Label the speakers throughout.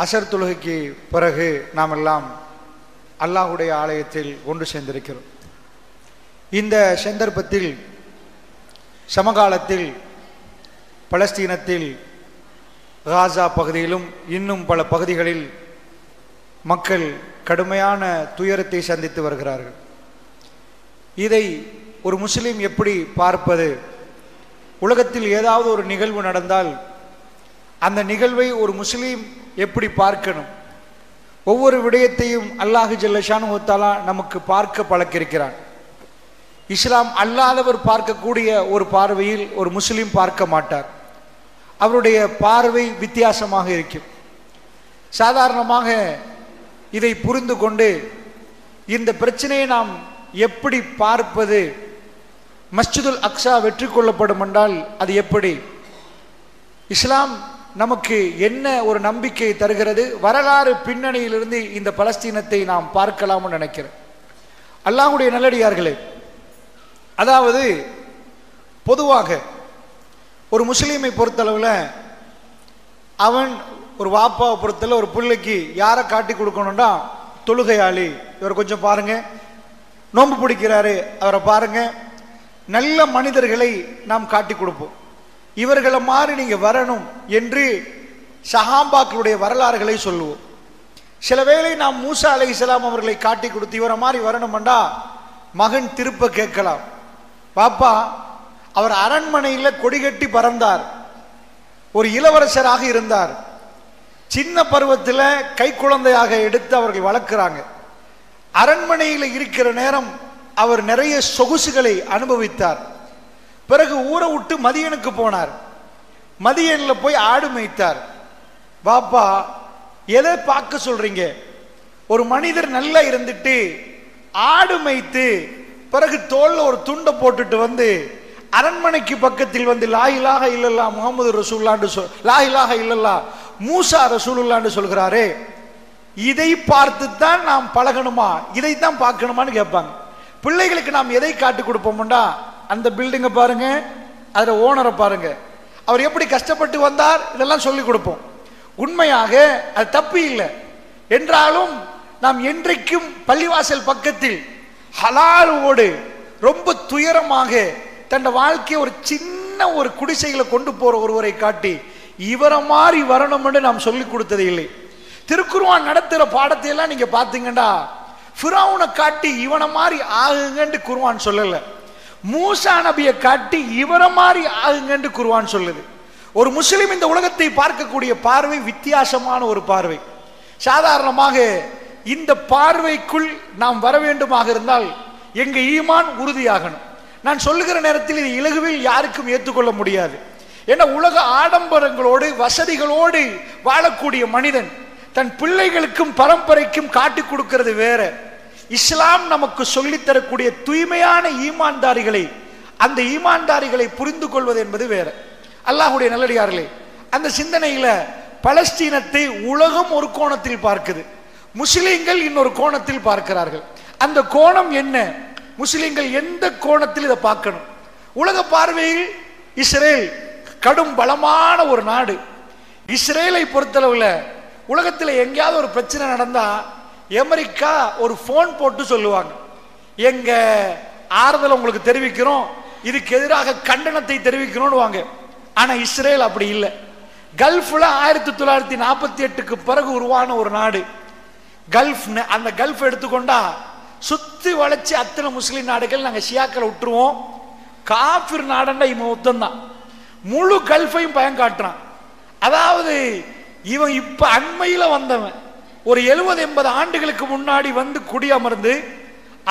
Speaker 1: அசர் தொழுகைக்கு பிறகு நாம் எல்லாம் அல்லாஹ்வுடைய ஆலயத்தில் ஒன்று சேர்ந்திருக்கிறோம். இந்த சந்தர்ப்பத்தில் சமகாலத்தில் பலஸ்தீனத்தில் காசா பகுதியிலும் இன்னும் பல பகுதிகளில் மக்கள் கடுமையான துயரத்தை சந்தித்து வருகிறார்கள். இதை ஒரு முஸ்லிம் எப்படி பார்ப்பது? உலகத்தில் ஏதாவது ஒரு நிகழ்வு நடந்தால் அந்த நிகழ்வை ஒரு முஸ்லீம் எப்படி பார்க்கணும்? ஒவ்வொரு விடயத்தையும் அல்லாஹ் ஜல்ல ஷானுஹு வ தஆலா நமக்கு பார்க்க பழக்கியிருக்கிறான். இஸ்லாம் அல்லாதவர் பார்க்கக்கூடிய ஒரு பார்வையில் ஒரு முஸ்லீம் பார்க்க மாட்டார். அவருடைய பார்வை வித்தியாசமாக இருக்கும். சாதாரணமாக இதை புரிந்து கொண்டு இந்த பிரச்சனையை நாம் எப்படி பார்ப்பது? மஸ்ஜிதுல் அக்ஸா வெற்றி கொள்ளப்படும் என்றால் அது எப்படி? இஸ்லாம் நமக்கு என்ன ஒரு நம்பிக்கை தருகிறது? வரலாறு பின்னணியிலிருந்து இந்த பலஸ்தீனத்தை நாம் பார்க்கலாம்னு நினைக்கிறேன். அல்லாஹ்வுடைய நல்லடியார்களே, அதாவது பொதுவாக ஒரு முஸ்லீமை பொறுத்தளவில் அவன் ஒரு வாப்பாவை பொறுத்தளவு ஒரு பிள்ளைக்கு யாரை காட்டி கொடுக்கணும்னா தொழுகையாளி, இவர் கொஞ்சம் பாருங்க, நோன்பு பிடிக்கிறாரு அவரை பாருங்க, நல்ல மனிதர்களை நாம் காட்டி கொடுப்போம். இவர்களை மாறி நீங்க வரணும் என்று சஹாபாக்களுடைய வரலாறுகளை சொல்லுவோம். சில வேளை நாம் மூசா அலைஹிஸ்ஸலாம் அவர்களை காட்டி கொடுத்து இவரை மாதிரி வரணும்டா மகன் திருப்ப கேட்கலாம். பாப்பா, அவர் அரண்மனையில் கொடிகட்டி பறந்தார், ஒரு இளவரசராக இருந்தார், சின்ன பருவத்தில் கை குழந்தையாக எடுத்து அவர்கள் வளர்க்கிறாங்க. அரண்மனையில் இருக்கிற நேரம் அவர் நிறைய சொகுசுகளை அனுபவித்தார். பிறகு ஊரை விட்டு மதியனுக்கு போனார். மதியனில் போய் ஆடு மேய்த்தார். பாப்பா, எதை பார்க்க சொல்றீங்க? ஒரு மனிதர் நல்லா இருந்துட்டு ஆடு மேய்த்து பிறகு தோல்ல ஒரு துண்டை போட்டுட்டு வந்து அரண்மனைக்கு பக்கத்தில் வந்து லா இலாஹ இல்லல்லாஹ் முஹம்மது ரசூலுல்லாஹ்னு லா இலாஹ இல்லல்லாஹ் மூசா ரசூலுல்லாஹ்னு சொல்கிறாரே, இதை பார்த்து தான் நாம் பழகணுமா, இதைத்தான் பார்க்கணுமான்னு கேட்பாங்க. பிள்ளைகளுக்கு நாம் எதை காட்டி கொடுப்போம்டா, அந்த பில்டிங்கை பாருங்க, அதுல ஓனரை பாருங்க, அவர் எப்படி கஷ்டப்பட்டு வந்தார், இதெல்லாம் சொல்லி கொடுப்போம். உண்மையாக அது தப்பு இல்லை என்றாலும் நாம் என்றைக்கும் பள்ளிவாசல் பக்கத்தில் ஹலாலோடு ரொம்ப துயரமாக தன் வாழ்க்கையை ஒரு சின்ன ஒரு குடிசைகளை கொண்டு போற ஒருவரை காட்டி இவரை மாதிரி வரணும் என்று நாம் சொல்லி கொடுத்தது இல்லை. திருக்குர்ஆன் நடத்துற பாடத்தை எல்லாம் நீங்க பாத்தீங்கன்னா ஃபிரௌனை காட்டி இவனை மாதிரி ஆகுங்கன்னு குர்ஆன் சொல்லல, மூசா நபியை காட்டி இவரை மாதிரி ஆகுங்கன்னு குர்ஆன் சொல்லுது. ஒரு முஸ்லிம் இந்த உலகத்தை பார்க்கக்கூடிய பார்வை வித்தியாசமான ஒரு பார்வை. சாதாரணமாக இந்த பார்வைக்குள் நாம் வர வேண்டுமாக இருந்தால் எங்க ஈமான் உறுதியாகணும். நான் சொல்லுகிற நேரத்தில் இது இலகுவில் யாருக்கும் ஏற்றுக்கொள்ள முடியாது. ஏன்னா உலக ஆடம்பரங்களோடு வசதிகளோடு வாழக்கூடிய மனிதன் தன் பிள்ளைகளுக்கும் பரம்பரைக்கும் காட்டி கொடுக்கிறது வேற. இஸ்லாம் நமக்கு சொல்லித்தரக்கூடிய தூய்மையான ஈமான்தாரிகளை, அந்த ஈமான்தாரிகளை புரிந்து கொள்வது என்பது வேற. அல்லாஹ்வுடைய நல்லடியார்களே, அந்த சிந்தனையில பலஸ்தீனத்தை உலகம் ஒரு கோணத்தில் பார்க்குது, முஸ்லிம்கள் இன்னொரு கோணத்தில் பார்க்கிறார்கள். அந்த கோணம் என்ன? முஸ்லிம்கள் எந்த கோணத்தில் இதை பார்க்கணும்? உலக பார்வையில் இஸ்ரேல் கடும் பலமான ஒரு நாடு. இஸ்ரேலை பொறுத்தளவுல உலகத்தில் எங்கேயாவது ஒரு பிரச்சனை நடந்தா அமெரிக்கா ஒரு போன் போட்டு சொல்லுவாங்க, எங்க ஆறுதல் உங்களுக்கு தெரிவிக்கிறோம், இதுக்கு எதிராக கண்டனத்தை தெரிவிக்கிறோம் வாங்க. ஆனா இஸ்ரேல் அப்படி இல்லை. கல்ஃப்ல 1948க்கு பிறகு உருவான ஒரு நாடு கல்ஃப். அந்த கல்ஃப் எடுத்துக்கொண்டா சுத்தி வளைச்சு அத்தனை முஸ்லிம் நாடுகள் நாங்க ஷியாக்களை விட்டுருவோம், காஃபிர் நாடுன்னா இவன் ஒத்தந்தான், முழு கல்ஃபையும் பயம் காட்டுறான். அதாவது இவன் இப்ப அண்மையில வந்தவன், ஒரு 70-80 ஆண்டுகளுக்கு முன்னாடி வந்து குடியமர்ந்து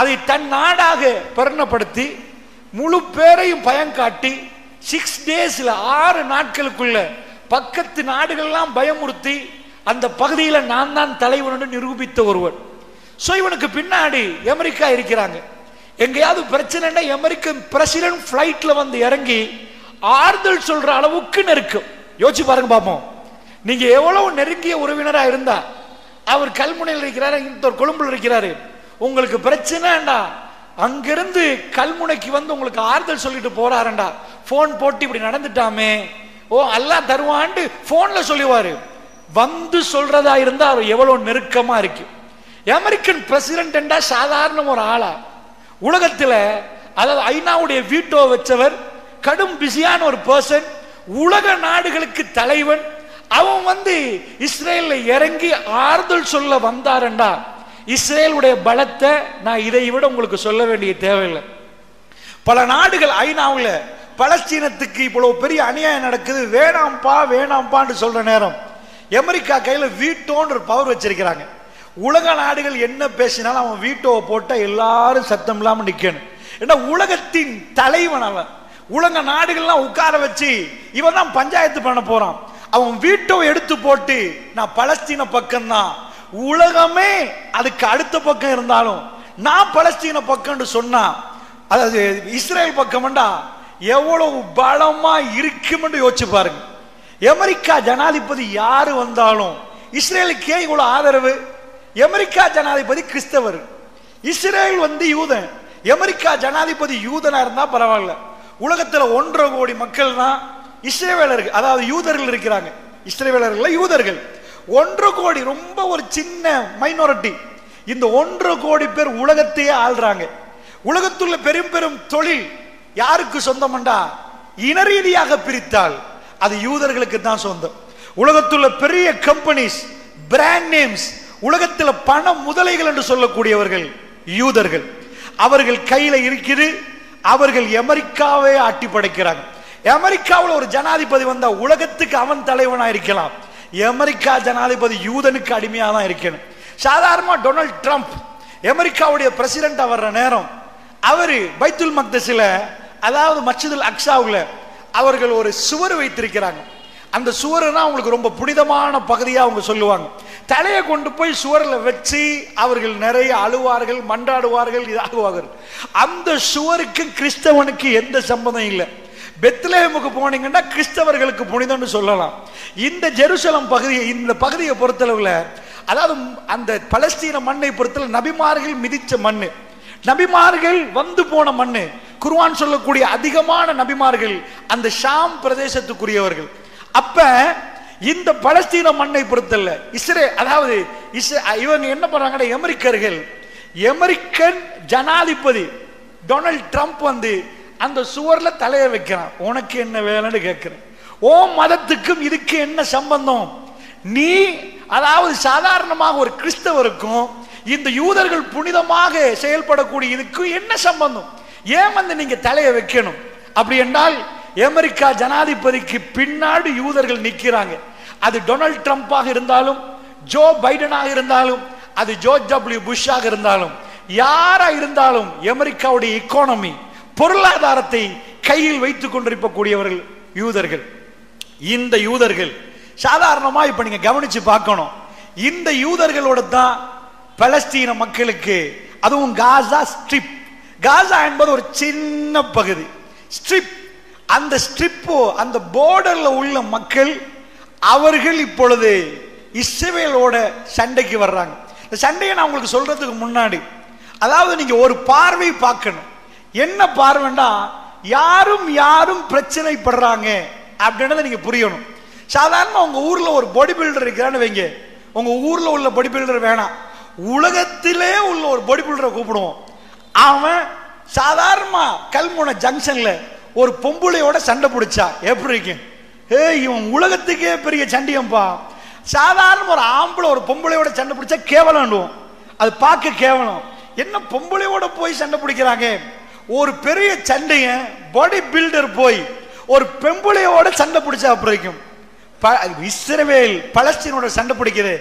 Speaker 1: அதை தன் நாடாக பிரகடனப்படுத்தி முழு பேரையும் பயம் காட்டி 6 டேஸ்ல 6 நாட்களுக்குள்ள பக்கத்து நாடுகள்லாம் பயமுறுத்தி அந்த பகுதியில் நான் தான் தலைவன் நிரூபித்த ஒருவர். சோ இவனுக்கு பின்னாடி அமெரிக்கா இருக்கிறாங்க. எங்கேயாவது பிரச்சனைன்னா அமெரிக்கன் பிரசிடென்ட் பிளைட்ல வந்து இறங்கி ஆறுதல் சொல்ற அளவுக்கு நெருக்கம். யோசிச்சு பாருங்க பாப்போம். நீங்க எவ்வளவு நெருங்கிய உறவினரா இருந்தா, அவர் கல்முனையில் இருக்கிறாரு, இன்னொரு கொழும்புல இருக்கிறாரு, உங்களுக்கு பிரச்சனைடா அங்கிருந்து கல்முனைக்கு வந்து உங்களுக்கு ஆறுதல் சொல்லிட்டு போறாருண்டா, போன் போட்டு இப்படி நடந்துட்டாமே, ஓ அல்லாஹ் தருவான்னு போன்ல சொல்லுவாரு.
Speaker 2: வந்து சொல்றதா இருந்தா எவ்வளவு நெருக்கமா இருக்கு. அமெரிக்கன் பிரசிடென்ட் சாதாரண ஒரு ஆளா? உலகத்துல அதாவது ஐநாவுடைய வீட்டோ வச்சவர், கடும் பிஸியான ஒரு பர்சன், உலக நாடுகளுக்கு தலைவன். அவன் வந்து இஸ்ரேல்ல இறங்கி ஆறுதல் சொல்ல வந்தாரண்டா, இஸ்ரேலுடைய பலத்தை நான் இதை விட உங்களுக்கு சொல்ல வேண்டிய தேவையில்லை. பல நாடுகள் ஐநாவில் பலஸ்தீனத்துக்கு இவ்வளவு பெரிய அநியாயம் நடக்குது, வேணாம்பா வேணாம்பான்னு சொல்ற நேரம் அமெரிக்கா கையில வீட்டோன்னு ஒரு பவர் வச்சிருக்கிறாங்க. உலக நாடுகள் என்ன பேசினாலும் அவன் வீட்டோவை போட்டா எல்லாரும் சத்தம் இல்லாம நிக்கணும். ஏன்னா உலகத்தின் தலைவன் அவன். உலக நாடுகள்லாம் உட்கார வச்சு இவன் தான் பஞ்சாயத்து பண்ண போறான். அவன் வீட்டோவை எடுத்து போட்டு நான் பலஸ்தீன பக்கம் தான், உலகமே அதுக்கு அடுத்த பக்கம் இருந்தாலும் நான் பலஸ்தீன பக்கம் சொன்னா, அதாவது இஸ்ரேல் பக்கம்டா எவ்வளவு பலமா இருக்கும் என்று யோசிச்சு பாருங்க. அமெரிக்கா ஜனாதிபதி யாரு வந்தாலும் இஸ்ரேலுக்கே இவ்வளவு ஆதரவு. அமெரிக்கா ஜனாதிபதி கிறிஸ்தவர், இஸ்ரேல் வந்து யூதன். அமெரிக்கா ஜனாதிபதி யூதனா இருந்தா பரவாயில்ல. உலகத்துல 1.5 கோடி மக்கள் தான் இஸ்ரேலர்கள், அதாவது யூதர்கள் இருக்கிறாங்க. இஸ்ரேலர்கள் யூதர்கள் 1.5 கோடி, ரொம்ப ஒரு சின்ன மைனாரிட்டி. இந்த 1.5 கோடி பேர் உலகத்தையே ஆள்றாங்க. உலகத்துள்ள பெரும் பெரும் தொழில் யாருக்கு சொந்தம்டா? இன ரீதியாக பிரித்தால் அது யூதர்களுக்கு தான் சொந்தம். உலகத்துள்ள பெரிய கம்பெனிஸ், பிராண்ட் நேம்ஸ், உலகத்தில் பண முதலைகள் என்று சொல்லக்கூடியவர்கள் யூதர்கள். அவர்கள் கையில இருக்குது. அவர்கள் அமெரிக்காவே ஆட்டி படைக்கிறாங்க. அமெரிக்காவில் ஒரு ஜனாதிபதி வந்தா உலகத்துக்கு அவன் தலைவனா இருக்கலாம். அமெரிக்கா ஜனாதிபதி யூதனுக்கு அடிமையா தான் இருக்கணும். சாதாரணமா டொனால்ட் ட்ரம்ப் அமெரிக்காவுடைய பிரசிடென்ட் வர்ற நேரம் அவரு பைத்துல் மக்தஸில, அதாவது மஸ்ஜிதுல் அக்ஸாவுல அவர்கள் ஒரு சுவர் வைத்திருக்கிறாங்க. அந்த சுவர்னா அவங்களுக்கு ரொம்ப புனிதமான பகுதியா அவங்க சொல்லுவாங்க. தலையை கொண்டு போய் சுவரில் வச்சு அவர்கள் நிறைய அழுவார்கள், மன்றாடுவார்கள், இதாகுவார்கள். அந்த சுவருக்கு கிறிஸ்தவனுக்கு எந்த சம்பந்தம் இல்லை. பெத்லஹேமுக்கு போனீங்கன்னா கிறிஸ்தவர்களுக்கு புனிதம்னு சொல்லலாம். இந்த ஜெருசலம் பகுதியை, இந்த பகுதியை பொறுத்தளவுல, அதாவது அந்த பலஸ்தீன மண்ணை பொறுத்தளவு நபிமார்கள் மிதிச்ச மண்ணு, நபிமார்கள் வந்து போன மண்ணு. குர்ஆன் சொல்லக்கூடிய அதிகமான நபிமார்கள் அந்த ஷாம் பிரதேசத்துக்குரியவர்கள். அப்ப இந்த பலஸ்தீன மண்ணை பொறுத்தல்ல அதாவது இவங்க என்ன பண்றாங்க, அமெரிக்கர்கள், அமெரிக்கன் ஜனாதிபதி டொனால்ட் ட்ரம்ப் வந்து அந்த சுவர்ல தலைய வைக்கிறான். உனக்கு என்ன வேலைன்னு கேட்கிறேன். ஓ மதத்துக்கும் இதுக்கு என்ன சம்பந்தம்? நீ அதாவது சாதாரணமாக ஒரு கிறிஸ்தவருக்கும் இந்த யூதர்கள் புனிதமாக செயல்படக்கூடிய இதுக்கு என்ன சம்பந்தம்? ஏன் வந்து நீங்க தலையை வைக்கணும்? அப்படி என்றால் அமெரிக்கா ஜனாதிபதிக்கு பின்னாடி யூதர்கள் நிற்கிறாங்க. அது டொனால்ட் ட்ரம்பாக இருந்தாலும், ஜோ பைடனாக இருந்தாலும், அது ஜார்ஜ் டபிள்யூ புஷ்ஷாக இருந்தாலும், யாரா இருந்தாலும் அமெரிக்காவுடைய எக்கானமி, பொருளாதாரத்தை கையில் வைத்துக் கொண்டிருக்கக்கூடியவர்கள் யூதர்கள். இந்த யூதர்கள் சாதாரணமா இப்ப நீங்க கவனிச்சு பார்க்கணும். இந்த யூதர்களோட தான் பலஸ்தீன மக்களுக்கு, அதுவும் காசா ஸ்ட்ரிப், காசா என்பது ஒரு சின்ன பகுதி, ஸ்ட்ரிப். அந்த ஸ்ட்ரிப்போ, அந்த போர்டர்ல உள்ள மக்கள், அவர்கள் இப்பொழுது இஸ்ரேலோட சண்டைக்கு வர்றாங்க. இந்த சண்டையை நான் உங்களுக்கு சொல்றதுக்கு முன்னாடி, அதாவது நீங்க ஒரு பார்வை பார்க்கணும். என்ன பார்வைன்னா, யாரும் யாரும் பிரச்சனைப்படுறாங்க அப்படின்றத நீங்க புரியணும். சாதாரணமா உங்க ஊர்ல ஒரு பாடி பில்டர் இருக்கிறான்னு வைங்க, உங்க ஊர்ல உள்ள பாடி பில்டர் வேணாம், உலகத்திலே உள்ள ஒரு பாடி பில்டரை கூப்பிடுவோம். அவன் சாதாரணமா கல்முனை ஜங்ஷன்ல ஒரு பொம்புளையோட சண்டை பிடிச்சா எப்படி இருக்கு? இவன் உலகத்துக்கே பெரிய சண்டியம்பா. சாதாரண ஒரு ஆம்பளை ஒரு பொம்பளையோட சண்டை பிடிச்சா கேவலம், அது பார்க்க கேவலம். என்ன பொம்பளையோட போய் சண்டை பிடிக்கிறாங்க? ஒரு பெரிய சண்டைய பாடி பில்டர் போய் ஒரு பெம்பளையோட சண்டை பிடிச்சா அப்படி இருக்கும். இஸ்ரவேல் பலஸ்தீனோட சண்டை பிடிக்குது.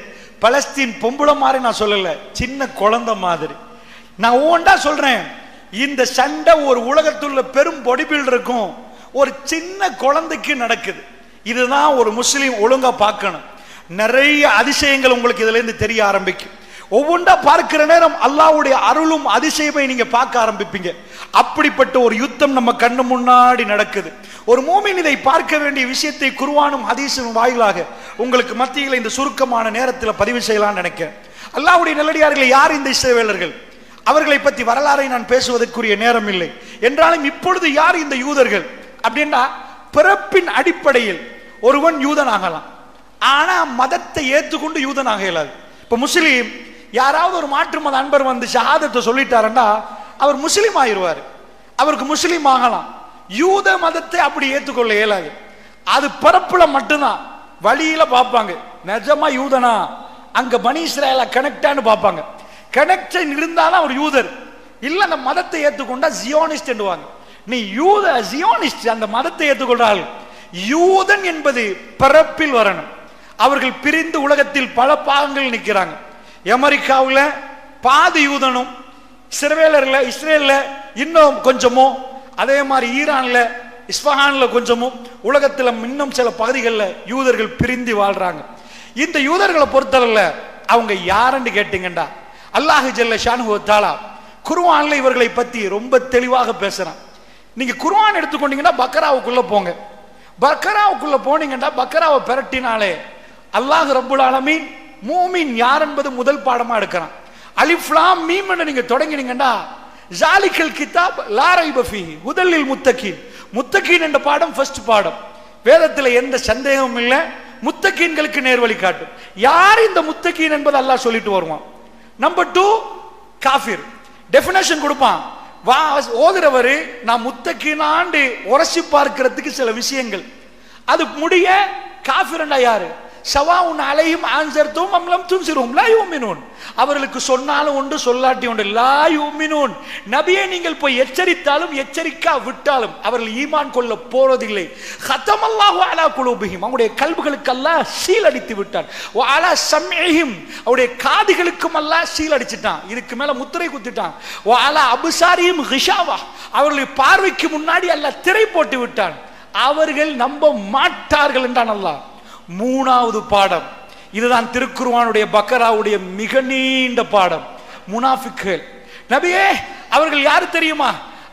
Speaker 2: பலஸ்தீன் பொம்பளை மாதிரி நான் சொல்லல, சின்ன குழந்தை மாதிரி. நான் ஒவ்வொன்றா சொல்றேன். இந்த சண்டை ஒரு உலகத்துள்ள பெரும் பாடி பில்டருக்கும் ஒரு சின்ன குழந்தைக்கு நடக்குது. இதுதான் ஒரு முஸ்லீம் ஒழுங்கா பார்க்கணும். நிறைய அதிசயங்கள் உங்களுக்கு இதுல இருந்து தெரிய ஆரம்பிக்கும். ஒவ்வொன்றா பார்க்கிற நேரம் அல்லாஹ்வுடைய அருளும் அதிசயமை நீங்க பார்க்க ஆரம்பிப்பீங்க. அப்படிப்பட்ட ஒரு யுத்தம் நம்ம கண்ணு முன்னாடி நடக்குது. ஒரு மூமின் இதை பார்க்க வேண்டிய விஷயத்தை குர்ஆனும் ஹதீஸும் வாயிலாக உங்களுக்கு மத்தியில் இந்த சுருக்கமான நேரத்தில் பதிவு செய்யலாம்னு நினைக்கிறேன். அல்லாஹ்வுடைய நல்லடியார்களே, யார் இந்த இஸ்ரவேலர்கள்? அவர்களை பற்றி வரலாறை நான் பேசுவதற்குரிய நேரம் இல்லை. என்றாலும் இப்பொழுது யார் இந்த யூதர்கள் அப்படின்னா, பிறப்பின் அடிப்படையில் ஒருவன் யூதன் ஆகலாம், ஆனா மதத்தை ஏத்துக்கொண்டு யூதனாக இயலாது. இப்ப முஸ்லீம் யாராவது ஒரு மாற்று மத அன்பர் வந்து ஷஹாதத்தை சொல்லிட்டாருன்னா அவர் முஸ்லீம் ஆயிடுவார், அவருக்கு முஸ்லீம் ஆகலாம். யூத மதத்தை அப்படி ஏற்றுக்கொள்ள இயலாது. அது பரப்புல மட்டும்தான், வழியில பார்ப்பாங்க நிஜமா யூதனா, அங்க பனி இஸ்ராயேல கனெக்டான்னு பார்ப்பாங்க. கனெக்ஷன் இருந்தாலும் அவர் யூதர் இல்ல. அந்த மதத்தை ஏற்றுக்கொண்டா ஜியோனிஸ்ட் என்றுவாங்க. நீ யூத ஜியோனிஸ்ட் அந்த மதத்தை ஏற்றுக்கொண்டால் யூதன் என்பது பரப்பில் வரணும். அவர்கள் பிரிந்து உலகத்தில் பல பாகங்கள் நிற்கிறாங்க. அமெரிக்காவில் பாதி யூதனும், இஸ்ரேல்ல இன்னும் கொஞ்சமோ, அதே மாதிரி ஈரான்ல இஸ்பஹான்ல கொஞ்சமும், உலகத்தில் இன்னும் சில பகுதிகளில் யூதர்கள் பிரிந்து வாழ்றாங்க. இந்த யூதர்களை பொறுத்தவரையில அவங்க யாருன்னு கேட்டீங்கடா, அல்லாஹ் ஜல்ல ஷானுஹு வ தஆலா குர்ஆன்ல இவர்களை பத்தி ரொம்ப தெளிவாக பேசுறான். நீங்க குர்ஆன் எடுத்துக்கொண்டீங்கன்னா பக்கராவுக்குள்ள போங்க. பக்கராவுக்குள்ள போனீங்கன்னா பக்கராவை பிரட்டினாலே அல்லாஹ் ரப்புல் ஆலமீன் மூமின் யார் என்பது முதல் பாடமா எடுக்கிறான். அலிஃப் லாம் மீம் நீங்க தொடங்கினீங்கன்னா ஜாலிகல் கிதாப் லா ரைப ஃபீஹி ஹுதல் லில் முத்தகீன், முத்தகீன் என்ற பாடம் ஃபர்ஸ்ட் பாடம். வேதத்தில் எந்த சந்தேகமும் இல்லை, முத்தகீன்களுக்கு நேர்வழி காட்டும். யார் இந்த முத்தகீன் என்பது அல்லாஹ் சொல்லிட்டு வருவான். நம்பர் 2 காஃபிர் டெஃபினேஷன் கொடுப்பான். ஓதுறவரு நான் முத்தகீனாண்டு உரசி பார்க்கிறதுக்கு சில விஷயங்கள் அது முடிய. காஃபிரண்டா யாரு? சவாஉன் அலைஹிம் அன்ஸர்தும் அம் லம் துன்ஸிரும் லா யுமினூன். அவர்களுக்கு சொன்னாலும் உண்டு சொல்லாட்டி உண்டு. லா யுமினூன், நபியே நீங்கள் போய் எச்சரித்தாலும் எச்சரிக்கா விட்டாலும் அவர்கள் ஈமான் கொள்ள போறதில்லை. ஹதமல்லாஹு அலா குலூபிஹிம், அவருடைய கல்புகளுக்கு அல்லாஹ் சீல் அடித்து விட்டான். வ அலா சம்இஹிம், அவருடைய காதுகளுக்கும் அல்லாஹ் சீல் அடிச்சிட்டான், இதுக்கு மேல முத்திரை குத்திட்டான். வ அலா அப்சாரிஹிம் கிஷாவா, அவர்களுடைய பார்வைக்கு முன்னாடி அல்லாஹ் திரை போட்டு விட்டான், அவர்கள் நம்ப மாட்டார்கள் என்றான் அல்லாஹ். மூணாவது பாடம் இதுதான் திருக்குர்ஆனுடைய பக்கராவுடைய மிக நீண்ட பாடம். முனாஃபிக்குகள். நபியே அவர்கள் யாரு தெரியுமா?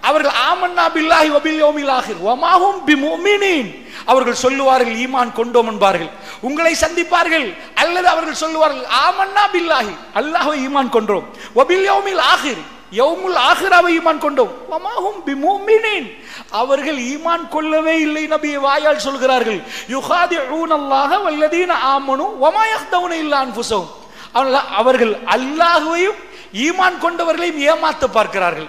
Speaker 2: அவர்கள் ஆமன்னா பில்லாஹி வ பில் யௌமில் ஆகிர் வ மா ஹும் பிமுமினீன். அவர்கள் சொல்லுவார்கள் ஈமான் கொண்டோம் என்பார்கள், உங்களை சந்திப்பார்கள். அல்லது அவர்கள் சொல்லுவார்கள் ஆமன்னா பில்லாஹி, அல்லாஹ்வை ஈமான் கொண்டோம், வ பில் யௌமில் ஆகிர், யௌமுல் ஆகிராவை ஈமான் கொண்டோம், வ மா ஹும் பிமுமினீன். அவர்கள் ஈமான் கொள்ளவே இல்லை. நபியை வாயால் சொல்கிறார்கள் யுகாதிஊனல்லாஹ வல்லதீன ஆமனு வ மா யஹ்தவுன இல்லா அன்ஃபுஸஹும். அவர்கள் அல்லாஹ்வையும் ஈமான் கொண்டவர்களையும் ஏமாத்த பார்க்கிறார்கள்.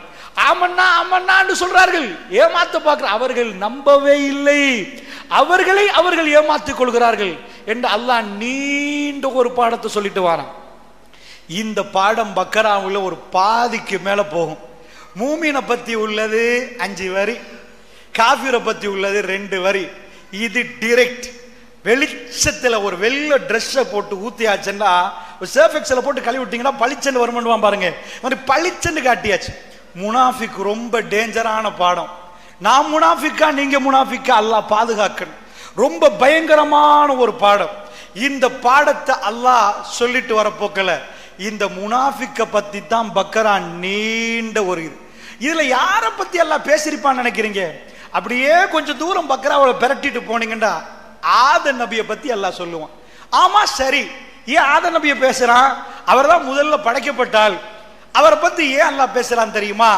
Speaker 2: ஆமன்னா ஆமன்னா என்று சொல்றார்கள், ஏமாத்த பார்க்கிற அவர்கள் நம்பவே இல்லை, அவர்களை அவர்கள் ஏமாத்திக் கொள்கிறார்கள் என்று அல்லாஹ் நீண்ட ஒரு பாடத்தை சொல்லிட்டு வாரான். இந்த பாடம் பக்கராவுல ஒரு பாதிக்கு மேல போகும். மூமினை பத்தி உள்ளது 5 வரி, காஃபிரை பத்தி உள்ளது 2 வரி. இது டைரக்ட் வெளிச்சத்துல ஒரு வெள்ளை ட்ரெஸ்ஸை போட்டு ஊத்தியாச்சுன்னா, சர்ஃபெக்ஸ்ல போட்டு கழுவி விட்டீங்கன்னா பளிச்சென்று வருமானு பாருங்க, பளிச்சென்று காட்டியாச்சு. முனாஃபிக் ரொம்ப டேஞ்சரான பாடம். நான் முனாஃபிக்கா நீங்க முனாஃபிக்கா அல்லாஹ் பாதுகாக்கணும். ரொம்ப பயங்கரமான ஒரு பாடம். இந்த பாடத்தை அல்லாஹ் சொல்லிட்டு வர போக்கல இந்த முனாஃபிக்க பத்தி தான் பக்கரா நீண்ட ஒரு இது. இதுல யார பத்தி எல்லாம் பேசிருப்பான்னு நினைக்கிறீங்க? அப்படியே கொஞ்சம் தூரம் பக்கராவை பிரட்டிட்டு போனீங்கன்னா ஆத நபியை பத்தி எல்லாம் சொல்லுவான். ஆமா சரி, ஏன் ஆத நபியை பேசுறான்? அவர் தான் முதல்ல படைக்கப்பட்டால், அவரை பத்தி ஏன் அல்லாஹ் பேசுறான் தெரியுமா?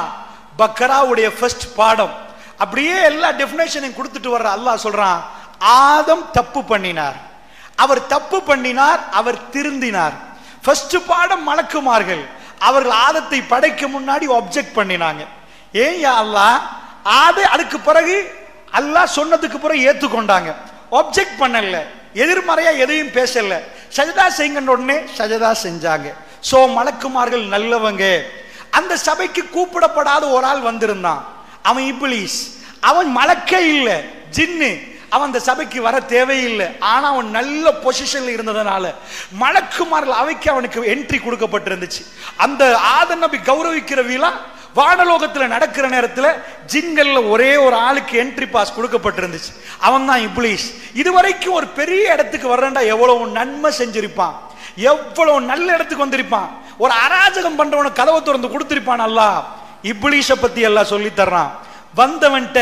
Speaker 2: பக்கராவுடைய ஃபர்ஸ்ட் பாடம் அப்படியே எல்லா டெஃபினேஷனையும் கொடுத்துட்டு வர்ற அல்லாஹ் சொல்றான், ஆதம் தப்பு பண்ணினார், அவர் தப்பு பண்ணினார், அவர் திருந்தினார். ஃபர்ஸ்ட் பாடம் மலக்குமார்கள், அவர்கள் ஆதத்தை படைக்க முன்னாடி ஆப்ஜெக்ட் பண்ணினாங்க. ஏன் யா அல்லாஹ்? அதுக்கு பிறகு அல்லாஹ் சொன்னதுக்கு பிறகு ஏத்துக்கொண்டாங்க, ஆப்ஜெக்ட் பண்ணல, எதிர்மறையா எதையும் பேசல, சஜதா செய்யுங்க உடனே சஜதா செஞ்சாங்க. சோ மலக்குமார்கள் நல்லவங்க. அந்த சபைக்கு கூப்பிடப்படாத ஒரு ஆள் வந்திருந்தான், அவன் இப்லீஸ். அவன் மலக்கே இல்ல, ஜின்னு. அவன் அந்த சபைக்கு வர தேவையில்லை. ஆனா அவன் நல்ல பொசிஷன்ல இருந்ததனால மலக்குமார்கள் அவைக்கு அவனுக்கு என்ட்ரி கொடுக்கப்பட்டிருந்துச்சு. அந்த ஆதம் நபி கௌரவிக்கிற விழா வானலோகத்தில் நடக்கிற நேரத்தில் ஜின்கள்ல ஒரே ஒரு ஆளுக்கு என்ட்ரி பாஸ் கொடுக்கப்பட்டிருந்துச்சு, அவன் தான் இப்லீஸ். இதுவரைக்கும் ஒரு பெரிய இடத்துக்கு வர்றேன்டா எவ்வளவு நன்மை செஞ்சிருப்பான், எவ்வளவு நல்ல இடத்துக்கு வந்திருப்பான், ஒரு அராஜகம் பண்றவனுக்கு கதவை திறந்து கொடுத்திருப்பான். அல்லாஹ் இப்லீஸ பத்தி எல்லாம் சொல்லி தர்றான். வந்தவன்ட்ட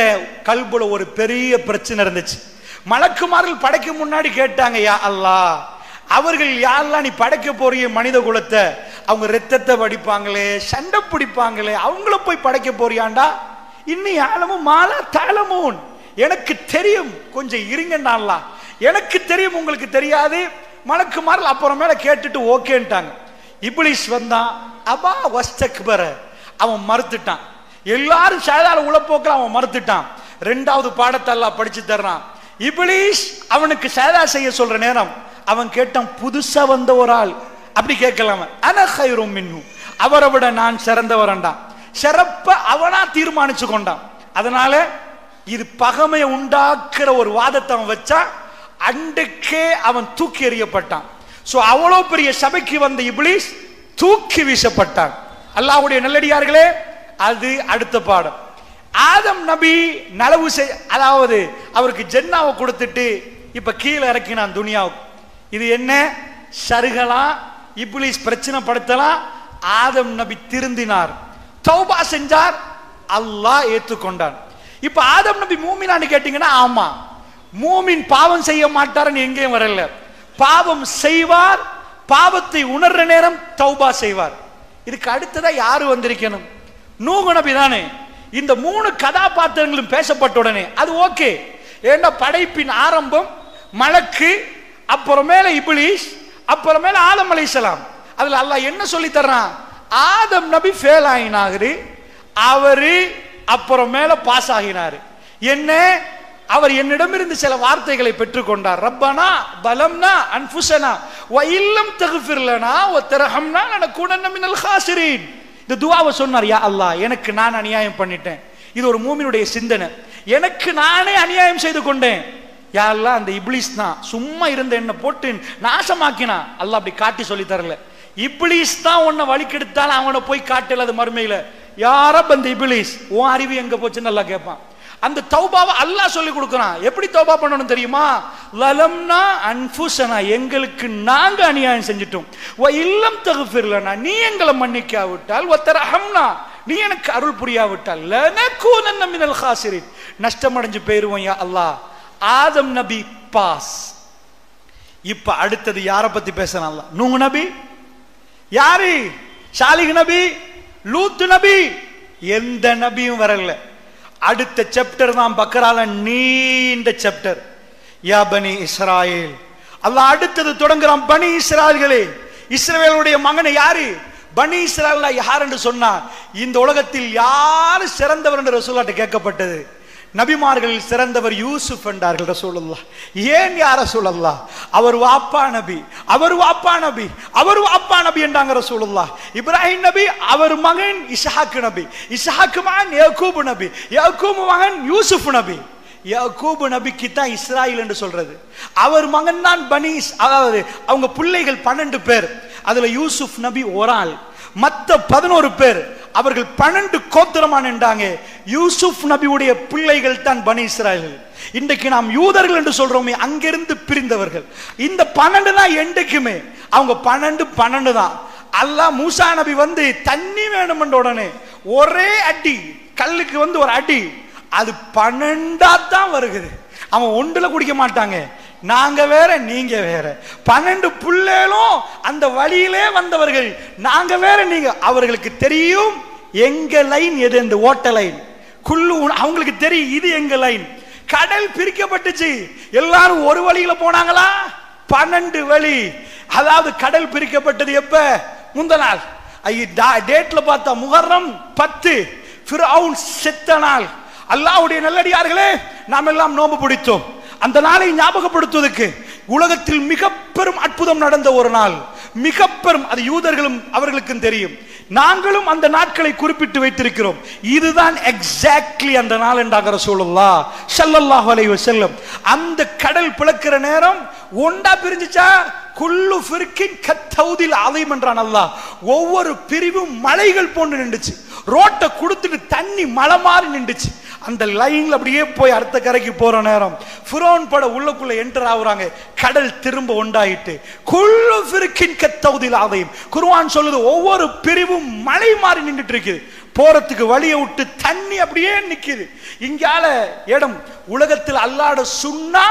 Speaker 2: கல்புல ஒரு பெரிய பிரச்சனை இருந்துச்சு. மலக்குமார்கள் படைக்க முன்னாடி கேட்டாங்க, யா அல்லாஹ், அவர்கள் யாரெல்லாம் நீ படைக்க போறிய மனித குலத்தை, அவங்க ரத்தத்தை வடிப்பாங்களே, சண்டை பிடிப்பாங்களே, அவங்கள போய் படைக்க போறியாண்டா? இன்னும் யாழமும் மாலா தாளமும், எனக்கு தெரியும், கொஞ்சம் இருங்கண்ணா, எனக்கு தெரியும் உங்களுக்கு தெரியாது. மலக்குமார்கள் அப்புறமேல கேட்டுட்டு ஓகேன்ட்டாங்க. இப்லீஸ் வந்தான், அபா வஸ்தக்பர, அவன் மறுத்துட்டான். எல்லாரும் சாதாரண உளப்போக்கில் அவன் மறுத்துட்டான். ரெண்டாவது பாடத்தை அல்லாஹ் படிச்சு தர்றான். இப்லீஸ் அவனுக்கு சாதா செய்ய சொல்ற நேரம் அவன் கேட்டான், புதுசா வந்த ஒரு ஆள் அப்படி கேட்கலாம, அன கைரும் மின்னு, அவரை விட நான் சிறந்தவரண்டான். சிறப்ப அவனா தீர்மானிச்சு கொண்டான். அதனால இது பகைமையை உண்டாக்குற ஒரு வாதத்தை அவன் வச்சா அன்றைக்கே அவன் தூக்கி எறியப்பட்டான். சோ அவ்வளவு பெரிய சபைக்கு வந்த இப்லீஸ் தூக்கி வீசப்பட்டான். அல்லாஹ்வுடைய நல்லடியார்களே, அது அடுத்த பாடம். ஆதம் நபி நலவு அதாவது அவருக்கு ஜென்னாவை கொடுத்துட்டு இப்ப கீழே இறக்கினான் துனியாவுக்கு. இது என்ன சருகலாம், இப்லீஸ் பிரச்சனை படுத்தலாம். ஆதம் நபி திருந்தினார், தௌபா செஞ்சார், அல்லாஹ் ஏற்றுக்கொண்டான். இப்ப ஆதம் நபி மூமினான்னு கேட்டீங்கன்னா ஆமா, மூமின் பாவம் செய்ய மாட்டார்னு எங்கேயும் வரல. பாவம் செய்வார், பாவத்தை உணர்ற நேரம் தௌபா செய்வார். இதுக்கு அடுத்ததா யாரு வந்திருக்கணும்? நூஹ் நபி தானே. இந்த 3 கதாபாத்திரங்களும் பேசப்பட்ட உடனே அது ஓகே. ஏன்னா படைப்பின் ஆரம்பம் மலக்கு, அப்புறமேல இப்லீஸ், அப்புறமேல ஆதம் அலைஹிஸ்ஸலாம். அதுல அல்லாஹ் என்ன சொல்லி தர்றான்? ஆதம் நபி ஃபெயில் ஆகினாரு, அவரு அப்புறமேல பாஸ் ஆகினாரு. என்ன? அவர் என்னிடமிருந்து சில வார்த்தைகளை பெற்றுக்கொண்டார். ரப்பனா பலம்னா அன்ஃபுஸனா வ இல்லம் தக்ஃபிர் லனா வ தர்ஹம்னா லனகுனன்ன மினல் காசிரீன். இந்த துஆவை சொன்னார். யா அல்லாஹ், எனக்கு நான் அநியாயம் பண்ணிட்டேன். இது ஒரு மூமினுடைய சிந்தனை. எனக்கு நானே அநியாயம் செய்து கொண்டேன். யா அல்லாஹ், அந்த இப்லீஸ் தான் சும்மா இருந்த என்ன போட்டு நாசமாக்கினா. அல்லாஹ் அப்படி காட்டி சொல்லி தரல. இப்லீஸ் தான் உன்னை வழி கெடுத்தாலும் அவனை போய் காட்டல. அது மறுமையில யாரப் அந்த இப்லீஸ், உன் அறிவு எங்க போச்சுன்னு நல்லா கேட்பான். அந்த தௌபாவை அல்லாஹ் சொல்லி கொடுக்கிறான். எப்படி தௌபா பண்ணணும் தெரியுமா? லலம்னா அன்ஃபுஸனா, எங்களுக்கு நாங்க அநியாயம் செஞ்சிட்டோம். வ இல்லம் தக்ஃபிர் லனா, நீ எங்களை மன்னிக்காவிட்டால், வ தர்ஹம்னா, நீ எனக்கு அருள் புரியாவிட்டால், லனகுனன்ன மினல் காசிரீன், நஷ்டமடைஞ்சு போயிருவோம். யா அல்லாஹ், ஆதம் நபி பாஸ். இப்ப அடுத்தது யாரை பத்தி பேசலாம்? அல்லாஹ் நூஹ் நபி, யாரு? சாலிஹ் நபி, லூத் நபி, எந்த நபியும் வரல. அடுத்த சாப்டர் தான் பக்கரால நீண்ட சாப்டர். யா பனி இஸ்ராயேல், அல்லாஹ் அடுத்தது தொடங்குறான். பனி இஸ்ராயல்களே, இஸ்ரவேலுடைய மகன் யாரு? பனி இஸ்ராயல்னா யார் என்று சொன்னா, இந்த உலகத்தில் யாரு சிறந்தவர் என்று ரசூலுல்லாஹ் கேட்கப்பட்டது. நபிமார்களில் சிறந்தவர் யூசுப் என்றார்கள் ரசூலுல்லாஹ். ஏன் யா ரசூலுல்லாஹ்? அவர் வாப்பா நபி, அவர் வாப்பா நபி, அவர் வாப்பா நபி என்றாங்க ரசூலுல்லாஹ். இப்ராஹிம் நபி, அவர் மகன் இஸ்ஹாக் நபி, இஸ்ஹாக் மகன் யாக்கூப் நபி, யாக்கூப் மகன் யூசுப் நபி. யாக்கூப் நபிக்கு தான் இஸ்ராயல் என்று சொல்றது. அவர் மகன் தான் பனி, அதாவது அவங்க பிள்ளைகள் 12 பேர். அதுல யூசுப் நபி ஒரு ஆள், மற்ற 11 பேர் அவர்கள் 12 கோத்திரமான என்றாங்க. யூசுப் நபியுடைய பிள்ளைகள் தான் பனி இஸ்ராயல்கள். இன்றைக்கு நாம் யூதர்கள் என்று சொல்றோமே, அங்கிருந்து பிரிந்தவர்கள். இந்த 12 தான் என்றைக்குமே அவங்க 12 தான். அல்லாஹ் மூசா நபி வந்து தண்ணி வேணும் என்ற உடனே ஒரே அடி, கல்லுக்கு வந்து ஒரு அடி, அது 12 தான் வருகிறது. அவன் ஒன்றுல குடிக்க மாட்டாங்க. நாங்க வேற நீங்க வேற, 12 புள்ளைகளும் அந்த வழியிலே வந்தவர்கள். நாங்க வேற நீங்க. அவர்களுக்கு தெரியும் எங்க லைன் எது, இந்த ஓட்ட லைன் குள்ளு, அவங்களுக்கு தெரியும் இது எங்க லைன். கடல் பிரிக்கப்பட்டுச்சு, எல்லாரும் ஒரு வழியில போனாங்களா? 12 வழி. அதாவது கடல் பிரிக்கப்பட்டது எப்ப? முந்த நாள். டேட்ல பார்த்தா முஹர்ரம் 10, ஃபிரௌன் செத்த நாள். அல்லாஹ்வுடைய நல்லடியார்களே, நாம் எல்லாம் நோன்பு பிடித்தோம். அந்த நாளை ஞாபகப்படுத்துவதற்கு உலகத்தில் மிக பெரும் அற்புதம் நடந்த ஒரு நாள், மிக பெரும். அது யூதர்களும் அவர்களுக்கும் தெரியும். நாங்களும் அந்த நாட்களை குறிப்பிட்டு வைத்திருக்கிறோம். இதுதான் எக்ஸாக்ட்லி அந்த நாள் என்றாங்க ரசூலுல்லாஹ் ஸல்லல்லாஹு அலைஹி வஸல்லம். அந்த கடல் பிளக்கிற நேரம் ஒண்டா பிரிஞ்சுச்சா? குல்லு ஃபிர்கின் கத்தௌதில் அலீம் என்றான் அல்லாஹ். ஒவ்வொரு பிரிவும் மலைகள் போன்று நின்றுச்சு. ரோட்டை கொடுத்துட்டு தண்ணி மலை மாறி நின்றுச்சு. அந்த லைன்ல அப்படியே போய் அடுத்த கரைக்கு போற நேரம் ஃபிரௌன் பட உள்ளுக்குள்ள என்டர் ஆகுறாங்க. கடல் திரும்ப ஒண்டாயிட்டு குல்லு ஃபிர்கின் கத்தௌதில் அலீம். குர்ஆன் சொல்லுது, ஒவ்வொரு பிரிவும் மலை மாறி நின்றுட்டு இருக்குது. போறதுக்கு வழியை விட்டு தண்ணி அப்படியே நிக்குது. இங்கால இடம் உலகத்தில் அல்லாஹ் சுன்னா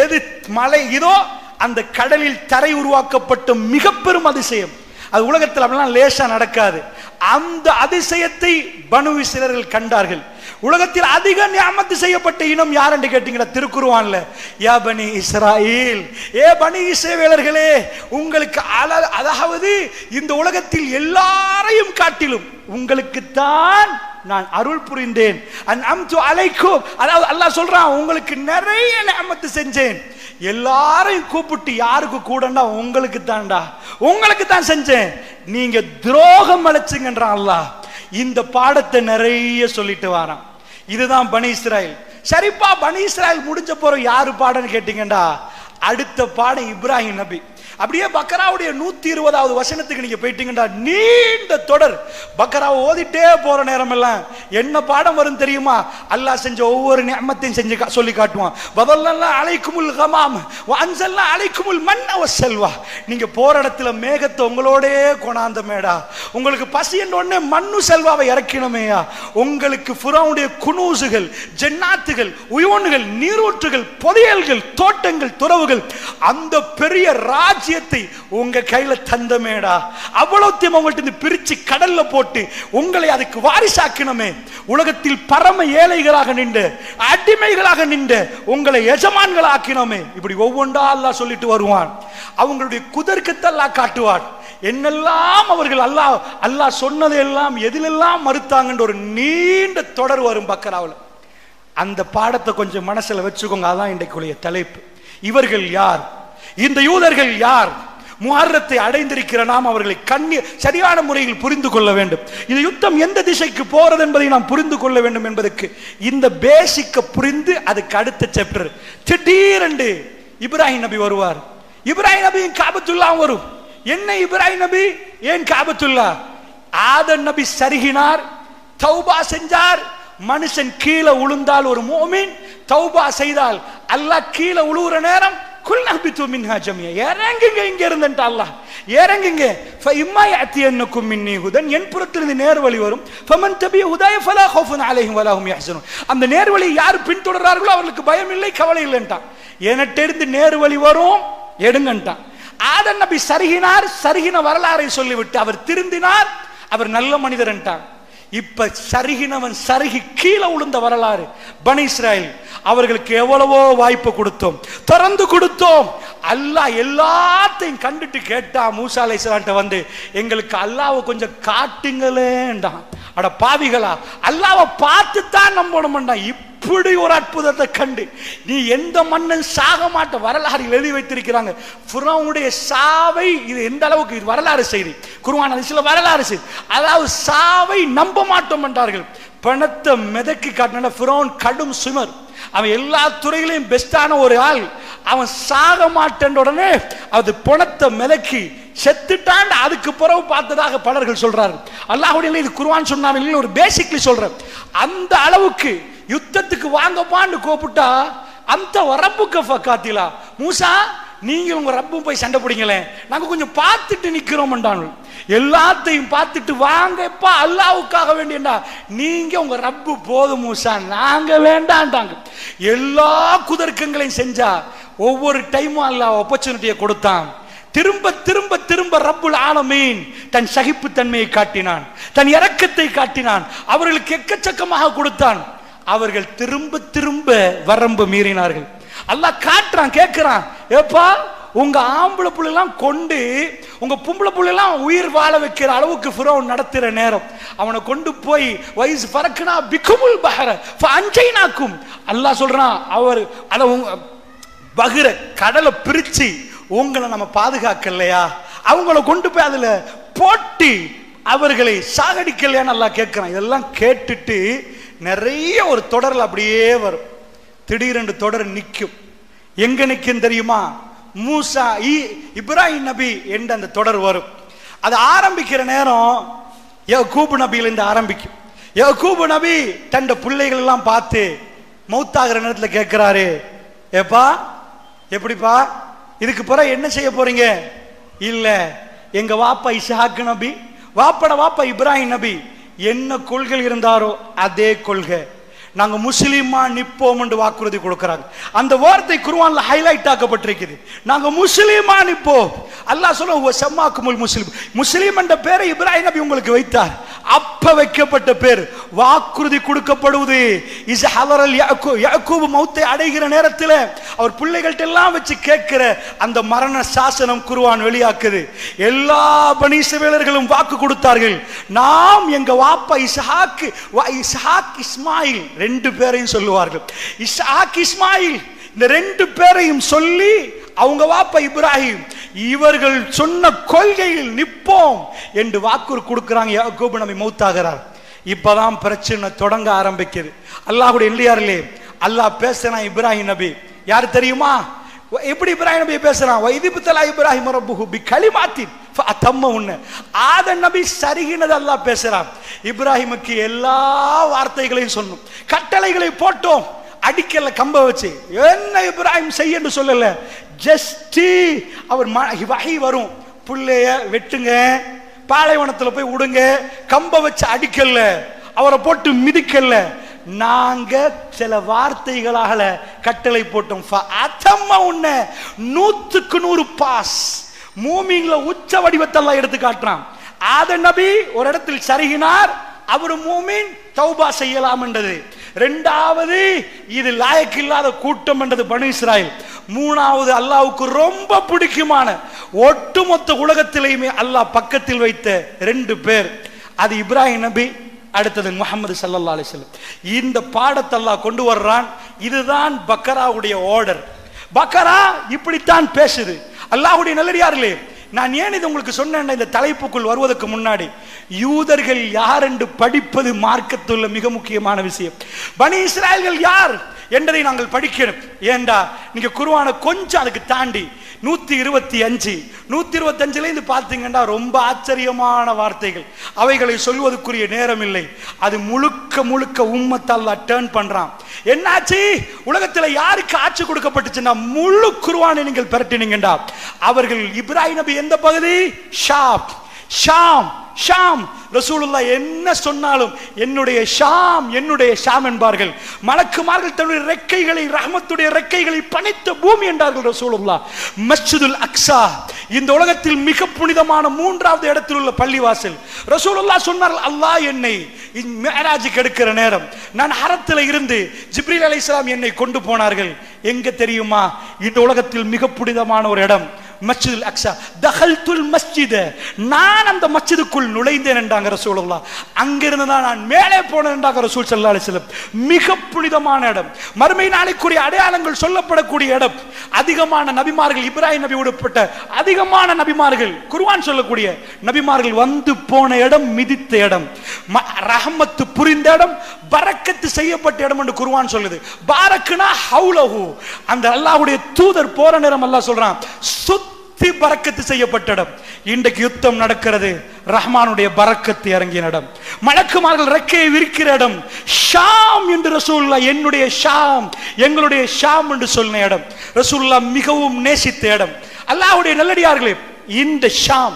Speaker 2: எது மலை இதோ அந்த கடலில் தரை உருவாக்கப்பட்ட மிக பெரும் அதிசயம். அது உலகத்தில் அப்படிலாம் லேசா நடக்காது. அந்த அதிசயத்தை பனு இஸ்ரவேலர்கள் கண்டார்கள். உலகத்தில் அதிக நியாமத்து செய்யப்பட்ட இனம் யார் என்று கேட்டீங்கன்னா திருக்குர்ஆன்ல யா பனி இஸ்ராயீல், ஏ பனி இஸ்ரவேலர்களே, உங்களுக்கு அதாவது இந்த உலகத்தில் எல்லாரையும் காட்டிலும் உங்களுக்கு தான் நான் அருள் புரிந்தேன். அன்அம்து அலைக்கும், அதாவது அல்லாஹ் சொல்றான் உங்களுக்கு நிறைய நியாமத்து செஞ்சேன். எல்லாரையும் கூப்பிட்டு யாருக்கு கூடண்டா உங்களுக்கு தான்டா, உங்களுக்கு தான் செஞ்சேன், நீங்க துரோகம் அழைச்சுங்கன்றான் அல்லாஹ். இந்த பாடத்தை நிறைய சொல்லிட்டு வரான். இதுதான் பனி இஸ்ராயேல். சரிப்பா, பனி இஸ்ராயேல் முடிஞ்ச போற யாரு பாடன்னு கேட்டீங்கடா, அடுத்த பாடம் இப்ராஹிம் நபி. அப்படியே பக்கராவுடைய 120வது வசனத்துக்கு நீங்க போயிட்டீங்கடா, நீண்ட தொடர். பக்கராவை ஓதிட்டே போற நேரம் எல்லாம் என்ன பாடம் வரும் தெரியுமா? அல்லாஹ் செஞ்ச ஒவ்வொரு நிஅமத்தையும் செஞ்சு சொல்லி காட்டுவான். வதல்லல்லாஹு அலைக்குமுல் கமாம் வஅன்ஸல்னா அலைக்குமுல் மன்ன வஸ்ஸல்வா. நீங்க போற இடத்துல மேகத்தை உங்களோடே கொண்டாந்தமேடா, உங்களுக்கு பசி என்ற உடனே மண்ணு செல்வாவை இறக்கினமேயா, உங்களுக்கு ஃபிரௌனுடைய குனூசுகள், ஜன்னாத்துகள், உயோன்கள், நீரூற்றுகள், புதையல்கள், தோட்டங்கள், துறவுகள், அந்த பெரிய ராஜ்யத்தை உங்க கையில தந்தமேடா, அவ்வளோத்தையும் உங்கள்ட்ட பிரிச்சு கடல்ல போட்டு உங்களை அதுக்கு வாரிசாக்கினமே, உலகத்தில் பரம ஏழைகளாக நின்று அடிமைகளாக நின்று உங்களை எஜமான்களாக்கினோமே. இப்படி ஒவ்வொன்றா அல்லாஹ் சொல்லிட்டு வருவான். அவங்களுடைய குதர்க்கத்தை அல்லாஹ் காட்டுவான். என்னெல்லாம் அவர்கள் அல்லாஹ் சொன்னதெல்லாம் எதிலெல்லாம் மறுத்தாங்கன்ற ஒரு நீண்ட தொடர் வரும் பக்கராவில். அந்த பாடத்தை கொஞ்சம் மனசுல வச்சுக்கோங்க. அதான் இன்றைக்குரிய தலைப்பு. இவர்கள் யார்? இந்த யூதர்கள் யார்? முஹர்ரத்தை அடைந்திருக்கிற நாம் அவர்களை சரியான முறையில் புரிந்து கொள்ள வேண்டும். இந்த யுத்தம் எந்த திசைக்கு போறது என்பதை நாம் புரிந்து கொள்ள வேண்டும் என்பதற்கு இந்த பேசிக்க புரிந்து அதுக்கு அடுத்த சாப்டர் திடீரென்று இப்ராஹிம் நபி வருவார். இப்ராஹிம் நபியும் காபத்துல்லா வரும். என்ன இப்ராஹிம் நபி, ஏன் காபத்துல்லா? ஆதம் நபி சருகினார், தௌபா செஞ்சார். மனுஷன் கீழே உளுந்தால் ஒரு மோமின் தௌபா செய்தால் அல்லாஹ் கீழே உழுவுற நேரம் குல்நஹ்பிது மின்ஹா ஜமியா, இறங்குங்க இங்க இருந்துட்டா அல்லாஹ், இறங்குங்க. ஃபஇம்மா யஅதியன்னகும் மின்னி ஹுதன், என் புறத்திலிருந்து நேர்வழி வரும். ஃபமன் தபிய ஹுதாய ஃபலா ஹௌஃபுன் அலைஹிம் வலா ஹும் யஹ்ஸனூன், அந்த நேர்வழி யார் பின்தொடர்றார்களோ அவர்களுக்கு பயம் இல்லை, கவலை இல்லைன்ட்டான். எனட்டிருந்து நேர்வழி வரும், எடுங்கன்ட்டான். ஆதம் நபி சருகினார், சருகின வரலாறை சொல்லிவிட்டு அவர் திருந்தினார், அவர் நல்ல மனிதர்ன்ட்டான். இப்ப சருகினவன் சருகி கீழே உளுந்த வரலாறு பனி இஸ்ராயேல். அவர்களுக்கு எவ்வளவோ வாய்ப்பு கொடுத்தோம், திறந்து கொடுத்தோம். அல்லாஹ் எல்லாத்தையும் கண்டுட்டு கேட்டா மூசா அலைஹிஸ்ஸலாம்ட்ட வந்து எங்களுக்கு அல்லாஹ்வை கொஞ்சம் காட்டுங்களேன்டான். அட பாவிகளா, அல்லாஹ்வை பார்த்து தான் நம்பணும்டா. இப்படி ஒரு அற்புதத்தை கண்டு நீ எந்த மன்னன் சாக மாட்ட வரலாறு எழுதி வைத்திருக்கிறாங்க. ஃபிரௌனுடைய சாவை இது எந்த அளவுக்கு, இது வரலாறு செய்தி, குர்ஆன் சில வரலாறு செய்தி. அதாவது சாவை நம்ப மாட்டோம் என்றார்கள். பணத்தை மிதக்கி காட்டின ஃபிரௌன் கடும் சுமர், அவன் எல்லா துறையிலையும் பெஸ்டான ஒரு ஆள். அவன் சாக மாட்டேன் உடனே அது பணத்தை மிதக்கி செத்துட்டான். அதுக்கு பிறகு பார்த்ததாக பலர்கள் சொல்றார்கள். அல்லாஹ்வுடைய இது குர்ஆன் சொன்னாங்க, ஒரு பேசிக்லி சொல்றேன். அந்த அளவுக்கு யுத்தத்துக்கு வாங்கப்பான்னு கூப்பிட்டா அந்த ரப்புக்கு ஃபகாத்திலா, மூசா நீங்க உங்க ரப்பும் போய் சண்டை பிடிங்களேன், நாங்க கொஞ்சம் பார்த்துட்டு நிக்கிறோம்ன்றாங்க. எல்லாத்தையும் பார்த்துட்டு வாங்கப்பா அல்லாஹ்வுக்காக வேண்டியண்டா, நீங்க உங்க ரப்பு போதும் மூசா, நாங்க வேண்டான்ட்டாங்க. எல்லா குதர்க்கங்களையும் செஞ்சா ஒவ்வொரு டைமும் அல்லாஹ் ஆப்பர்ச்சுனிட்டியை கொடுத்தான். திரும்ப திரும்ப திரும்ப ரப்புல் ஆலமீன் தன் சகிப்புத்தன்மையை காட்டினான், தன் இரக்கத்தை காட்டினான், அவர்களுக்கு எக்கச்சக்கமாக கொடுத்தான். அவர்கள் திரும்ப திரும்ப வரம்பு மீறினார்கள். அல்லாஹ் காட்டுறான், கேட்கிறான், ஏப்பா உங்க ஆம்பளை புள்ளெல்லாம் கொண்டு உங்க பொம்பளை புள்ளெல்லாம் உயிர் வாழ வைக்கிற அளவுக்கு ஃபிரௌன் நடத்துற நேரம் அவனை கொண்டு போய் வைஸ் ஃபரக்னா பிகுமுல் பஹர ஃபஅன்ஜைனாக்கும், அல்லாஹ் சொல்றான், அவர் அத பஹர கடலை பிரிச்சு உங்களை நம்ம பாதுகாக்கலையா, அவங்கள கொண்டு போய் அதுல போட்டு அவர்களை சாகடிக்கலையான்னு அல்லாஹ் கேட்கிறான். இதெல்லாம் கேட்டுட்டு நிறைய ஒரு தொடரில் அப்படியே வரும். திடீரென்று தொடர் நிற்கும். எங்க நிற்கும் தெரியுமா? மூசா இப்ராஹிம் நபி என்ற அந்த தொடர் வரும். அது ஆரம்பிக்கிற நேரம் யாக்கூப் நபியிலிருந்து ஆரம்பிக்கும். யாக்கூப் நபி தன் பிள்ளைகள் எல்லாம் பார்த்து மௌத்தாகிற நேரத்தில் கேட்கிறாரு, ஏப்பா எப்படிப்பா இதுக்கு பிறகு என்ன செய்ய போறீங்க? இல்ல எங்க வாப்பா இஸ்ஹாக் நபி, வாப்பட வாப்பா இப்ராஹிம் நபி என்ன கொள்கை இருந்தாரோ அதே கொள்கை, நாங்க முஸ்லிமா நிப்போம் என்று வாக்குறுதி கொடுக்கிறாங்க. அந்த வார்த்தை குர்ஆன்ல ஹைலைட் ஆக்கப்பட்டிருக்குது. நாங்க முஸ்லிமா நிப்போம். அல்லாஹ் சொல்ல சம்மாக்குமுல் முஸ்லிம், முஸ்லிம் என்ற பேரை இப்ராஹிம் நபி உங்களுக்கு வைத்தார். அப்ப வைக்கப்பட்ட பேர் வாக்குறுதி கொடுக்கப்படுவது. யாக்கூப் மௌத்தை அடைகிற நேரத்தில் அவர் பிள்ளைகள்ட்ட எல்லாம் வச்சு கேட்கிற அந்த மரண சாசனம் குர்ஆன் வெளியாக்குது. எல்லா பனி இஸ்ரவேலர்களும் வாக்கு கொடுத்தார்கள். நாம் எங்க வாப்பா இஸ்ஹாக் இஸ்மாயில் ரெண்டு பேரையும் சொல்லுவார்கள். இஸ்ஹாக் இஸ்மாயில் இந்த ரெண்டு பேரையும் சொல்லி அவங்க வாப்பா இப்ராஹிம் இவர்கள் சொன்ன கொள்கையில் நிப்போம் என்று வாக்கு கொடுக்கிறாங்க. யாக்கூப் நபி மௌத்தாகிறார். இப்பதான் பிரச்சனை தொடங்க ஆரம்பிக்குது. அல்லாஹ்வுடைய இல்லையாரிலே அல்லாஹ் பேசுறான். இப்ராஹிம் நபி யார் தெரியுமா? எப்படி இப்ராஹிம் நபி பேசுறான்? வைதிபுத்தலா இப்ராஹிம் ரப்புஹு பிகலிமாத்தின் ஃபஅத்தம்மஹுன்ன. ஆதம் நபி சரிகினது அல்லாஹ் பேசுறான். இப்ராஹிமுக்கு எல்லா வார்த்தைகளையும் சொன்னோம், கட்டளைகளை போட்டோம். அடிக்கல கம்ப வச்சு என்ன இப்ராஹிம் செய்ய என்று சொல்லல. ஜஸ்ட் அவர் வஹி வரும், புள்ளைய வெட்டுங்க, பாலைவனத்துல போய் விடுங்க, கம்ப வச்சு அடிக்கல, அவரை போட்டு மிதிக்கல. நாங்க சில வார்த்தைகளால கட்டளை போட்டோம். 100% பாஸ். மூமின்ல உச்ச வடிவத்தை எல்லாம் எடுத்து காட்டுறான். ஆதம் நபி ஒரு இடத்தில் சரிகினார், அவர் மூமின் தௌபா செய்யலாம் என்றது. இரண்டாவது இது லாயக்கு இல்லாத கூட்டம் என்றது பனி இஸ்ராயேல். மூணாவது அல்லாஹ்வுக்கு ரொம்ப பிடிக்குமான ஒட்டுமொத்த உலகத்திலேயுமே அல்லாஹ் பக்கத்தில் வைத்த ரெண்டு பேர், அது இப்ராஹிம் நபி, அடுத்தது முஹம்மது ஸல்லல்லாஹு அலைஹி வஸல்லம். இந்த பாடத்தை அல்லாஹ் கொண்டு வர்றான். இதுதான் பக்கராவுடைய ஆர்டர். பக்கரா இப்படித்தான் பேசுது. அல்லாஹ்வுடைய நல்லடியார்களே, நான் ஏன் இது உங்களுக்கு சொன்னேன், இந்த தலைப்புக்குள் வருவதற்கு முன்னாடி யூதர்கள் யார் என்று படிப்பது மார்க்கத்துள்ள மிக முக்கியமான விஷயம். பனி இஸ்ராயல்கள் யார் என்பதை நாங்கள் படிக்கணும். ஏண்டா நீங்க குர்ஆனை கொஞ்சம் அதுக்கு தாண்டி 125 பார்த்தீங்கன்னா ரொம்ப ஆச்சரியமான வார்த்தைகள். அவைகளை சொல்வதற்குரிய நேரம் இல்லை. அது முழுக்க முழுக்க உம்மத்தை அல்லாஹ் டர்ன் பண்றான். என்னாச்சு? உலகத்தில் யாருக்கு ஆட்சி கொடுக்கப்பட்டுச்சுன்னா முழு குர்ஆனை நீங்கள் பிரட்டினீங்கடா, அவர்கள் இப்ராஹிம் நபி எந்த பகுதி? ஷாம். ஷாம் ஷாம். ரசூலுல்லாஹ் என்ன சொன்னாலும் என்னுடைய ஷாம், என்னுடைய ஷாம் என்பார்கள். மலக்குமார்கள் தன்னுடைய ரெக்கைகளை, ரஹ்மத்துடைய ரெக்கைகளை பணித்த பூமி என்றார்கள் ரசூலுல்லாஹ். மஸ்ஜிதுல் அக்ஸா இந்த உலகத்தில் மிக புனிதமான மூன்றாவது இடத்தில் உள்ள பள்ளிவாசல். ரசூலுல்லாஹ் சொன்னார்கள், அல்லாஹ் என்னை மிஅராஜுக்கு எடுக்கிற நேரம் நான் ஹரத்தில் இருந்து ஜிப்ரீல் அலைஹிஸ்ஸலாம் என்னை கொண்டு போனார்கள். எங்க தெரியுமா? இந்த உலகத்தில் மிக புனிதமான ஒரு இடம் மஸ்ஜிதுல் அக்ஸா. தகல்துல் மஸ்ஜித, நான் அந்த மஸ்ஜிதுக்குள் நுழைந்தேன் என்றாங்க ரசூலுல்லாஹ். அங்கிருந்து தான் நான் மேலே போனேன் என்றாங்க ரசூல் ஸல்லல்லாஹு அலைஹி வஸல்லம். மிக புனிதமான இடம், மறுமை நாளைக்குரிய அடையாளங்கள் சொல்லப்படக்கூடிய இடம். அதிகமான நபிமார்கள், இப்ராஹிம் நபி உட்பட்ட அதிகமான நபிமார்கள், குர்ஆன் சொல்லக்கூடிய நபிமார்கள் வந்து போன இடம், மிதித்த இடம், ரஹ்மத்து புரிந்த இடம், பரக்கத்து செய்யப்பட்ட இடம் என்று குர்ஆன் சொல்லுது. பாரக்னா ஹவுலஹு, அந்த அல்லாஹ்வுடைய தூதர் போற நேரம் அல்லாஹ் சொல்றான் சுத்தி பரக்கத்து செய்யப்பட்ட இடம். இன்றைக்கு யுத்தம் நடக்கிறது, ரஹ்மானுடைய பரக்கத்து இறங்கிய இடம், மலக்குமார்கள் ரெக்கையை விரிக்கிற இடம். ஷாம் என்று ரசூலுல்லாஹ் என்னுடைய ஷாம், எங்களுடைய ஷாம் என்று சொன்ன இடம், ரசூலுல்லாஹ் மிகவும் நேசித்த இடம். அல்லாஹ்வுடைய நல்லடியார்களே, இந்த ஷாம்,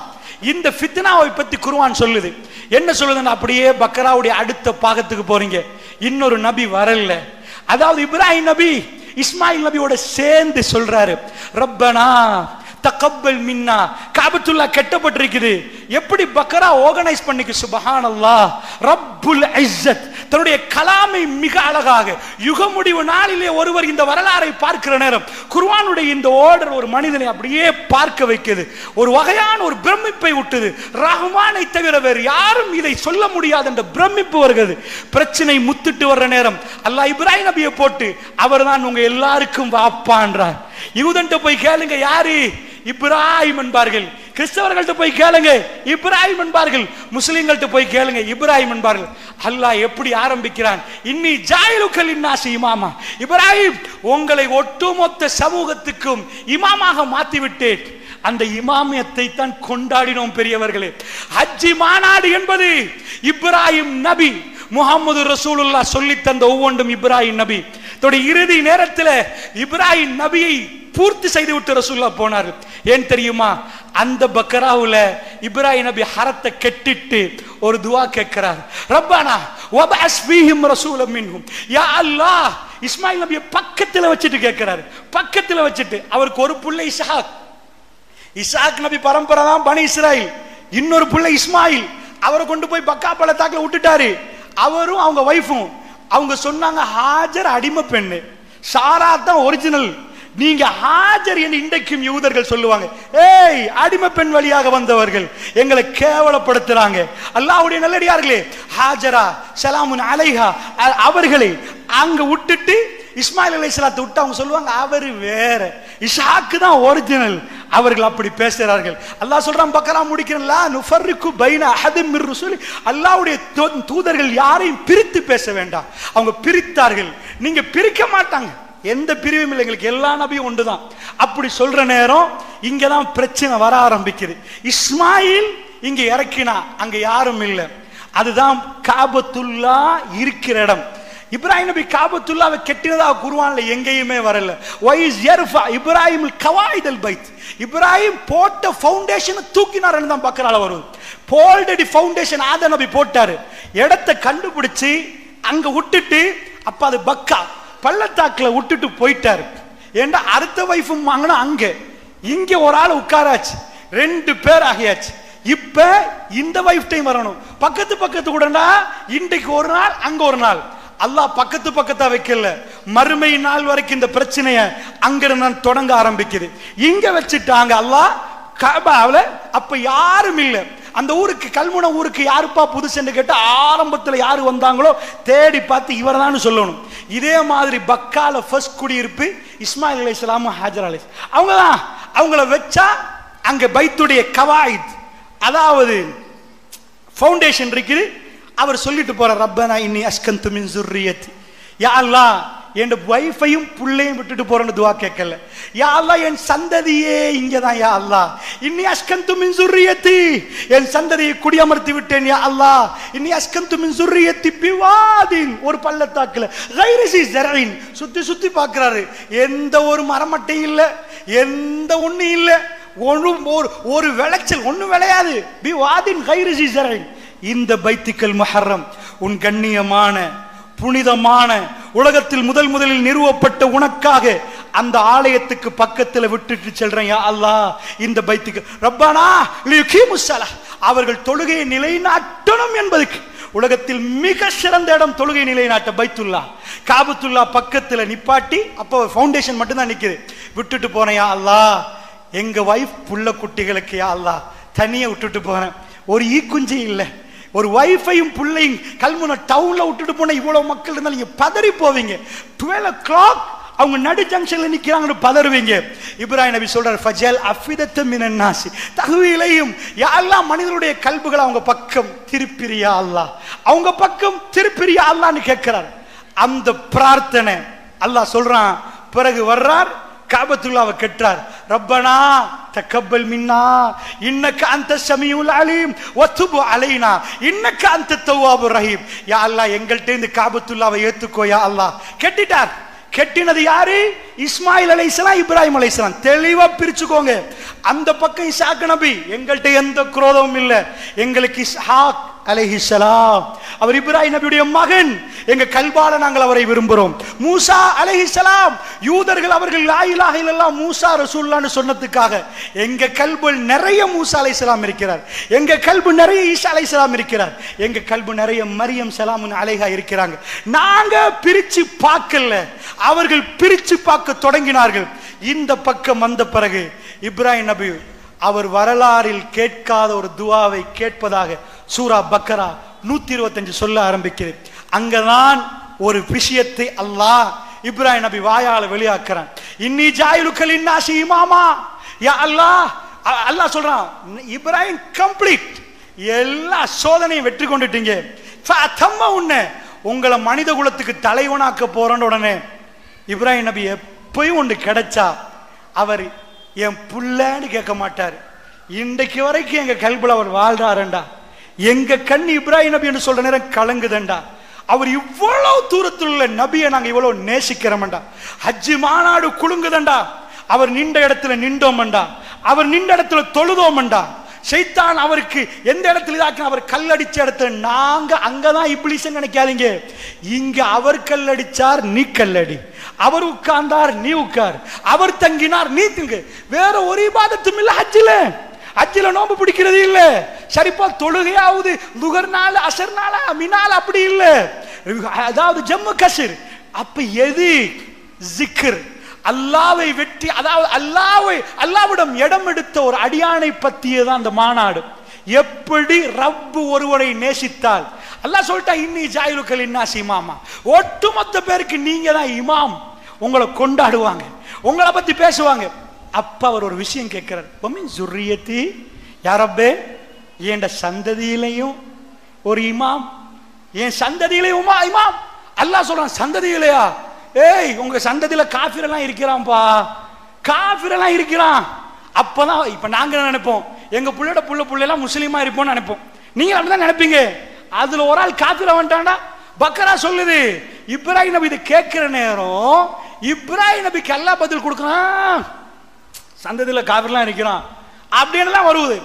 Speaker 2: இந்த ஃபித்னாவை பத்தி குர்ஆன் சொல்லுது. என்ன சொல்லுதுன்னா, அப்படியே பக்கராவுடைய அடுத்த பாகத்துக்கு போறீங்க, இன்னொரு நபி வரல. அதாவது இப்ராஹிம் நபி இஸ்மாயில் நபியோட சேர்ந்து சொல்றாரு, ரப்பனா தகப்பல் மின்னா. காபத்துல்லா கட்டப்பட்டிருக்குது. எப்படி பக்கரா ஆர்கனைஸ் பண்ணிக்கு, சுப்ஹானல்லாஹ். ரப்புல் இஸ்ஸத் தன்னுடைய கலாமை மிக அழகாக, யுக முடிவு நாளிலே ஒருவர் இந்த வரலாறை பார்க்கிற நேரம் குர்ஆனுடைய இந்த ஆர்டர் ஒரு மனிதனை அப்படியே பார்க்க வைக்குது. ஒரு வகையான ஒரு பிரமிப்பை விட்டுது. ரஹ்மானை தவிர வேறு யாரும் இதை சொல்ல முடியாது என்ற பிரமிப்பு வருகிறது. பிரச்சனை முத்திட்டு வர்ற நேரம் அல்லாஹ் இப்ராஹிம் நபியை போட்டு, அவர் தான் உங்க எல்லாருக்கும் வாப்பான்றார். யூதன்ட்ட போய் கேளுங்க, யாரு? இப்ராஹிம் என்பார்கள். கிறிஸ்தவர்கள்ட்ட போய் கேளுங்க, இப்ராஹிம் என்பார்கள். முஸ்லிம்கள்ட்ட போய் கேளுங்க, இப்ராஹிம் என்பார்கள். அல்லாஹ் எப்படி ஆரம்பிக்கிறான்? இன்னி ஜாயிலுக்கல் இன்னாசி இமாமா. இப்ராஹிம், உங்களை ஒட்டுமொத்த சமூகத்துக்கும் இமாமாக மாற்றிவிட்டேன். அந்த இமாமியத்தை தான் கொண்டாடினோம் பெரியவர்களே. ஹஜ்ஜி மாநாடு என்பது இப்ராஹிம் நபி, முஹம்மது ரசூலுல்லாஹ் சொல்லி தந்த ஒவ்வொன்றும் இப்ராஹிம் நபி. இறுதி நேரத்தில் இப்ராஹிம் நபியை பூர்த்தி செய்து விட்டு ரசூலுல்லாஹ் போனார்கள். ஏன் தெரியுமா? அந்த பக்கராவுல இப்ராஹிம் நபி ஹரத்தை கெட்டிட்டு ஒரு துவா கேட்கிறார். ரப்பானா வபஅஸ் ஃபீஹிம் ரசூலம் மின்ஹும். யா அல்லாஹ், இஸ்மாயில் நபியை பக்கத்துல வச்சுட்டு கேட்கிறாரு. பக்கத்துல வச்சுட்டு அவருக்கு ஒரு புள்ள இஸ்ஹாக். இஸ்ஹாக் நபி பரம்பரை தான் பனி இஸ்ராயில். இன்னொரு புள்ள இஸ்மாயில். அவரை கொண்டு போய் பக்கா பள்ளத்தாக்குல விட்டுட்டாரு. அவரும் அவங்க வைஃபும். அவங்க சொன்னாங்க, ஹாஜர் அடிமை பெண்ணு, சாரா தான் ஒரிஜினல். நீங்க ஹாஜர் என்று இன்றைக்கும் யூதர்கள் சொல்லுவாங்க. ஏய், அடிமை பெண் வழியாக வந்தவர்கள் எங்களை கேவலப்படுத்துறாங்க. அல்லாஹ்வுடைய நல்லடியார்களே, ஹாஜரா ஸலாமுன் அலைஹா அவர்களை அங்க விட்டுட்டு இஸ்மாயில் அலைஹிஸ்ஸலாத்தை விட்டு அவங்க சொல்லுவாங்க, அவரு வேற, இஸ்ஹாக் தான் ஒரிஜினல். அவர்கள் அப்படி பேசுகிறார்கள். அல்லாஹ் சொல்றான், பக்கரா முடிக்கிறேன், லா நுஃபர்ரிகு பைன அஹதின் மிர் ருசுலி. அல்லாஹ்வுடைய தூதர்கள் யாரையும் பிரித்து பேச வேண்டாம். அவங்க பிரித்தார்கள், நீங்க பிரிக்க மாட்டாங்க. எந்த பிரிவும் இல்லை, எங்களுக்கு எல்லா நபியும் ஒன்றுதான். அப்படி சொல்ற நேரம் இங்கதான் பிரச்சனை வர ஆரம்பிக்குது. இஸ்மாயில் இங்க இறக்கினா அங்க யாரும் இல்லை. அதுதான் காபத்துல்லா இருக்கிற இடம். இப்ராஹிம் நபி காபத்துல்லாவை கெட்டினதா குர்ஆன்ல எங்கேயுமே வரல. வைஸ் யர்ஃபா இப்ராஹிமுல் கவாயிதல் பைத். இப்ராஹிம் போட்ட ஃபவுண்டேஷனை தூக்கினார்னு தான் பக்கரால வருது. போல்டடி ஃபவுண்டேஷன் ஆதம் நபி போட்டாரு. இடத்தை கண்டுபிடிச்சு அங்க விட்டுட்டு, அப்ப அது பக்கா பள்ளத்தாக்குல விட்டுட்டு போயிட்டாரு. ஏண்டா அடுத்த வைஃபும் வாங்கினா அங்க இங்க ஒரு ஆள் உட்காராச்சு, 2 பேர் ஆகியாச்சு. இப்ப இந்த வைஃப் டைம் வரணும். பக்கத்து பக்கத்து கூடனா இன்றைக்கு ஒரு நாள் அங்க ஒரு நாள். அல்லாஹ் பக்கத்து பக்கத்தா வைக்கல, மறுமை நாள் வரைக்கும் இந்த பிரச்சனைய அங்கிருந்து தொடங்க ஆரம்பிக்குது. இங்க வச்சுட்டாங்க அல்லாஹ் கஅபாவுல. அப்ப யாரும் இல்ல அந்த ஊருக்கு. கல்முனை ஊருக்கு யாருப்பா புதுசுன்னு கேட்டு ஆரம்பத்துல யாரு வந்தாங்களோ தேடி பார்த்து இவர் தான் சொல்லணும். இதே மாதிரி பக்கால ஃபர்ஸ்ட் குடியிருப்பு இஸ்மாயில் அலைஹிஸ்ஸலாம், ஹாஜர் அலைஹிஸ்ஸலாம். அவங்கதான். அவங்கள வச்சா அங்க பைத்துடைய கவாயித், அதாவது ஃபவுண்டேஷன் இருக்குது. அவர் சொல்லிட்டு போற, ரப்பனா இன்னி அஸ்கந்து மின் ஸுர்ரியத்தி. யா அல்லாஹ், என் வைஃபையும் புள்ளையும் விட்டுட்டு போறேன்னு துவா கேட்கல. யா அல்லாஹ், என் சந்ததியே இங்கதான். யா அல்லாஹ், இன்னி அஸ்கந்து மின் ஸுர்ரியத்தி, என் சந்ததியை குடியமர்த்தி விட்டேன். யா அல்லாஹ், இன்னி அஸ்கந்து மின் ஸுர்ரியத்தி பிவாதின், ஒரு பள்ளத்தாக்குல கைரி ஸி ஸர்இன். சுத்தி சுத்தி பார்க்கறாரு, எந்த ஒரு மரமட்டையும் இல்ல, எந்த ஒண்ணு இல்ல, ஒரு விளைச்சல் ஒண்ணு விளையாது. பிவாதின் கைரி ஸி ஸர்இன். இந்த பைத்துல் முஹர்ரம், உன் கண்ணியமான புனிதமான உலகத்தில் முதலில் நிறுவப்பட்ட உனக்காக அந்த ஆலயத்துக்கு பக்கத்துல விட்டுட்டு செல்றேன். யா அல்லாஹ், இந்த பைத்துக்கு ரப்பனா லியுகீமுஸ் ஸலாஹ், அவர்கள் தொழுகையை நிலைநாட்டணும் என்பதுக்கு உலகத்தில் மிக சிறந்த இடம் தொழுகை நிலைநாட்ட பைத்துல்லா. காபத்துல்லா பக்கத்துல நிப்பாட்டி, அப்போ ஃபவுண்டேஷன் மட்டும் தான் நிக்குது. விட்டுட்டு போறேன். யா அல்லாஹ், எங்க வைஃப் புள்ள குட்டிகளுக்கு யா அல்லாஹ் தனியா விட்டுட்டு போறேன். ஒரு ஈக்குஞ்சி இல்லை, ஒரு வைஃபையும் பிள்ளையும் கல்முனை டவுன்ல விட்டுட்டு போன இவ்வளவு மக்கள் இருந்தாலும் நீங்க பதறி போவீங்க. 12 o'clock அவங்க நடு ஜங்ஷன்ல நிக்கிறாங்கன்னு பதறுவீங்க. இப்ராஹிம் நபி சொல்றார், ஃபஜல் அஃபிதத்து மினன் நாசி தஹ்வீலையும். யா அல்லாஹ், மனிதனுடைய கல்புகளை அவங்க பக்கம் திருப்பிரியா அல்லாஹ், அவங்க பக்கம் திருப்பிரியா அல்லாஹ்னு கேட்கிறார். அந்த பிரார்த்தனை அல்லாஹ் சொல்றான். பிறகு வர்றார், காபத்துல்லாவை கெட்டார். ரப்பனா தக்கபல் மின்னா இன்னக அன்த ஸமீஉல் அலீம் வதுப் அலைனா இன்னக அன்த தவ்வாபுர் ரஹீம். யா அல்லாஹ், எங்கள்ட்ட இருந்து காபத்துல்லாவை ஏத்துக்கோ யா அல்லாஹ். கெட்டிட்டார். கெட்டினது யாரு? இஸ்மாயில் அலைஹிஸ்ஸலாம், இப்ராஹிம் அலைஹிஸ்ஸலாம். தெளிவா பிரிச்சுக்கோங்க. அந்த பக்கம் இஸ்ஹாக் நபி, எங்கள்ட்ட எந்த குரோதமும் இல்லை. எங்களுக்கு இஸ்ஹாக் அலைஹிஸ்ஸலாம், அவர் இப்ராஹிம் நபியுடைய மகன். எங்க கல்பால நாங்கள் அவரை விரும்புகிறோம். மூசா அலைஹிஸ்ஸலாம், யூதர்கள் அவர்கள் லா இலாஹ இல்லல்லாஹ் மூசா ரசூலுல்லாஹ்னு சொன்னதுக்காக எங்க கல்புல் நிறைய மூசா அலைஹிஸ்ஸலாம் இருக்கிறார். எங்க கல்பு நிறைய ஈசா அலைஹிஸ்ஸலாம் இருக்கிறார். எங்க கல்பு நிறைய மரியம் ஸலாமுன் அலைஹா இருக்கிறாங்க. நாங்க பிரிச்சு பார்க்கல, அவர்கள் பிரிச்சு பார்க்க தொடங்கினார்கள். இந்த பக்கம் வந்த பிறகு இப்ராஹிம் நபி அவர் வரலாறில் கேட்காத ஒரு துவாவை கேட்பதாக சூரா பக்கரா 125 சொல்ல ஆரம்பிக்கிறது. அங்கதான் ஒரு விஷயத்தை அல்லாஹ் இப்ராஹிம் நபி வாயால வெளியாக்குறான். இன்னி ஜாயிலுக லின்னாஸி இமாமா. யா அல்லாஹ், அல்லாஹ் சொல்றான், இப்ராஹிம் கம்ப்ளீட் எல்லா சோதனையும் வெற்றி கொண்டுட்டீங்க. ஃபஅதம்ம உன்ன, உங்களை மனித குலத்துக்கு தலைவனாக்க போறேன்னு உடனே இப்ராஹிம் நபி எப்பயும் ஒன்று கிடைச்சா அவர் என் புள்ளன்னு கேட்க மாட்டார். இன்றைக்கு வரைக்கும் எங்க கல்புல அவர் வாழ்றாருண்டா. எங்க கண் இப்ராஹிம் நபி என்று சொல்ற நேரம் கலங்குதண்டா. அவர் இவ்வளவு தூரத்தில் உள்ள நபியை நாங்க இவ்வளவு நேசிக்கிறோம்டா. ஹஜ்ஜி மாநாடு குலுங்குதண்டா. அவர் நின்ற இடத்துல நின்றோம்டா, அவர் நின்ற இடத்துல தொழுதோம்டா. ஷைத்தான் அவருக்கு எந்த இடத்துல இதாக்க அவர் கல்லடிச்ச இடத்துல நாங்க அங்கதான் இப்லீஸ் நினைக்காதீங்க. இங்க அவர் கல்லடிச்சார், நீ கல்லடி. அவர் உட்கார்ந்தார், நீ உட்கார். அவர் தங்கினார், நீ தங்கு. வேற ஒரு இபாதத்தும் இல்ல. ஹஜ்ஜில நோம்பு பிடிக்கிறது இல்ல. சரிப்பா தொழுகையாவது லுகர் நாள் அசர் நாள் மினால் அப்படி இல்ல. அதாவது ஜம்மு கஷ்மீர். அப்ப எது ஜிக்ர், அல்லாவை வெற்றி, அதாவது அல்லாவிடம் இடம் எடுத்த ஒரு அடியானை பத்தியதான் அந்த மாநாடு. எப்படி ரப்பு ஒருவரை நேசித்தால் அல்லாஹ் சொல்லிட்டா இன்னி ஜாயிலுக்கல் இன்னாசி இமாமா, ஒட்டுமொத்த பேருக்கு நீங்க தான் இமாம். உங்களை கொண்டாடுவாங்க, உங்களை பத்தி பேசுவாங்க. அப்ப அவர் ஒரு விஷயம் கேட்கிறார், ஜுர்ரியத்தி யா ரப்பே, என் சந்ததியிலையும் ஒரு இமாம், என் சந்ததியிலையும் இமாம். அல்லாஹ் சொல்றான் சந்ததியிலையா? ஏய், உங்க சந்ததியில காஃபிர் எல்லாம் இருக்கிறான்பா, காஃபிர் எல்லாம் இருக்கிறான். அப்பதான் இப்ப நாங்க நினைப்போம் எங்க புள்ள எல்லாம் முஸ்லீமா இருப்போம்னு நினைப்போம். நீங்க அப்படிதான் நினைப்பீங்க. அதுல ஒரு ஆள் காஃபிரா வந்துட்டான்டா. பக்கரா சொல்லுது, இப்ராஹிம் நபி இதை கேட்கிற நேரம் இப்ராஹிம் நபிக்கு அல்லாஹ் பதில் கொடுக்கிறான், சந்ததியில காஃபிர்லாம் இருக்கிறான் அப்படின்னு தான் வருவது.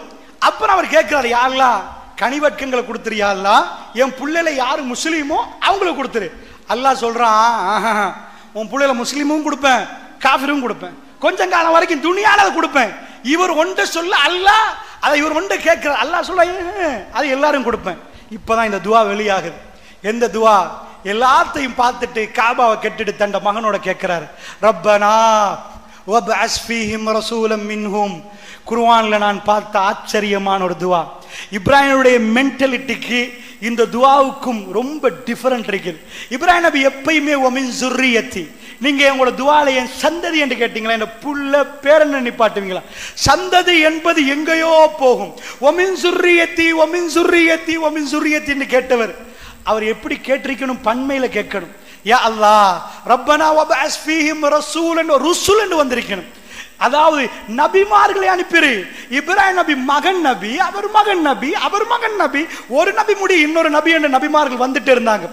Speaker 2: அப்புறம் அவர் கேட்கிறார், யா அல்லாஹ் கனிவட்கங்களை கொடுத்துரு, யா அல்லாஹ் என் புள்ளையில யாரு முஸ்லீமோ அவங்களுக்கு கொடுத்துரு. அல்லாஹ் சொல்றான், உன் புள்ளையில முஸ்லீமும் கொடுப்பேன், காஃபிரும் கொடுப்பேன், கொஞ்சம் காலம் வரைக்கும் துணியால அதை கொடுப்பேன். இவர் ஒன்றை சொல்ல அல்லாஹ் அதை இவர் ஒன்றை கேட்கிறார். அல்லாஹ் சொல்ல அது எல்லாரும் கொடுப்பேன். இப்பதான் இந்த துவா வெளியாகுது. எந்த துவா? எல்லாத்தையும் பார்த்துட்டு காபாவை கெட்டுட்டு தண்ட மகனோட கேட்கிறார், ரப்பனா வப்அஸ் ஃபீஹிம் ரசூலம் மின்ஹும். குர்ஆன்ல நான் பார்த்த ஆச்சரியமான ஒரு துவா. இப்ராஹிமுடைய மென்டாலிட்டிக்கு இந்த துவாவுக்கும் ரொம்ப டிஃபரெண்ட் இருக்குது. இப்ராஹிம் நபி எப்பயுமே ஒமின் ஜுர்ரியத்தி, நீங்க உங்களோட துவால என் சந்ததி என்று கேட்டீங்களா, இந்த புள்ள பேரனை நிப்பாட்டுவீங்களா? சந்ததி என்பது எங்கேயோ போகும். ஒமின் ஜுர்ரியத்தி ஒமின் ஜுர்ரியத்தி ஒமின் ஜுர்ரியத்தி என்று கேட்டவர் அவர் எப்படி கேட்டிருக்கணும்? பன்மையில கேட்கணும். யா அல்லாஹ் ரப்பனா வப்அஸ் ஃபீஹிம் ரசூலன், ருசுலன் வந்திருக்கணும். அதாவது நபிமார்களை அனுப்பிரு. இப்ராஹிம் நபி மகன் நபி, அவர் மகன் நபி, அவர் மகன் நபி, ஒரு நபி முடி இன்னொரு நபி என்ற நபிமார்கள் வந்துட்டு இருந்தாங்க.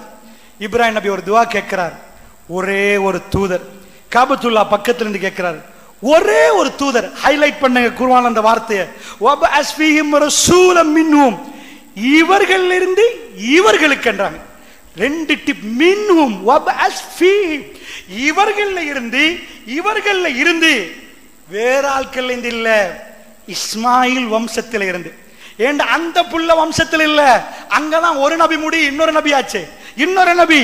Speaker 2: இப்ராஹிம் நபி ஒரு துவா கேட்கிறார். ஒரே ஒரு தூதர் காபத்துல்லா பக்கத்துல இருந்து கேட்கிறார். ஒரே ஒரு தூதர். ஹைலைட் பண்ணுங்க குர்ஆன் அந்த வார்த்தையை. வப்அஸ் ஃபீஹிம் ரசூலம் மின்ஹும், இவர்கள் இருந்து இவர்களுக்கு என்றாங்க. ரெண்டு டிப். மின்ஹும் வப்அஸ் ஃபீஹிம், இவர்கள்ல இருந்து வேற ஆட்கள் இல்ல, இஸ்மாயில் வம்சத்தில் இருந்து. ஏண்டா அந்த புள்ள வம்சத்தில் இல்ல, அங்கதான் ஒரு நபி முடி இன்னொரு நபி ஆச்சு, இன்னொரு நபி.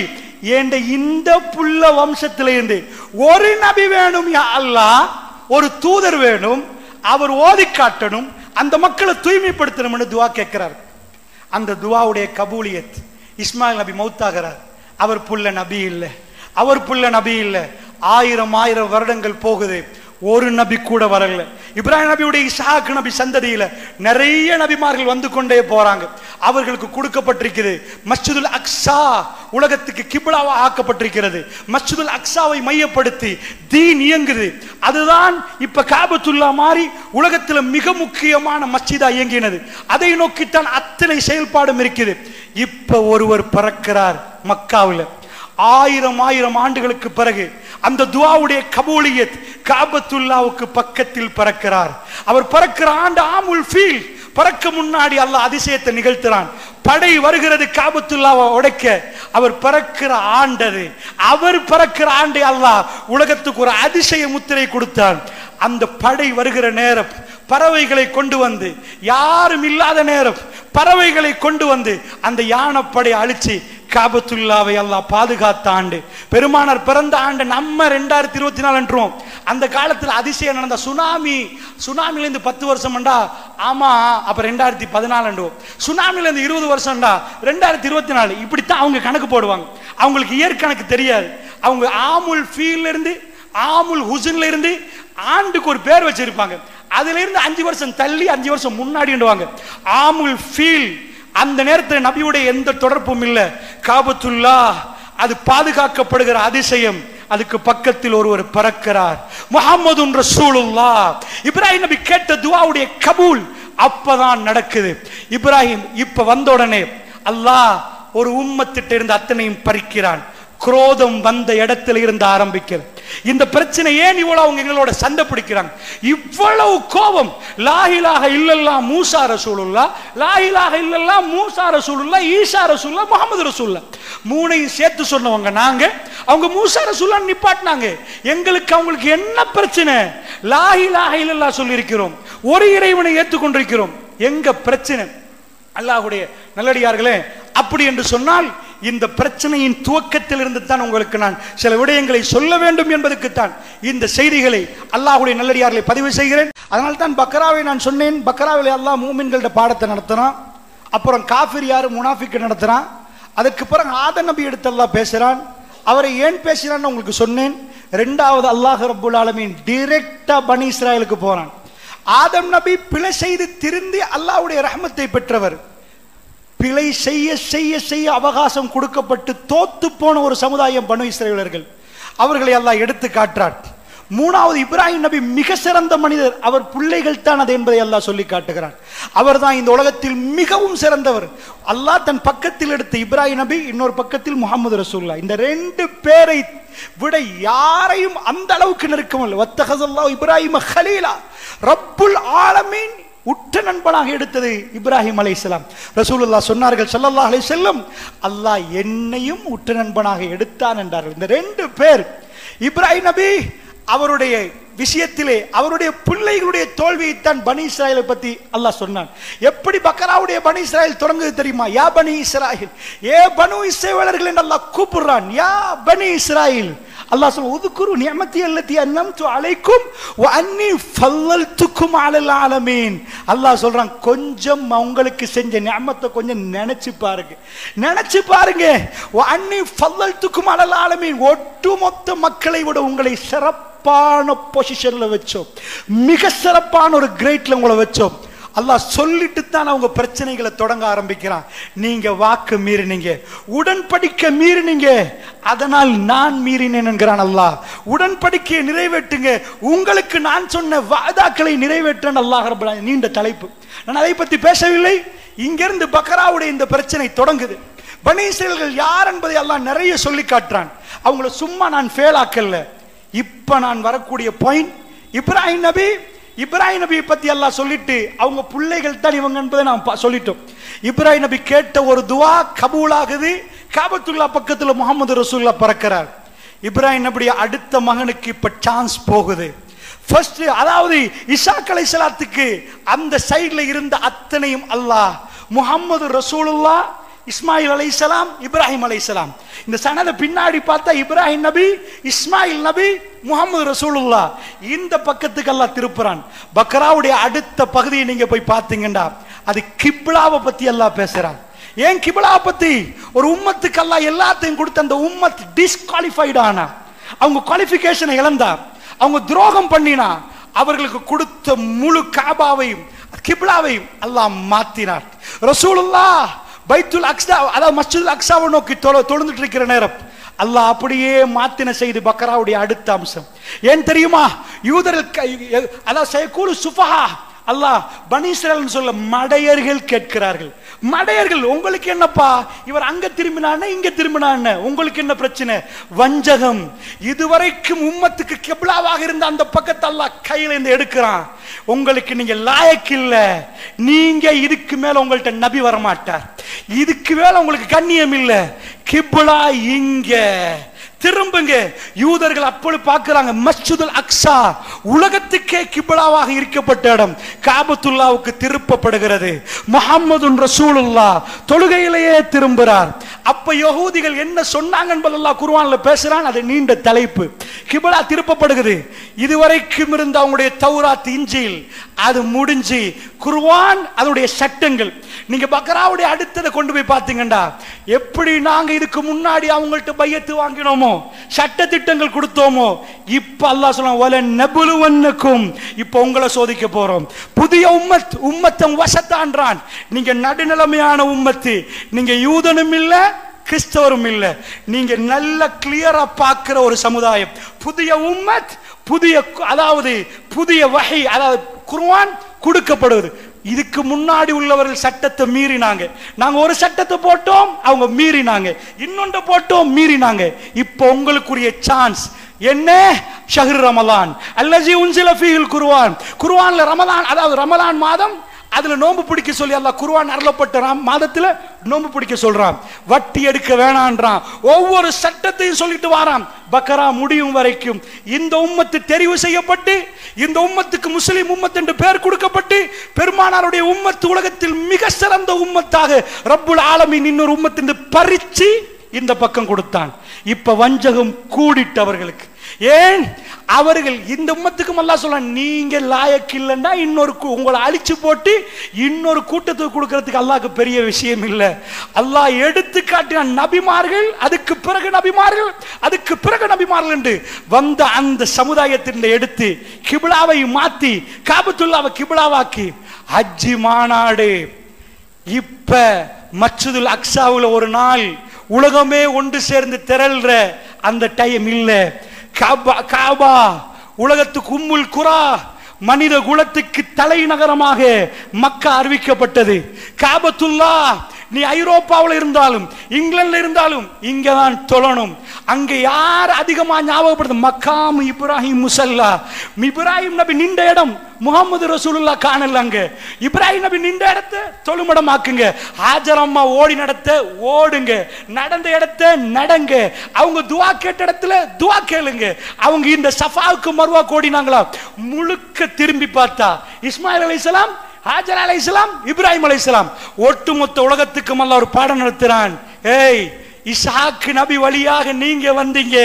Speaker 2: ஏண்ட இந்த புள்ள வம்சத்தில் இருந்து ஒரு நபி வேணும் யா அல்லாஹ், ஒரு தூதர் வேணும், அவர் ஓதி காட்டணும், அந்த மக்களை தூய்மைப்படுத்தணும்னு துவா கேட்கிறார். அந்த துவாவுடைய கபூலியத், இஸ்மாயில் நபி மௌத்தாகிறார். அவர் புள்ள நபி இல்லை, அவர் புள்ள நபி இல்லை. 1000 வருடங்கள் போகுது, ஒரு நபி கூட வரல. இப்ராஹிம் நபியுடைய இஸ்ஹாக் நபி சந்ததியில நிறைய நபிமார்கள் வந்து கொண்டே போறாங்க. அவர்களுக்கு கொடுக்கப்பட்டிருக்கிறது மஸ்ஜிதுல் அக்ஸா, உலகத்துக்கு கிப்லாவா ஆக்கப்பட்டிருக்கிறது. மஸ்ஜிதுல் அக்ஸாவை மையப்படுத்தி தீன் இயங்குது. அதுதான் இப்ப காபத்துல்லா மாதிரி உலகத்துல மிக முக்கியமான மஸ்ஜிதா இயங்கினது. அதை நோக்கித்தான் அத்தனை செயல்பாடும் இருக்குது. இப்ப ஒருவர் பறக்கிறார் மக்காவில். 1000 ஆண்டுகளுக்கு பிறகு அந்த துஆவுடைய கபூலியத் காபத்துல்லாவுக்கு பக்கத்தில் பறக்கிறார். அவர் பறக்கிற ஆண்டு ஆமுல் ஃபீல். பறக்க முன்னாடி அல்லாஹ் அதிசயத்தை நிகழ்த்துறான். படை வருகிறது காபத்துல்லாவை உடைக்க. அவர் பறக்கிற ஆண்டது, அவர் பறக்கிற ஆண்டை அல்லாஹ் உலகத்துக்கு ஒரு அதிசய முத்திரை கொடுத்தான். அந்த படை வருகிற நேரம் பறவைகளை கொண்டு வந்து, யாரும் இல்லாத நேரம் பறவைகளை கொண்டு வந்து அந்த யானைப்படை அழிச்சு காபத்துல்லாவை அல்லாஹ் பாதுகாத்த ஆண்டு, பெருமானார் பிறந்த ஆண்டு நம்ம 2024 என்றோம். அந்த காலத்தில் அதிசயம் நடந்த சுனாமிலேருந்து 10 வருஷம்டா. ஆமா, அப்ப 2014 சுனாமிலேருந்து 20 வருஷம்டா 2024. இப்படித்தான் அவங்க கணக்கு போடுவாங்க. அவங்களுக்கு இயற்கணக்கு தெரியாது. அவங்க ஆமுல் ஃபீல்ல இருந்து ஆமுல் ஹுசன்ல இருந்து ஆண்டுக்கு ஒரு பேர் வச்சிருப்பாங்க. அதுல இருந்து 5 வருஷம் தள்ளி 5 வருஷம் முன்னாடிவாங்க. ஆமுல் ஃபீல். அந்த நேரத்தில் நபியுடைய எந்த தொடர்பும் இல்லை. காபத்துல்லா அது பாதுகாக்கப்படுகிற அதிசயம். அதுக்கு பக்கத்தில் ஒருவர் பறக்கிறார், முஹம்மதுன் ரசூலுல்லாஹ். இப்ராஹிம் நபி கேட்ட துஆவுடைய கபூல் அப்பதான் நடக்குது. இப்ராஹிம் இப்ப வந்த உடனே அல்லாஹ் ஒரு உம்மத்திட்ட இருந்து அத்தனையும் பறிக்கிறான். குரோதம் வந்த இடத்துல இருந்து ஆரம்பிக்கிறது. இந்த பிரச்சனை ஏன் இவ்வளவு அவங்க எங்களோட சண்டை பிடிக்கிறாங்க, இவ்வளவு கோபம். லா இலாஹ இல்லல்லாஹ் மூசா ரசூலுல்லாஹ், லா இலாஹ இல்லல்லாஹ் மூசா ரசூலுல்லாஹ், ஈசா ரசூலுல்லாஹ், முஹம்மது ரசூலுல்லாஹ் மூணையும் சேர்த்து சொன்னவங்க நாங்க. அவங்க மூசா ரசூலுல்லாஹ் நிப்பாட்டினாங்க. எங்களுக்கு அவங்களுக்கு என்ன பிரச்சனை? லா இலாஹ இல்லல்லாஹ் சொல்லி இருக்கிறோம், ஒரு இறைவனை ஏற்றுக்கொண்டிருக்கிறோம். எங்க பிரச்சனை? அல்லாஹ்வுடைய நல்லடியார்களே, அப்படி என்று சொன்னால் இந்த பிரச்சனையின் துவக்கத்தில் இருந்து தான் உங்களுக்கு நான் சில விடயங்களை சொல்ல வேண்டும் என்பதற்குத்தான் இந்த செய்திகளை அல்லாஹ்வுடைய நல்லடியார்களை பதிவு செய்கிறேன். அதனால தான் பக்ராவை நான் சொன்னேன். பக்ராவில் அல்லாஹ் மூமின்களோட பாடத்தை நடத்துறான், அப்புறம் காஃபிர் யாரு முனாஃபிக் நடத்துறான், அதுக்கு பிறகு ஆதம் நபி எடுத்து அல்லாஹ் பேசுறான். அவரை ஏன் பேசுறான்னு உங்களுக்கு சொன்னேன். ரெண்டாவது அல்லாஹ் ரப்புல் ஆலமீன் டைரக்டா பனி இஸ்ராயலுக்கு போறான். ஆதம் நபி பிழை செய்து திருந்தி அல்லாஹ்வுடைய ரஹ்மத்தை பெற்றவர். பிழை செய்ய செய்ய செய்ய அவகாசம் கொடுக்கப்பட்டு தோத்து போன ஒரு சமுதாயம் பனு இஸ்ரவேலர்கள். அவர்களை அல்லாஹ் எடுத்து காட்டுறார். மூணாவது இப்ராஹிம் நபி மிக சிறந்த மனிதர், அவர் பிள்ளைகள் தான் அது என்பதை அல்லாஹ் சொல்லி காட்டுகிறார். அவர் தான் இந்த உலகத்தில் மிகவும் சிறந்தவர். அல்லாஹ் தன் பக்கத்தில் எடுத்த இப்ராஹிம் நபி, இன்னொரு பக்கத்தில் முஹம்மது ரசூலுல்லாஹ். இந்த ரெண்டு பேரை விட யாரையும் அந்த அளவுக்கு நெருக்கமில்லை. வத்தகஸல்லாஹு இப்ராஹிம கலீலா, ரப்புல் ஆலமீன் உற்ற நண்பனாக எடுத்தது இப்ராஹிம் அலைஹிஸ்ஸலாம். ரசூலுல்லாஹ் சொன்னார்கள் ஸல்லல்லாஹு அலைஹி வஸல்லம், அல்லாஹ் என்னையும் உற்ற நண்பனாக எடுத்தான் என்றார்கள். இந்த ரெண்டு பேர் இப்ராஹிம் நபி அவருடைய விஷயத்திலே அவருடைய பிள்ளைகளுடைய தோல்வியைத்தான் பனி இஸ்ராயலை பத்தி அல்லாஹ் சொன்னான். எப்படி பக்கராவுடைய பனி இஸ்ராயல் தொடங்குது தெரியுமா? யா பனி இஸ்ராயில், ஏ பனு இஸ்ரவேலர்கள் என்று அல்லாஹ் கூப்பிடுறான். யா பனி இஸ்ராயில், அல்லாஹ் சொல்ல உதுகுரு நிஅமதி அல்லதி அன்அம்து அலைக்கும் வ அன்னி ஃபல்லல்துக்கும் அலல் ஆலமீன். அல்லாஹ் சொல்றான், கொஞ்சம் உங்களுக்கு செஞ்ச நிஅமத்தை கொஞ்சம் நினைச்சு பாருங்க, நினைச்சு பாருங்க. வ அன்னி ஃபல்லல்துக்கும் அலல் ஆலமீன், ஒட்டுமொத்த மக்களை விட உங்களை சிறப்பான பொசிஷன்ல வச்சோம், மிக சிறப்பான ஒரு கிரேட்ல உங்களை வச்சோம். அல்லாஹ் சொல்லிட்டு தான் அவங்க பிரச்சனைகளை தொடங்க ஆரம்பிக்கிறான். நீங்க வாக்கு மீறினீங்க, உடன்படிக்கை மீறினீங்க, அதனால் நான் மீறினேன் என்கிறான் அல்லாஹ். உடன்படிக்கையை நிறைவேற்றுங்க, உங்களுக்கு நான் சொன்ன வாதாக்களை நிறைவேற்ற அல்லாஹ் ரப்பல் ஆலமீன். நீண்ட தலைப்பு, நான் அதை பத்தி பேசவில்லை. இங்கிருந்து பக்ராவுடைய இந்த பிரச்சனை தொடங்குது. பனி இஸ்ரவேலர்கள் யார் என்பதை அல்லாஹ் நிறைய சொல்லி காட்டுறான். அவங்கள சும்மா நான் ஃபெயில் ஆக்கல. இப்ப நான் வரக்கூடிய பாயிண்ட், இப்ராஹிம் நபி, இப்ராஹிம் நபியை பத்தி அல்லாஹ் சொல்லிட்டு அவங்க பிள்ளைகள் தான் இவங்க என்பதை நாம் சொல்லிட்டோம். இப்ராஹிம் நபி கேட்ட ஒரு துவா கபூல் ஆகுது. காபத்துல்லா பக்கத்துல முஹம்மது ரசூலுல்லாஹ் பறக்கிறார். இப்ராஹிம் நபியுடைய அடுத்த மகனுக்கு இப்ப சான்ஸ் போகுது. ஃபர்ஸ்ட், அதாவது இசாக் அலைஹிஸ்ஸலாத்துக்கு அந்த சைடுல இருந்த அத்தனையும் அல்லாஹ், முஹம்மது ரசூலுல்லாஹ், இஸ்மாயில் அலைஹிஸ்ஸலாம், இப்ராஹிம் அலைஹிஸ்ஸலாம். இந்த சனத பின்னாடி பார்த்தா இப்ராஹிம் நபி, இஸ்மாயில் நபி, முஹம்மது ரசூலுல்லாஹ். இந்த பக்கத்துக்கு அல்லாஹ் திருப்புறான். பக்ராவுடைய அடுத்த பகுதியை நீங்க போய் பார்த்தீங்கன்னா அது கிப்லாவை பத்தி அல்லாஹ் பேசுறான். ஏன் கிப்லாவை பத்தி? ஒரு உம்மத்துக்கு அல்லாஹ் எல்லாத்தையும் கொடுத்து அந்த உம்மத் டிஸ்குவாலிஃபைட் ஆனா, அவங்க குவாலிஃபிகேஷனை இழந்தா, அவங்க துரோகம் பண்ணினா, அவர்களுக்கு கொடுத்த முழு காபாவையும் கிப்லாவையும் அல்லாஹ் மாத்தினார். ரசூலுல்லாஹ் பைத்துல் அக்ஸா, அதாவது மஸ்ஜிதுல் அக்ஸாவை நோக்கி தொழுந்துட்டு இருக்கிற நேரம் அல்லாஹ் அப்படியே மாத்தின செய்து பக்ராவுடைய அடுத்த அம்சம். ஏன் தெரியுமா? யூதர்கள், அதாவது சயகூலு சுஃபஹா, அல்லாஹ் பனி இஸ்ரவேல் சொல்ல மடையர்கள் கேட்கிறார்கள். மடையர்கள், உங்களுக்கு என்னப்பா, இவர் அங்க திரும்பினான இங்க திரும்பினான, உங்களுக்கு என்ன பிரச்சனை? வஞ்சகம். இதுவரைக்கும் உம்மத்துக்கு கிப்லாவாக இருந்த அந்த பக்கத்தை அல்லாஹ் கையில இருந்து எடுக்கிறான். உங்களுக்கு நீங்க லாயக்கு இல்ல, நீங்க இதுக்கு மேல உங்கள்ட்ட நபி வரமாட்டார், இதுக்கு மேல உங்களுக்கு கண்ணியம் இல்ல, கிப்லா இங்க திரும்புங்க. யூதர்கள் அப்பொழுது பார்க்கிறாங்க, மஸ்ஜிதுல் அக்ஸா உலகத்துக்கே கிப்லாவாக இருக்கப்பட்ட இடம் காபத்துல்லாவுக்கு திருப்பப்படுகிறது. முஹம்மது ரசூலுல்லாஹ் தொழுகையிலேயே திரும்புகிறார். அப்ப யஹூதிகள் என்ன சொன்னாங்க என்பது அல்லாஹ் குர்ஆன்ல பேசுறான். அது நீண்ட தலைப்பு. கிப்லா திருப்பப்படுகிறது. இதுவரைக்கும் இருந்த அவங்களுடைய தௌராத், இன்ஜீல் அது முடிஞ்சு குர்ஆன் அதனுடைய சட்டங்கள். நீங்க பக்ராவுடைய அடுத்ததை கொண்டு போய் பார்த்தீங்கன்னா, எப்படி நாங்க இதுக்கு முன்னாடி அவங்கள்ட்ட பையத்து வாங்கினோமோ, சட்ட திட்டங்கள் கொடுத்தோமோ, இப்ப அல்லாஹ் சொல்றான், வல நபுலுவன்னக்கும், இப்ப உங்களை சோதிக்க போறோம். புதிய உம்மத், உம்மத்தம் வசத்தான்றான். நீங்க நடுநிலைமையான உம்மத்து, நீங்க யூதனும் இல்ல கிறிஸ்தவரும் இல்ல, நீங்க நல்ல கிளியரா பார்க்கிற ஒரு சமுதாயம். புதிய உம்மத், புதிய, அதாவது புதிய வஹி, அதாவது குர்ஆன் கொடுக்கப்படுவது. இதுக்கு முன்னாடி உள்ளவர்கள் சட்டத்தை மீறினாங்க, நாங்க ஒரு சட்டத்தை போட்டோம், அவங்க மீறினாங்க, இன்னொன்று போட்டோம், மீறினாங்க. இப்போ உங்களுக்குரிய சான்ஸ், என்ன ஷஹ்ரு ரமலான் அல்லஸீ உன்ஸில ஃபீஹில் குர்ஆன். குர்ஆன்ல ரமலான், அதாவது ரமலான் மாதம், அதுல நோன்பு பிடிக்க சொல்லி அல்லாஹ் குர்ஆன் அருளப்பட்ட மாதத்துல நோன்பு பிடிக்க சொல்றான். வட்டி எடுக்க வேணான்றான். ஒவ்வொரு சட்டத்தையும் சொல்லிட்டு வாரான். பக்கரா முடியும் வரைக்கும் இந்த உம்மத்து தெரிவு செய்யப்பட்டு, இந்த உம்மத்துக்கு முஸ்லிம் உம்மத் என்று பெயர் கொடுக்கப்பட்டு, பெருமானாருடைய உம்மத்து உலகத்தில் மிக சிறந்த உம்மத்தாக ரப்புல் ஆலமீன் இன்னொரு உம்மத் என்று பறிச்சு இந்த பக்கம் கொடுத்தான். இப்ப வஞ்சகம் கூடிட்டவர்களுக்கு. ஏன்? அவர்கள் இந்த உம்மத்துக்கும் அல்லாஹ் சொல்றான், நீங்க லாயக்கு இல்லைன்னா இன்னொரு உங்களை அழிச்சு போட்டு இன்னொரு கூட்டத்துக்கு கொடுக்கறதுக்கு அல்லாஹ்க்கு பெரிய விஷயம் இல்லை. அல்லாஹ் எடுத்து காட்டின நபிமார்கள், அதுக்கு பிறகு நபிமார்கள், அதுக்கு பிறகு நபிமார்கள் என்று வந்த அந்த சமுதாயத்தின் எடுத்து கிபிலாவை மாத்தி காபத்துல்லாவை கிபிலாவாக்கி ஹஜ்ஜி மாநாடு. இப்ப மஸ்ஜிதுல் அக்ஸாவுல ஒரு நாள் உலகமே ஒன்று சேர்ந்து திரள்ற அந்த டைம் இல்ல. காபா உலகத்துக்கு உம்முல் குரா, மனித குலத்துக்கு தலைநகரமாக மக்கா அறிவிக்கப்பட்டது. காபத்துல்லா நீ ஐரோப்பாவில் இருந்தாலும் இங்கிலாந்துல இருந்தாலும் இங்கதான் தொழணும். அங்க யார் அதிகமா ஞாபகப்படுது? மக்காம் இப்ராஹிம் முசல்லா. இப்ராஹிம் நபி நின்ற இடம் முகமது ரசூலுல்லா காணல. அங்க இப்ராஹிம் நபி நின்ற இடத்தை தொழுமிடம் ஆக்குங்க. ஹாஜர் அம்மா ஓடி நடத்த ஓடுங்க, நடந்த இடத்த நடங்க. அவங்க துவா கேட்ட இடத்துல துவா கேளுங்க. அவங்க இந்த சஃபாவுக்கு மர்வா கோடினாங்களா, முழுக்க திரும்பி பார்த்தா இஸ்மாயில் அலைஹிஸ்ஸலாம், ஹாஜர் அலைஹிஸ்ஸலாம், இப்ராஹிம் அலைஹிஸ்ஸலாம். ஒட்டுமொத்த உலகத்துக்கும் அல்லாஹ் ஒரு பாடம் நடத்துறான். ஏய், இஸ்ஹாக் நபி வழியாக நீங்க வந்தீங்க,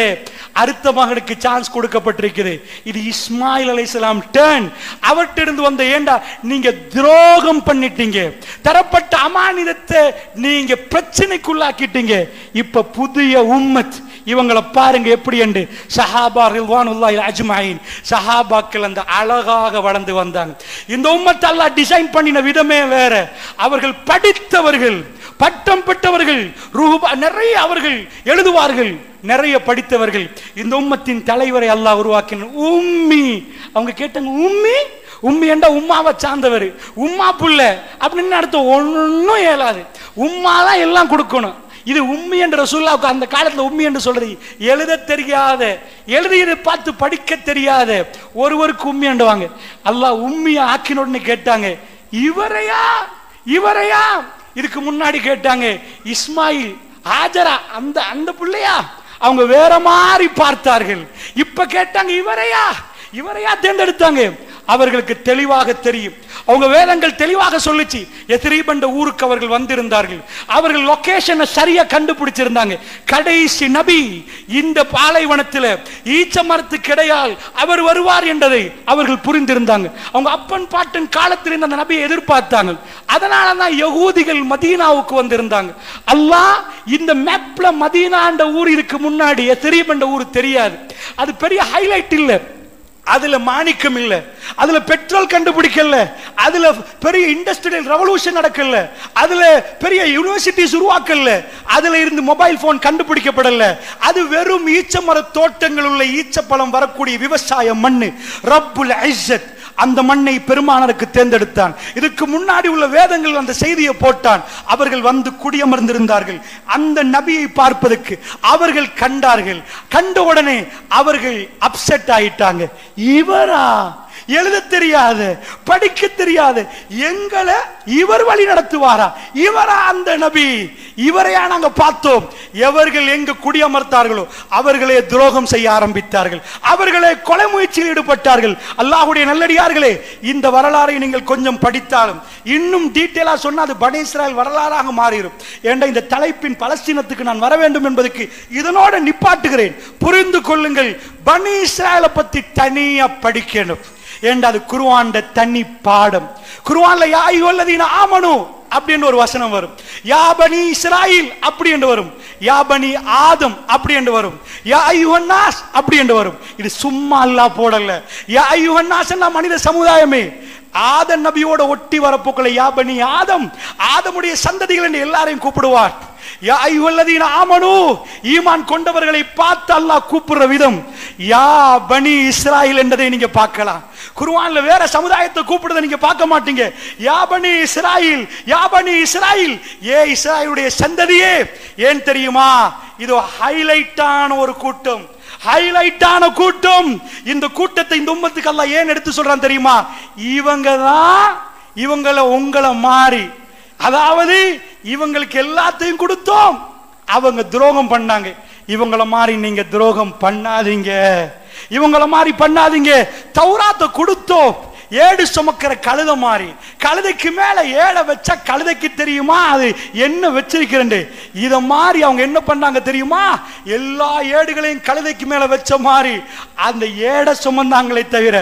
Speaker 2: அடுத்த மகனுக்கு சான்ஸ் கொடுக்கப்பட்டிருக்குது. இது இஸ்மாயில் அலைஹிஸ்ஸலாம் டர்ன். அவர்கிட்ட இருந்து வந்த, ஏண்டா நீங்க துரோகம் பண்ணிட்டீங்க, தரப்பட்ட அமானிதத்தை நீங்க பிரச்சனைக்குள்ளாக்கிட்டீங்க. இப்ப புதிய உம்மத் இவங்களை பாருங்க எப்படி என்று. சஹாபா ரில்வானுல்லாஹி அஜ்மஈன், சஹாபாக்கள் அந்த அழகாக வளர்ந்து வந்தாங்க. இந்த உம்மத் அல்லாஹ் டிசைன் பண்ணின விதமே வேற. அவர்கள் படித்தவர்கள், பட்டம் பெற்றவர்கள், நிறைய அவர்கள் எழுதுவார்கள், நிறைய படித்தவர்கள். இந்த உம்மத்தின் தலைவரை அல்லாஹ் உருவாக்கினார். உம்மி. அவங்க கேட்டாங்க, உம்மி உம்மி என்றா உம்மாவை சார்ந்தவர், உம்மா புள்ள அப்படின்னு அர்த்தம். ஒன்னும் இயலாது, உம்மா தான் எல்லாம் கொடுக்கணும். இது உம்மி என்ற ரசூலுல்லாஹ் அந்த காலத்துல உம்மி என்று சொல்றது எழுத தெரியாத, எழுதியதை பார்த்து படிக்க தெரியாத ஒருவருக்கு உம்மி என்றுவாங்க. அல்லாஹ் உம்மியை ஆக்கின உடனே கேட்டாங்க, இவரையா இவரையா? இதுக்கு முன்னாடி கேட்டாங்க இஸ்மாயில், ஹாஜரா, அந்த அந்த பிள்ளையா? அவங்க வேற மாதிரி பார்த்தார்கள். இப்ப கேட்டாங்க இவரையா இவரையா தேர்ந்தெடுத்தாங்க. அவர்களுக்கு தெளிவாக தெரியும், அவங்க வேதங்கள் தெளிவாக சொல்லிச்சு. எத்ரீப் என்ற ஊருக்கு அவர்கள் வந்திருந்தார்கள். அவர்கள் லொகேஷனை சரியா கண்டுபிடிச்சிருந்தாங்க. கடைசி நபி இந்த பாலைவனத்தில் ஈச்ச மரத்துக்கு இடையால் அவர் வருவார் என்பதை அவர்கள் புரிந்திருந்தாங்க. அவங்க அப்பன் பாட்டன் காலத்தில் அந்த நபியை எதிர்பார்த்தாங்க. அதனாலதான் யகூதிகள் மதீனாவுக்கு வந்திருந்தாங்க. அல்லாஹ் இந்த மேப்ல மதீனா என்ற ஊர் இருக்கு, முன்னாடி எத்ரீப் என்ற ஊர் தெரியாது. அது பெரிய ஹைலைட் இல்லை, அதுல மாணிக்கம் இல்ல, அதுல பெட்ரோல் கண்டுபிடிக்கல, அதுல பெரிய இண்டஸ்ட்ரியல் ரெவல்யூஷன் நடக்கல, அதுல பெரிய யூனிவர்சிட்டிஸ் உருவாக்கல, அதுல இருந்து மொபைல் போன் கண்டுபிடிக்கப்படல. அது வெறும் ஈச்சமர தோட்டங்கள் உள்ள ஈச்சப்பழம் வரக்கூடிய விவசாய மண்ணு. ரப்புல் இஸ்ஸத் அந்த மண்ணை பெருமானாருக்கு தேர்ந்தெடுத்தான். இதுக்கு முன்னாடி உள்ள வேதங்கள் அந்த செய்தியை போட்டான். அவர்கள் வந்து குடியமர்ந்திருந்தார்கள். அந்த நபியை பார்ப்பதற்கு அவர்கள் கண்டார்கள். கண்ட உடனே அவர்கள் அப்செட் ஆயிட்டாங்க. இவரா? எழுத தெரியாத, படிக்க தெரியாத எங்களை இவர் வழி நடத்துவாரா? இவரா அந்த நபி? இவரையா நாங்க பார்த்தோம்? எவர்கள் எங்கு குடியமர்த்தார்களோ அவர்களே துரோகம் செய்ய ஆரம்பித்தார்கள், அவர்களே கொலை முயற்சியில் ஈடுபட்டார்கள். அல்லாஹ்வுடைய நல்லடியார்களே, இந்த வரலாறை நீங்கள் கொஞ்சம் படித்தாலும் இன்னும் டீட்டெயிலா சொன்னா அது பனி இஸ்ராயல் வரலாறாக மாறிடும். ஏண்டா இந்த தலைப்பின் பலஸ்தீனத்துக்கு நான் வர வேண்டும் என்பதற்கு இதனோட நிப்பாட்டுகிறேன். புரிந்து கொள்ளுங்கள், பனி இஸ்ராயலை பத்தி தனியா படிக்கணும். ஏண்டா அது குர்ஆன்ல தனி பாடம். குர்ஆன்ல யா அய்யுஹல்லதீன ஆமனு அப்படின்னு ஒரு வசனம் வரும், யா பனி இஸ்ராயில் அப்படி என்று வரும், யா பனி ஆதம் அப்படி என்று வரும், யா அய்யுஹன் நாஸ் அப்படி என்று வரும். இது சும்மா அல்லாஹ் போடல. யா அய்யுஹன் நாஸ்னா மனித சமுதாயமே. ஆதம் நபியோட ஒட்டி வரப்போக்கல யா பனி ஆதம், ஆதமுடைய சந்ததிகள் என்று எல்லாரையும் கூப்பிடுவார். யா அய்யுஹல்லதீன ஆமனு, ஈமான் கொண்டவர்களை பார்த்து அல்லாஹ் கூப்பிடுற விதம் யா பனி இஸ்ராயில் என்றதை நீங்க பார்க்கலாம். குர்ஆன்ல வேற சமுதாயத்தை கூப்பிடுறதை நீங்க பார்க்க மாட்டீங்க. யா பனி இஸ்ராயில், யா பனி இஸ்ராயில், ஏ இஸ்ராயலுடைய சந்ததியே. ஏன் தெரியுமா? இது ஹைலைட்டான ஒரு கூட்டம், ஹைலைட்டான கூட்டம். இந்த கூட்டத்தை இந்த உம்மத்துக்கு அல்லாஹ் ஏன் எடுத்து சொல்றான் தெரியுமா? இவங்க தான் உங்களை மாறி, அதாவது இவங்களுக்கு எல்லாத்தையும் கொடுத்தோம், அவங்க துரோகம் பண்ணாங்க. இவங்களை மாதிரி நீங்க துரோகம் பண்ணாதீங்க, இவங்களை மாதிரி பண்ணாதீங்க. தௌராத்தை கொடுத்தோம், ஏடு சுமக்கிற கழுத மாதிரி, கழுதைக்கு மேல ஏடை வச்சா கழுதைக்கு தெரியுமா அது என்ன வச்சிருக்கிறேன். இத மாதிரி அவங்க என்ன பண்ணாங்க தெரியுமா? எல்லா ஏடுகளையும் கழுதைக்கு மேல வச்ச மாதிரி அந்த ஏடை சுமந்தாங்களே தவிர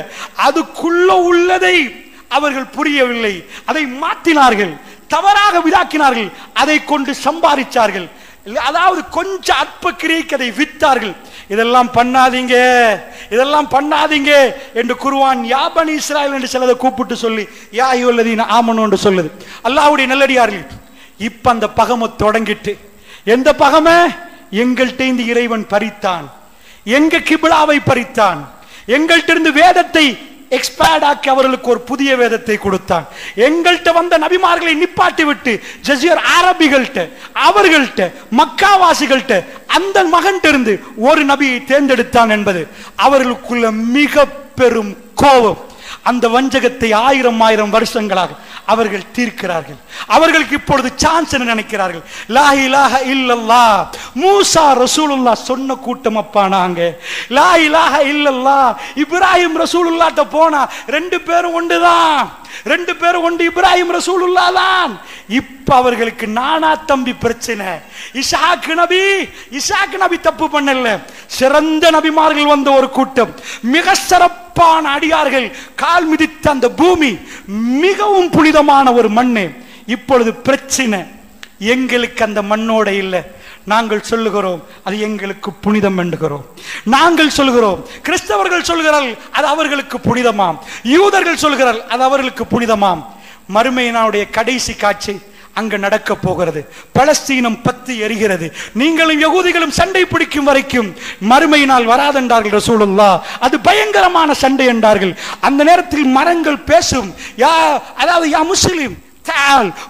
Speaker 2: அதுக்குள்ள உள்ளதை அவர்கள் புரியவில்லை. அதை மாற்றினார்கள், தவறாக விதாக்கினார்கள், அதை கொண்டு சம்பாதிச்சார்கள். அதாவது கொஞ்சம் அற்ப கிரியைக்கு அதை வித்தார்கள். இதெல்லாம் பண்ணாதீங்க, இதெல்லாம் பண்ணாதீங்க என்று குர்ஆன் யா பனி இஸ்ராயீல் என்று சிலதை கூப்பிட்டு சொல்லி யா அய்யுஹல்லதீன ஆமனு என்று சொல்லுது. அல்லாஹ்வுடைய நல்லடியார்கள், இப்ப அந்த பகமை தொடங்கிட்டு, எந்த பகமை? எங்கள்கிட்ட இந்த இறைவன் பறித்தான், எங்க கிபிலாவை பறித்தான், எங்கள்கிட்ட இருந்து வேதத்தை எக்ஸ்பேர்ட் ஆக்கி அவர்களுக்கு ஒரு புதிய வேதத்தை கொடுத்தான். எங்கள்கிட்ட வந்த நபிமார்களை நிப்பாட்டி விட்டு ஜஸீர் அரபிகள்கிட்ட, அவர்கள்ட்ட, மக்காவாசிகள்கிட்ட அந்த மகன் இருந்து ஒரு நபியை தேர்ந்தெடுத்தான் என்பது அவர்களுக்குள்ள மிக பெரும் கோபம். அந்த வஞ்சகத்தை 1000 வருஷங்களாக அவர்கள் தீர்க்கிறார்கள். அவர்களுக்கு இப்பொழுது சான்ஸ் என்ன நினைக்கிறார்கள்? லா இலாஹ இல்லல்லாஹ் மூசா ரசூலுல்லாஹ் சொன்ன கூட்டம் அப்பா நாங்க. லா இலாஹ இல்லல்லாஹ் இப்ராஹிம் ரசூலுல்லாஹ்ட்ட போனா 2 பேரும் ஒன்றுதான், 2 பேரும் ஒன்று, இப்ராஹிம் ரசூலுல்லாஹ் தான். இப்ப அவர்களுக்கு நானா தம்பி பிரச்சனை. இசாக் நபி தப்பு பண்ணல, சிறந்த நபிமார்கள் வந்த ஒரு கூட்டம், மிக சிறப்பான அடியார்கள் கால் மிதித்த அந்த பூமி மிகவும் புனிதமான ஒரு மண்ணு. இப்பொழுது பிரச்சனை, எங்களுக்கு அந்த மண்ணோட இல்லை. நாங்கள் சொல்லுகிறோம் அது எங்களுக்கு புனிதம் என்கிறோம். நாங்கள் சொல்கிறோம், கிறிஸ்தவர்கள் சொல்கிறார்கள் அது அவர்களுக்கு புனிதமாம், யூதர்கள் சொல்கிறார்கள் அது அவர்களுக்கு புனிதமாம். மறுமையினுடைய கடைசி காட்சி அங்க நடக்க போகிறது. பலஸ்தீனம் பத்தி எரிகிறது. நீங்களும் யகூதிகளும் சண்டை பிடிக்கும் வரைக்கும் மறுமை நாள் வராதென்றார்கள் ரசூலுல்லாஹ். அது பயங்கரமான சண்டை என்றார்கள். அந்த நேரத்தில் மரங்கள் பேசும், அதாவது யா முஸ்லிம்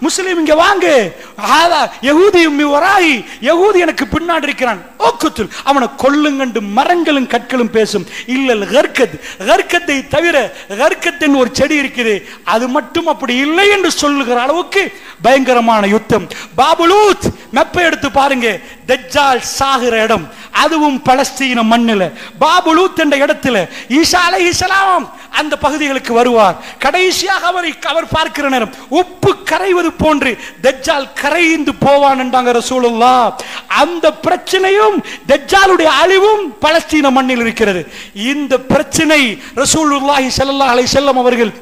Speaker 2: முஸ்லிம் இங்க வாங்க, யகூதி எனக்கு பின்னாடி இருக்கிறான், அவனை கொல்லுங்கண்டு மரங்களும் கற்களும் பேசும். இல்ல கர்க்கத்தை தவிர கர்க்கத்தின் ஒரு செடி இருக்குது, அது மட்டும் அப்படி இல்லை என்று சொல்லுகிற அளவுக்கு பயங்கரமான யுத்தம். பாபுலூத் மெப்பை எடுத்து பாருங்க, தஜ்ஜால் சாகிற இடம் அதுவும் பலஸ்தீன மண்ணில். பாபுலூத் என்ற இடத்துல ஈசா அலைஹிஸ்ஸலாம் அந்த பகுதிகளுக்கு வருவார். கடைசியாக அவர் பார்க்கிற நேரம் உப்பு கரைவது போன்று தஜ்ஜால் கரைந்து போவான் என்றாங்க ரசூலுல்லாஹ். அந்த பிரச்சனையும் தஜ்ஜாலுடைய அழிவும் பலஸ்தீன மண்ணில் இருக்கிறது. இந்த பிரச்சனை ரசூலுல்லாஹி ஸல்லல்லாஹு அலைஹி வஸல்லம் அவர்கள்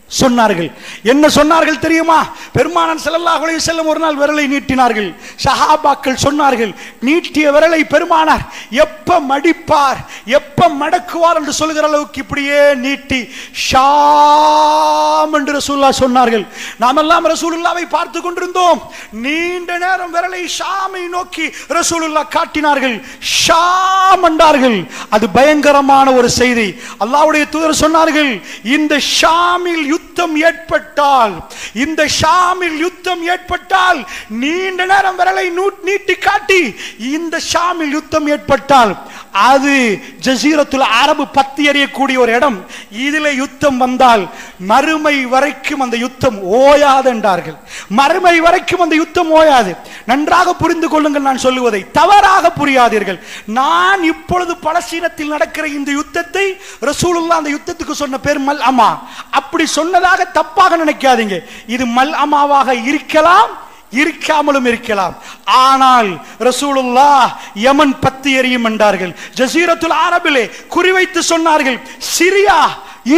Speaker 2: சொன்னார்கள். என்ன சொன்னார்கள் தெரியுமா? பெருமானார் ஸல்லல்லாஹு அலைஹி வஸல்லம் ஒரு நாள் விரலை நீட்டினார்கள். சஹாபாக்கள் சொன்னார்கள், நீட்டிய விரலை பெருமானார் எப்ப மடிப்பார், எப்ப மடக்குவார் என்று சொல்கிற அளவுக்கு இப்படியே நீட்டி ஷாம் என்று ரசூலுல்லாஹ் சொன்னார்கள். நாம் எல்லாம் ரசூலுல்லாஹ்வை பார்த்து கொண்டிருந்தோம். நீண்ட நேரம் விரலை ஷாமை நோக்கி ரசூலுல்லாஹ் காட்டினார்கள், ஷாம் என்றார்கள். அது பயங்கரமான ஒரு செய்தி. அல்லாஹ்வுடைய தூதர் சொன்னார்கள், இந்த ஷாமில் யுத்தம் ஏற்பட்டால், இந்த ஷாமில் யுத்தம் ஏற்பட்டால், நீண்ட நேரம் விரலை நீட்டி காட்டி இந்த ஷாமில் யுத்தம் ஏற்பட்டால் அது ஜஸீரத்துல் அரபு பத்தி எறியக்கூடிய ஒரு இடம். இதில் யுத்தம் வந்தால் மறுமை வரைக்கும் அந்த யுத்தம் ஓயாது என்றார்கள். மறுமை வரைக்கும் அந்த யுத்தம் ஓயாது. நன்றாக புரிந்து கொள்ளுங்கள், நான் சொல்லுவதை தவறாக புரியாதீர்கள். நான் இப்பொழுது பலஸ்தீனத்தில் நடக்கிற இந்த யுத்தத்தை ரசூலுல்லாஹ் அந்த யுத்தத்துக்கு சொன்ன பேர் மல் அமா, அப்படி சொன்னதாக தப்பாக நினைக்காதீங்க. இது மல் அமாவாக இருக்கலாம், இருக்காமலும் இருக்கலாம். ஆனால் ரசூலுல்லாஹ் யமன் பத்தி எரியும் என்றார்கள். ஜஸீரத்துல் அரபிலே குறிவைத்து சொன்னார்கள். சிரியா,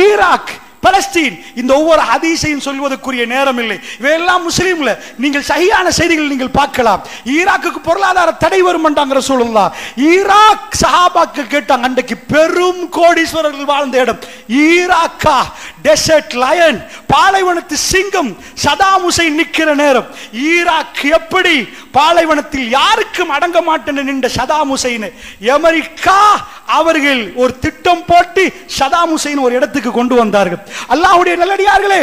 Speaker 2: ஈராக், பலஸ்தீன், இந்த ஒவ்வொரு ஹதீஸையும் சொல்வதற்குரிய நேரம் இல்லை. இவையெல்லாம் முஸ்லீம்ல நீங்கள் சஹீஹான செய்திகள் நீங்கள் பார்க்கலாம். ஈராக்குக்கு பொருளாதார தடை வரும் என்றாங்க ரசூலுல்லாஹ். ஈராக் சஹாபாக்கள் கேட்டாங்க, அன்றைக்கு பெரும் கோடீஸ்வரர்கள் வாழ்ந்த இடம் ஈராக்கா? டெசர்ட் லயன், பாலைவனத்து சிங்கம் சதாம் ஹுசைன் நிற்கிற நேரம். ஈராக் எப்படி பாலைவனத்தில் யாருக்கும் அடங்க மாட்டேன் நின்ற சதாம் ஹுசைன் அமெரிக்கா
Speaker 1: அவர்கள் ஒரு திட்டம் போட்டு சதாம் ஹுசைன் ஒரு இடத்துக்கு கொண்டு வந்தார்கள். அல்லாஹ்வுடைய நல்லடியார்களே,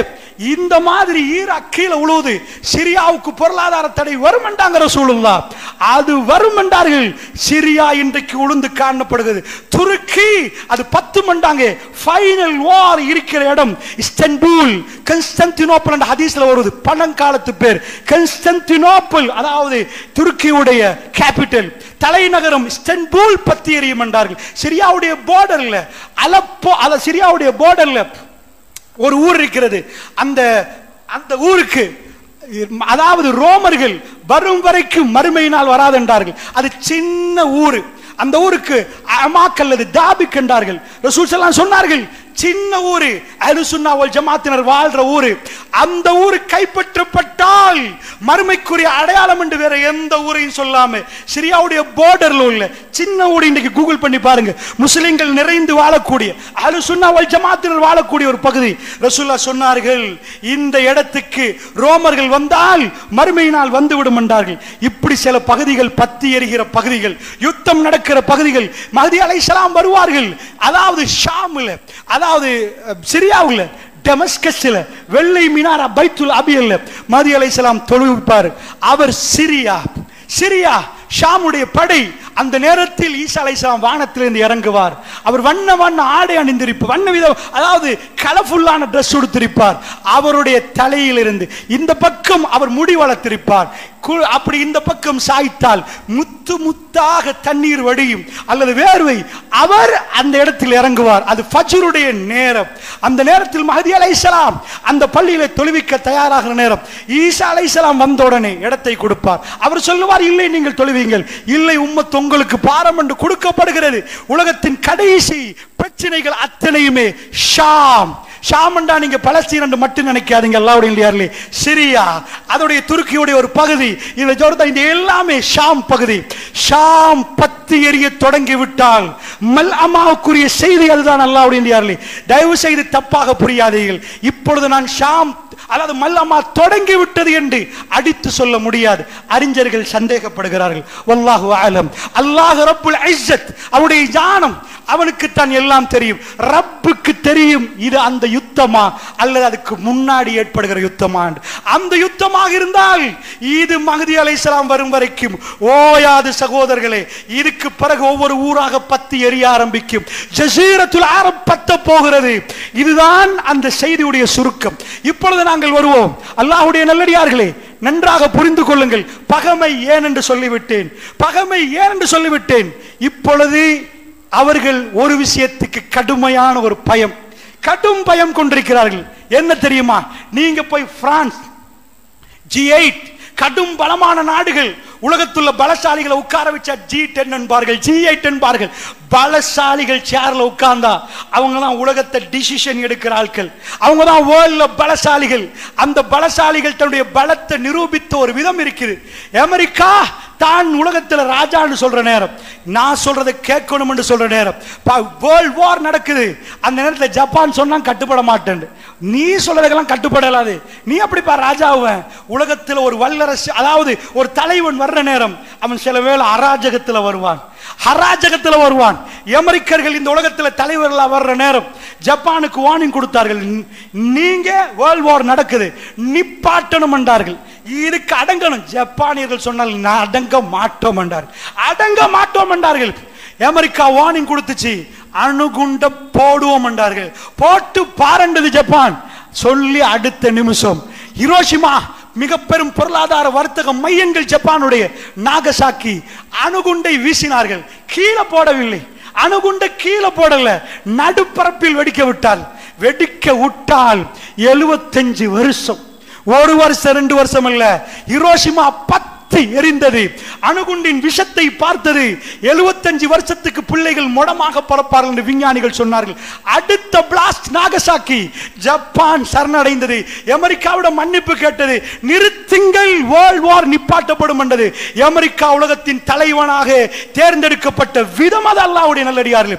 Speaker 1: இந்த மாதிரி ஈராக் கீழே உழுவுது, சிரியாவுக்கு பொருளாதார தடை வரும் என்றாங்க ரசூலுல்லாஹ். அது வரும் என்றார்கள். சிரியா இன்றைக்கு உளுந்து காணப்படுகிறது. துருக்கி அது 10 மண்டாங்க. ஃபைனல் வார் இருக்கிற இடம் இஸ்தான்புல், கான்ஸ்டான்டினோப்பிள் என்ற ஹதீஸ்ல வருது. பழங்காலத்து பேர் கான்ஸ்டான்டினோப்பிள், அதாவது துருக்கியுடைய கேபிட்டல், தலைநகரம் இஸ்தான்புல் பத்தி எரியும் என்றார்கள். சிரியாவுடைய பார்டர்ல அலப்போ, அத சிரியாவுடைய பார்டர்ல ஒரு ஊர் இருக்கிறது. அந்த ஊருக்கு, அதாவது ரோமர்கள் வரும் வரைக்கும் மறுமையினால் வராது என்றார்கள். அது சின்ன ஊரு. அந்த ஊருக்கு அமாக் அல்லது தாபிக் என்றார்கள். ரசூல் ஸல்லல்லாஹு அலைஹி வஸல்லம் சொன்னார்கள், சின்ன ஊரு, அஹ்லுஸ் சுன்னா வல் ஜமாத்தினர் வாழ்ற ஊரு. அந்த ஊரு கைப்பற்றப்பட்டால் மறுமைக்குரிய அடையாளம் என்று வேற எந்த ஊரையும் சொல்லாம சிரியாவுடைய பார்டர்ல உள்ள சின்ன ஊர், இன்னைக்கு கூகுள் பண்ணி பாருங்க, முஸ்லிம்கள் நிறைந்து வாழக்கூடிய, அஹ்லுஸ் சுன்னா வல் ஜமாத்தினர் வாழக்கூடிய ஒரு பகுதி. ரசூலுல்லாஹ் சொன்னார்கள், இந்த இடத்துக்கு ரோமர்கள் வந்தால் மறுமையினால் வந்துவிடும் என்றார்கள். இப்படி சில பகுதிகள் பத்தி எரிகிற பகுதிகள், யுத்தம் நடக்கிற பகுதிகள். மஹ்தி அலைஹிஸ்ஸலாம் வருவார்கள். அதாவது ஷாம்ல, அதாவது சிரியாவுல டெமஸ்கஸ்ல வெள்ளை மினாரா பைத்துல் அபியல்ல மஹ்தி அலைஹிஸ்ஸலாம் தொழுவிப்பார். அவர் சிரியா ஷாமுடைய படை. அந்த நேரத்தில் ஈசா அலைஹிஸ்ஸலாம் வானத்திலிருந்து இறங்குவார். அவர் வண்ண வண்ண ஆடை அணிந்திருப்பார், வண்ண வித, அதாவது கலர்ஃபுல்லான ட்ரெஸ் உடுத்திருப்பார். அவருடைய தலையிலிருந்து இந்த பக்கம் அவர் முடி வளர்த்திருப்பார். அப்படி இந்த பக்கம் சாய்த்தால் முத்து முத்தாக தண்ணீர் வடியும் அல்லது வேர்வை. அவர் அந்த இடத்தில் இறங்குவார். அது ஃபஜ்ருடைய நேரம். அந்த நேரத்தில் மஹ்தி அலைஹிஸ்ஸலாம் அந்த பள்ளியில தொழுவிக்க தயாராகிற நேரம். ஈசா அலைஹிஸ்ஸலாம் வந்த உடனே இடத்தை கொடுப்பார். அவர் சொல்லுவார், இல்லை நீங்கள் தொழுவீங்கள், இல்லை உம்மத் உங்களுக்கு பாரம் என்று கொடுக்கப்படுகிறது. உலகத்தின் கடைசி பிரச்சனைகள் அத்தனையுமே ஷாம். ஷாமண்டா நீங்க பலஸ்தீன் என்று மட்டும் நினைக்காதீங்க. அல்லாஹ்வுடைய நல்லடியார்களே, சிரியா, அதோடைய துருக்கியுடைய ஒரு பகுதி, இந்த ஜோர்தான், இந்த எல்லாமே ஷாம் பகுதி. ஷாம் பத்தி எரிய தொடங்கி விட்டால் மல்அமாவுக்குரிய செய்தி அதுதான். அல்லாஹ்வுடைய நல்லடியார்களே, தயவு செய்து தப்பாக புரியாதீர்கள். இப்பொழுது நான் ஷாம், அதாவது மல்அமா தொடங்கி விட்டது என்று அடித்து சொல்ல முடியாது. அறிஞர்கள் சந்தேகப்படுகிறார்கள். வல்லாஹு அலம். அல்லாஹ் ரப்புல் இஸ்ஸத், அவருடைய ஞானம், அவனுக்கு தான் எல்லாம் தெரியும். ரப்புக்கு தெரியும் இது அந்த யுத்தமா அல்லது அதுக்கு முன்னாடி ஏற்படுகிற யுத்தமா. அந்த யுத்தமாக இருந்தால் இது மஹ்தி அலைஹிஸ்ஸலாம் வரும் வரைக்கும் ஓயாது சகோதரர்களே. இதுக்கு பிறகு ஒவ்வொரு ஊராக பத்தி எரிய ஆரம்பிக்கும். ஜஸீரத்துல் அரப் பத்த போகிறது. இதுதான் அந்த செய்தியுடைய சுருக்கம். இப்பொழுது நாங்கள் வருவோம். அல்லாஹ்வுடைய நல்லடியார்களே, நன்றாக புரிந்து கொள்ளுங்கள். பகைமை ஏன் என்று சொல்லிவிட்டேன், பகைமை ஏன் என்று சொல்லிவிட்டேன். இப்பொழுது அவர்கள் ஒரு விஷயத்துக்கு கடுமையான ஒரு பயம், கடும் பயம் கொண்டிருக்கிறார்கள். என்ன தெரியுமா? நீங்க போய் பிரான்ஸ், G8 கடும் பலமான நாடுகள், உலகத்துள்ள பலசாலிகளை உட்கார வச்சா G10 என்பார்கள், G8 என்பார்கள். பலசாலிகள் சேர்ல உட்கார்ந்தா அவங்க தான் உலகத்தை டிசிஷன் எடுக்கிற ஆட்கள், அவங்க தான் வேர்ல்ட்ல பலசாலிகள். அந்த பலசாலிகள் தன்னுடைய பலத்தை நிரூபித்த ஒரு விதம் இருக்குது. அமெரிக்கா தான் உலகத்துல ராஜான்னு சொல்ற நேரம், நான் சொல்றதை கேட்கணும் என்று சொல்ற நேரம், வேர்ல்ட் வார் நடக்குது. அந்த நேரத்தில் ஜப்பான் சொன்னா கட்டுப்பட மாட்டேன், நீ சொல்றதுக்கெல்லாம் கட்டுப்படலாது, நீ அப்படிப்பா ராஜாவுவன். உலகத்தில் ஒரு வல்லரசு, அதாவது ஒரு தலைவன் வர்ற நேரம் அவன் சில வேளை அராஜகத்தில் வருவான், அராஜகத்தில் வருவான். அமெரிக்கர்கள் இந்த உலகத்தில் தலைவர்களாக வர்ற நேரம் ஜப்பானுக்கு வார்னிங் கொடுத்தார்கள், நீங்க வேர்ல்ட் வார் நடக்குது, நிப்பாட்டணும் என்றார்கள். இதுக்கு அடங்கணும். ஜப்பானியர்கள் சொன்னால் நான் அடங்க மாட்டோம் என்றார்கள், அடங்க மாட்டோம் என்றார்கள். அமெரிக்கா வார்னிங் கொடுத்துச்சு, அணுகுண்ட போடுவோம் என்றார்கள். போட்டு பாருண்டது ஜப்பான். சொல்லி அடுத்த நிமிஷம் ஹிரோஷிமா, மிக பெரும் பொருளாதார வர்த்தக மையங்கள் ஜப்பானுடைய நாகசாக்கி, அணுகுண்டை வீசினார்கள். கீழே போடவில்லை, அணுகுண்டை கீழே போடல, நடுப்பரப்பில் வெடிக்க விட்டால், வெடிக்க விட்டால் 75 வருஷம், ஒரு வருஷம் 2 வருஷம் அல்ல, ஹிரோஷிமா பத்தி எரிந்தது. அணுகுண்டின் விஷத்தை பார்த்தது. 75 வருஷத்துக்கு பிள்ளைகள் முடமாக பிறப்பார்கள் என்று விஞ்ஞானிகள் சொன்னார்கள். அடுத்த பிளாஸ்ட் நாகசாக்கி, ஜப்பான் சரணடைந்தது. அமெரிக்காவிடம் மன்னிப்பு கேட்டது, நிறுத்துங்கள், வேர்ல்ட் வார் நிப்பாட்டப்படும் என்றது. அமெரிக்கா உலகத்தின் தலைவனாக தேர்ந்தெடுக்கப்பட்ட விதம் அது. அல்லாஹ்வுடைய நல்லடியார்களே,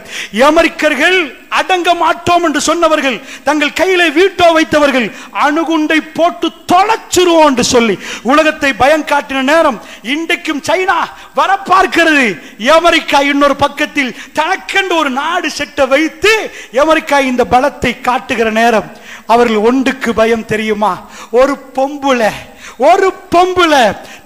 Speaker 1: அமெரிக்கர்கள்
Speaker 2: அடங்க மாட்டோம் என்று சொன்னவர்கள், தங்கள் கையிலே வீட்டோ வைத்தவர்கள், அணுகுண்டை போட்டு தொலைச்சிருவோம் என்று சொல்லி உலகத்தை பயம் காட்டின நேரம் இன்றைக்கும் சைனா வர பார்க்கிறது. அமெரிக்கா இன்னொரு பக்கத்தில் தனக்கென்று ஒரு நாடு செட்ட வைத்து அமெரிக்கா இந்த பலத்தை காட்டுகிற நேரம் அவர்கள் ஒன்றுக்கு பயம் தெரியுமா? ஒரு பொம்புல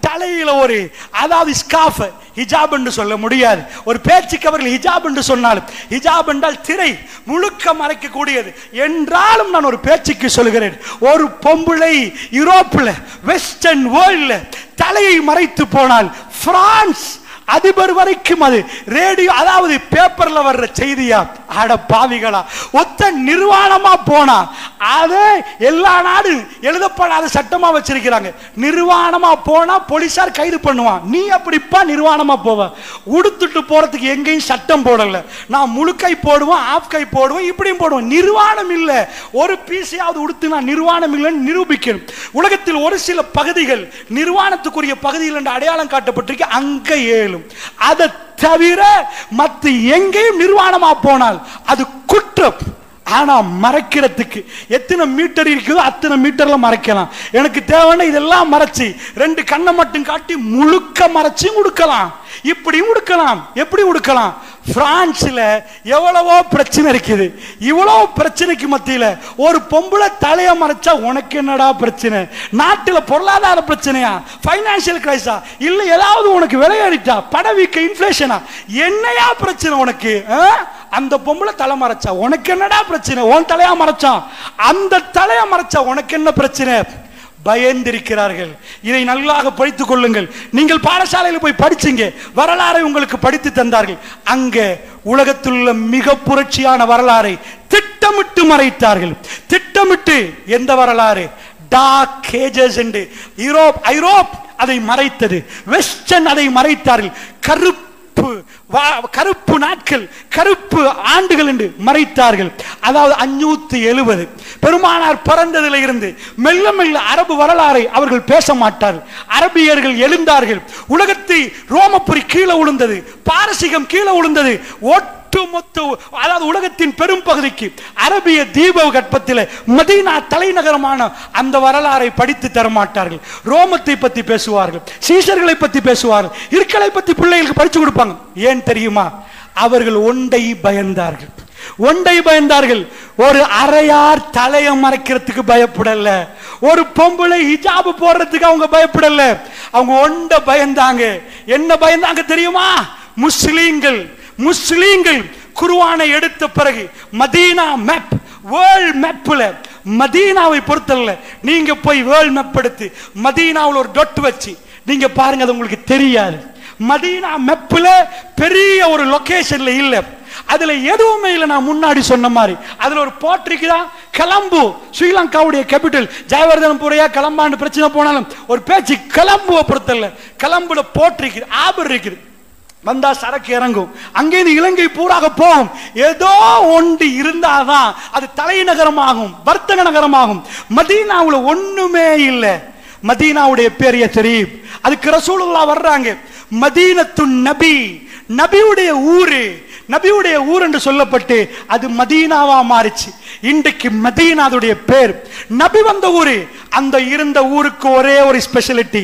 Speaker 2: தலையில ஒரு, அதாவது ஸ்கார்ஃப், ஹிஜாப் என்று சொல்ல முடியாது, ஒரு பேச்சுக்கு அவர்கள் ஹிஜாப் என்று சொன்னாலும், ஹிஜாப் என்றால் திரை முழுக்க மறைக்கக்கூடியது என்றாலும் நான் ஒரு பேச்சுக்கு சொல்கிறேன், ஒரு பொம்புளை யூரோப்ல வெஸ்டர்ன் வேர்ல்ட்ல தலையை மறைத்து போனால் பிரான்ஸ் அதிபர் வரைக்கும் அது ரேடியோ, அதாவது பேப்பர்ல வர்ற செய்தியா? அட பாவிகளா, ஒத்த நிர்வாணமா போனா அதே எல்லா நாடும் எழுதப்படாத சட்டமா வச்சிருக்கிறாங்க. நிர்வாணமா போனா போலீசார் கைது பண்ணுவான். நீ அப்படிப்பா நிர்வாணமா போவ? உடுத்துட்டு போறதுக்கு எங்கேயும் சட்டம் போடல. நான் முழு கை போடுவேன், ஆஃப் கை போடுவேன், இப்படியும் போடுவேன். நிர்வாணம் இல்ல, ஒரு பீஸையாவது உடுத்து நான் நிர்வாணம் இல்லைன்னு நிரூபிக்கணும். உலகத்தில் ஒரு சில பகுதிகள் நிர்வாணத்துக்குரிய பகுதிகள் என்று அடையாளம் காட்டப்பட்டிருக்கு, அங்க ஏழும். அதை தவிர மற்ற எங்கேயும் நிர்வாணமா போனால் அது குற்றம். ஆனா மறைக்கிறதுக்கு எத்தனை மீட்டர் இருக்குதோ அத்தனை மீட்டர்ல மறைக்கலாம். எனக்கு தேவைன்னா இதெல்லாம் மறைச்சு 2 கண்ணை மட்டும் காட்டி முழுக்க மறைச்சு உடுக்கலாம். இப்படியும் உடுக்கலாம். எப்படி உடுக்கலாம்? பிரான்ஸ்ல எவ்வளவோ பிரச்சனை இருக்குது. இவ்வளவு பிரச்சனைக்கு மத்தியில ஒரு பொம்பளை தலைய மறைச்சா உனக்கு என்னடா பிரச்சனை? நாட்டுல பொருளாதார பிரச்சனையா? பைனான்சியல் கிரைஸா? இல்ல ஏதாவது உனக்கு விலையேறிட்டா? பணவீக்க இன்ஃப்ளேஷனா? என்னையா பிரச்சனை உனக்கு? அந்த பொம்பளை தலை மறைச்சா உனக்கு என்னடா பிரச்சனை? உன் தலையா மறைச்சான், அந்த தலைய மறைச்சா உனக்கு என்ன பிரச்சனை? பயந்திருக்கிறார்கள். இதை நல்லாக படித்துக் கொள்ளுங்கள். நீங்கள் பாடசாலையில் போய் படிச்சீங்க, வரலாறை உங்களுக்கு படித்து தந்தார்கள். அங்க உலகத்தில் உள்ள மிக புரட்சியான வரலாறை திட்டமிட்டு மறைத்தார்கள். திட்டமிட்டு. எந்த வரலாறு? டார்க் ஏஜஸ் என்று ஐரோப் அதை மறைத்தது, வெஸ்டர்ன் அதை மறைத்தார்கள். கருப்பு நாட்கள், கருப்பு ஆண்டுகள் என்று மறைத்தார்கள். அதாவது 570 பெருமானார் பிறந்ததில் இருந்து மெல்ல மெல்ல அரபு வரலாறை அவர்கள் பேச மாட்டார்கள். அரபியர்கள் எழுந்தார்கள். உலகத்தை ரோமபுரி கீழே விழுந்தது, பாரசீகம் கீழே விழுந்தது. அதாவது உலகத்தின் பெரும் பகுதிக்கு அரபிய தீப கற்பத்தில் மதீனா தலைநகரமான அந்த வரலாறை படித்து தரமாட்டார்கள். ரோமத்தை பத்தி பேசுவார்கள், சீசர்களை பத்தி பேசுவார்கள், இருக்களை பத்தி பிள்ளைகளுக்கு படிச்சு கொடுப்பாங்க. ஏன் தெரியுமா? அவர்கள் ஒன்றை பயந்தார்கள். ஒரு அரையார் தலைய மறைக்கிறதுக்கு பயப்படல, ஒரு பொம்பளை ஹிஜாப் போடுறதுக்கு அவங்க பயப்படல. அவங்க ஒன்றை பயந்தாங்க. என்ன பயந்தாங்க தெரியுமா? முஸ்லிம்கள் குர்ஆனை எடுத்த பிறகு மதீனா மேப், வேர்ல்ட் மேப்ல மதீனாவை பொறுத்தல்ல, நீங்க போய் வேர்ல்ட் மேப் எடுத்து மதீனாவில் ஒரு டொட் வச்சு நீங்க பாருங்க, அது உங்களுக்கு தெரியாது. மதீனா மேப்ல பெரிய ஒரு லொகேஷன்ல இல்ல, அதுல எதுவுமே இல்லை. நான் முன்னாடி சொன்ன மாதிரி அதுல ஒரு போர்ட் தான், கொலம்போ, ஸ்ரீலங்காவுடைய கேபிட்டல். ஜெயவர்தனபுரையா கொலம்பான்னு பிரச்சனை போனாலும் ஒரு பேச்சு கொலம்போவை பொறுத்தல்ல. கொலம்புல போர்ட் இருக்குது, ஆபர் இருக்குது, வந்தா சரக்கு இறங்கும், அங்கேருந்து இலங்கை பூராக போகும். ஏதோ ஒன்று இருந்தாதான் அது தலைநகரமாகும், வர்த்தக நகரமாகும். மதீனாவுல ஒண்ணுமே இல்லை. மதீனாவுடைய பேரிய தெரியும். அதுக்கு ரசூலுல்லாஹ் வர்றாங்க. மதீனத்து நபி, நபியுடைய ஊர் என்று சொல்லப்பட்டு அது மதீனாவா மாறிச்சு. இன்றைக்கு மதீனாவுடைய பேர். நபி வந்த ஊரு. அந்த இருந்த ஊருக்கு ஒரே ஒரு ஸ்பெஷாலிட்டி,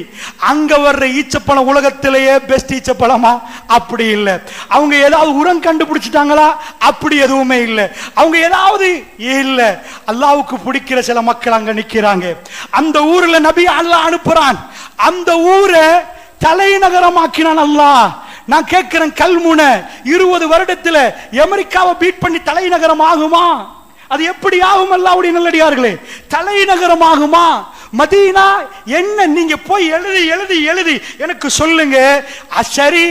Speaker 2: அங்க வர்ற ஈச்சப்பழம் உலகத்திலேயே பெஸ்ட் ஈச்சப்பழமா? அப்படி இல்லை. அவங்க ஏதாவது உரம் கண்டுபிடிச்சிட்டாங்களா? அப்படி எதுவுமே இல்லை. அவங்க ஏதாவது இல்ல. அல்லாஹ்வுக்கு பிடிக்கிற சில மக்கள் அங்க நிக்கிறாங்க. அந்த ஊர்ல நபி அல்லாஹ் அனுப்புறான். அந்த ஊரை தலைநகரமாக்கினான் அல்லாஹ். நான் கேட்கிறேன், கல்முனை 20 வருடத்தில் அமெரிக்காவை பீட் பண்ணி தலைநகரம் ஆகுமா? அது எப்படி ஆகும்? அல்லாஹ்வுடைய நல்லடியார்களே, தலைநகரமாகுமா? மதீனா என்ன? நீங்க போய் எழுதி எனக்கு சொல்லுங்க. சரி,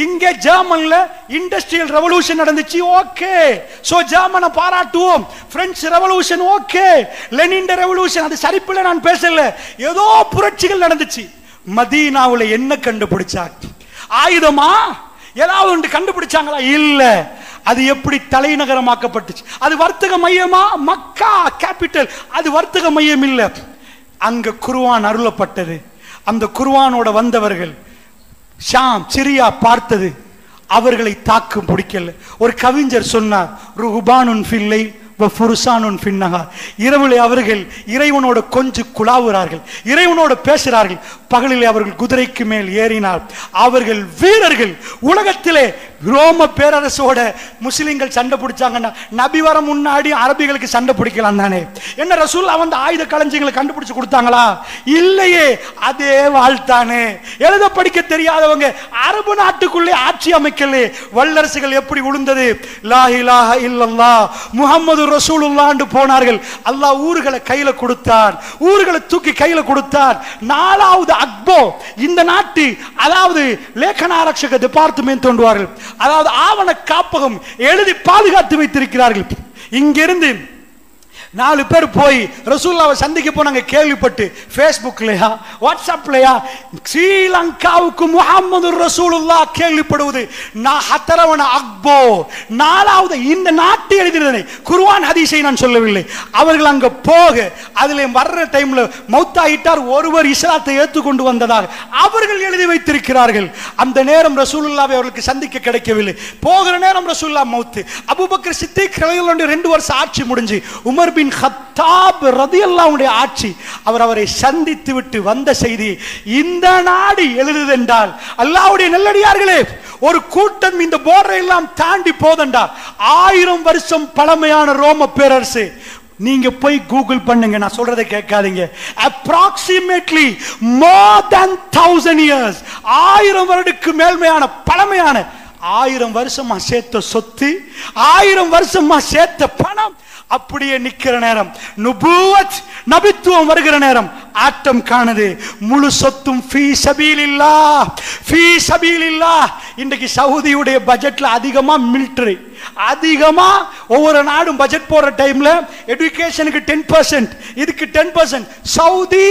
Speaker 2: இங்க ஜெர்மன்ல இண்டஸ்ட்ரியல் ரெவல்யூஷன் நடந்துச்சு, ஓகே, சோ ஜெர்மனை பாராட்டுவோம். French revolution okay, Lenin revolution, அது சரிப்பில்லை, நான் பேசல. ஏதோ புரட்சிகள் நடந்துச்சு. மதீனாவுல என்ன கண்டுபிடிச்சாங்க? ஆயுதமா? ஏதாவது ஒன்று கண்டுபிடிச்சாங்களா? இல்ல. அது எப்படி தலைநகரமாக்கப்பட்டுச்சு? அது வர்த்தக மையமா? மக்கா கேபிட்டல், அது வர்த்தக மையம் இல்ல. அங்க குர்ஆன் அருளப்பட்டது. அந்த குர்ஆனோட வந்தவர்கள் ஷாம், சிரியா பார்த்தது.
Speaker 1: அவர்களை தாக்கும் பிடிக்கல. ஒரு கவிஞர் சொன்னார், ருஹ்பானுன் ஃபில்லை வஃபுர்சானுன் ஃபின்னஹார். இரவிலே அவர்கள் இறைவனோட கொஞ்சம் குழாவுறார்கள், இறைவனோட பேசுகிறார்கள். பகலிலே அவர்கள் குதிரைக்கு மேல் ஏறினார். அவர்கள் வீரர்கள். உலகத்திலே ரோம பேரரசோட முஸ்லிம்கள் சண்டை பிடிச்சாங்கன்னா நபி வர முன்னாடி அரபிகளுக்கு சண்டை பிடிக்கலாம் தானே? என்ன ரசூல் அந்த ஆயுத களஞ்சியங்களை கண்டுபிடிச்சு கொடுத்தாங்களா? இல்லையே. அதே வாழ்த்தானே. எழுத படிக்க தெரியாதவங்க அரபு நாட்டுக்குள்ளே ஆட்சி அமைக்கலே. வல்லரசுகள் எப்படி விழுந்தது? லா இலாஹ இல்லல்லாஹ் முஹம்மது ரசூலுல்லாஹ் போனார்கள். அல்லாஹ் ஊர்களை கையில கொடுத்தார், ஊர்களை தூக்கி கையில கொடுத்தார். நாலாவது அக்போ இந்த நாட்டு அதாவது லேಖனாரட்சக டிபார்ட்மெண்ட் தோன்றுவார்கள், அதாவது ஆவண காப்பகம் எழுதி பாதுகாத்து வைத்திருக்கிறார்கள். இங்கிருந்து 4 பேர் போய் ரசூலுல்லாஹ்வை சந்திக்க போனாங்க. கேள்விப்பட்டு ஃபேஸ்புக்லயா வாட்ஸ்அப்லயா ஸ்ரீலங்காவுக்கு முஹம்மது ரசூலுல்லாஹ் கேள்விப்படுவது ஹத்தரவன அக்போ நாலாவது இந்த நாட்டு எழுதினதை குர்ஆன் ஹதீஸை நான் சொல்லவில்லை. அவர்கள் அங்க போக அதில் வர்ற டைம்ல மௌத்தாயிட்டார், ஒருவர் இஸ்லாத்தை ஏற்றுக்கொண்டு வந்ததாக அவர்கள் எழுதி வைத்திருக்கிறார்கள். அந்த நேரம் ரசூலுல்லாஹ்வை அவர்களுக்கு சந்திக்க கிடைக்கவில்லை. போகிற நேரம் ரசூலுல்லாஹ் மௌத்து. அபூபக்கர் சித்திக் ரலியல்லாஹு அன்ஹு 2 வருஷம் ஆட்சி முடிஞ்சு உமர் பின் கத்தாப் ரலியல்லாஹு அன்ஹு ஆட்சி. அவரை சந்தித்து விட்டு வந்த செய்தி இந்த நாடு எழுதுதென்றால் அல்லாஹ்வுடைய நல்லடியார்களே, ஒரு கூட்டம் இந்த போர்டரை எல்லாம் தாண்டி போதண்டா 1000 வருஷம் பழமையான ரோம பேரரசு. நீங்க போய் கூகுள் பண்ணுங்க, நான் சொல்றதை கேட்காதீங்க. approximately more than 1000 years 1000 வருடத்துக்கு மேல்மையான பழமையான 1000 வருஷமா சேர்த்த சொத்து, 1000 வருஷமா சேர்த்த பணம் அப்படியே நிக்கிற நேரம், நுபுவத் நபித்துவம் வருகிற நேரம் ஆட்டம் காணுது. முழு சொத்தும் ஃபீ சபீலில்லாஹ், ஃபீ சபீலில்லாஹ். இன்றைக்கு சவுதியுடைய பட்ஜெட்ல அதிகமா மிலிட்டரி, அதிகமா ஒவ்வொரு நாடும் பட்ஜெட் போற டைம்ல எஜுகேஷனுக்கு 10%, இதுக்கு 10%. சவுதி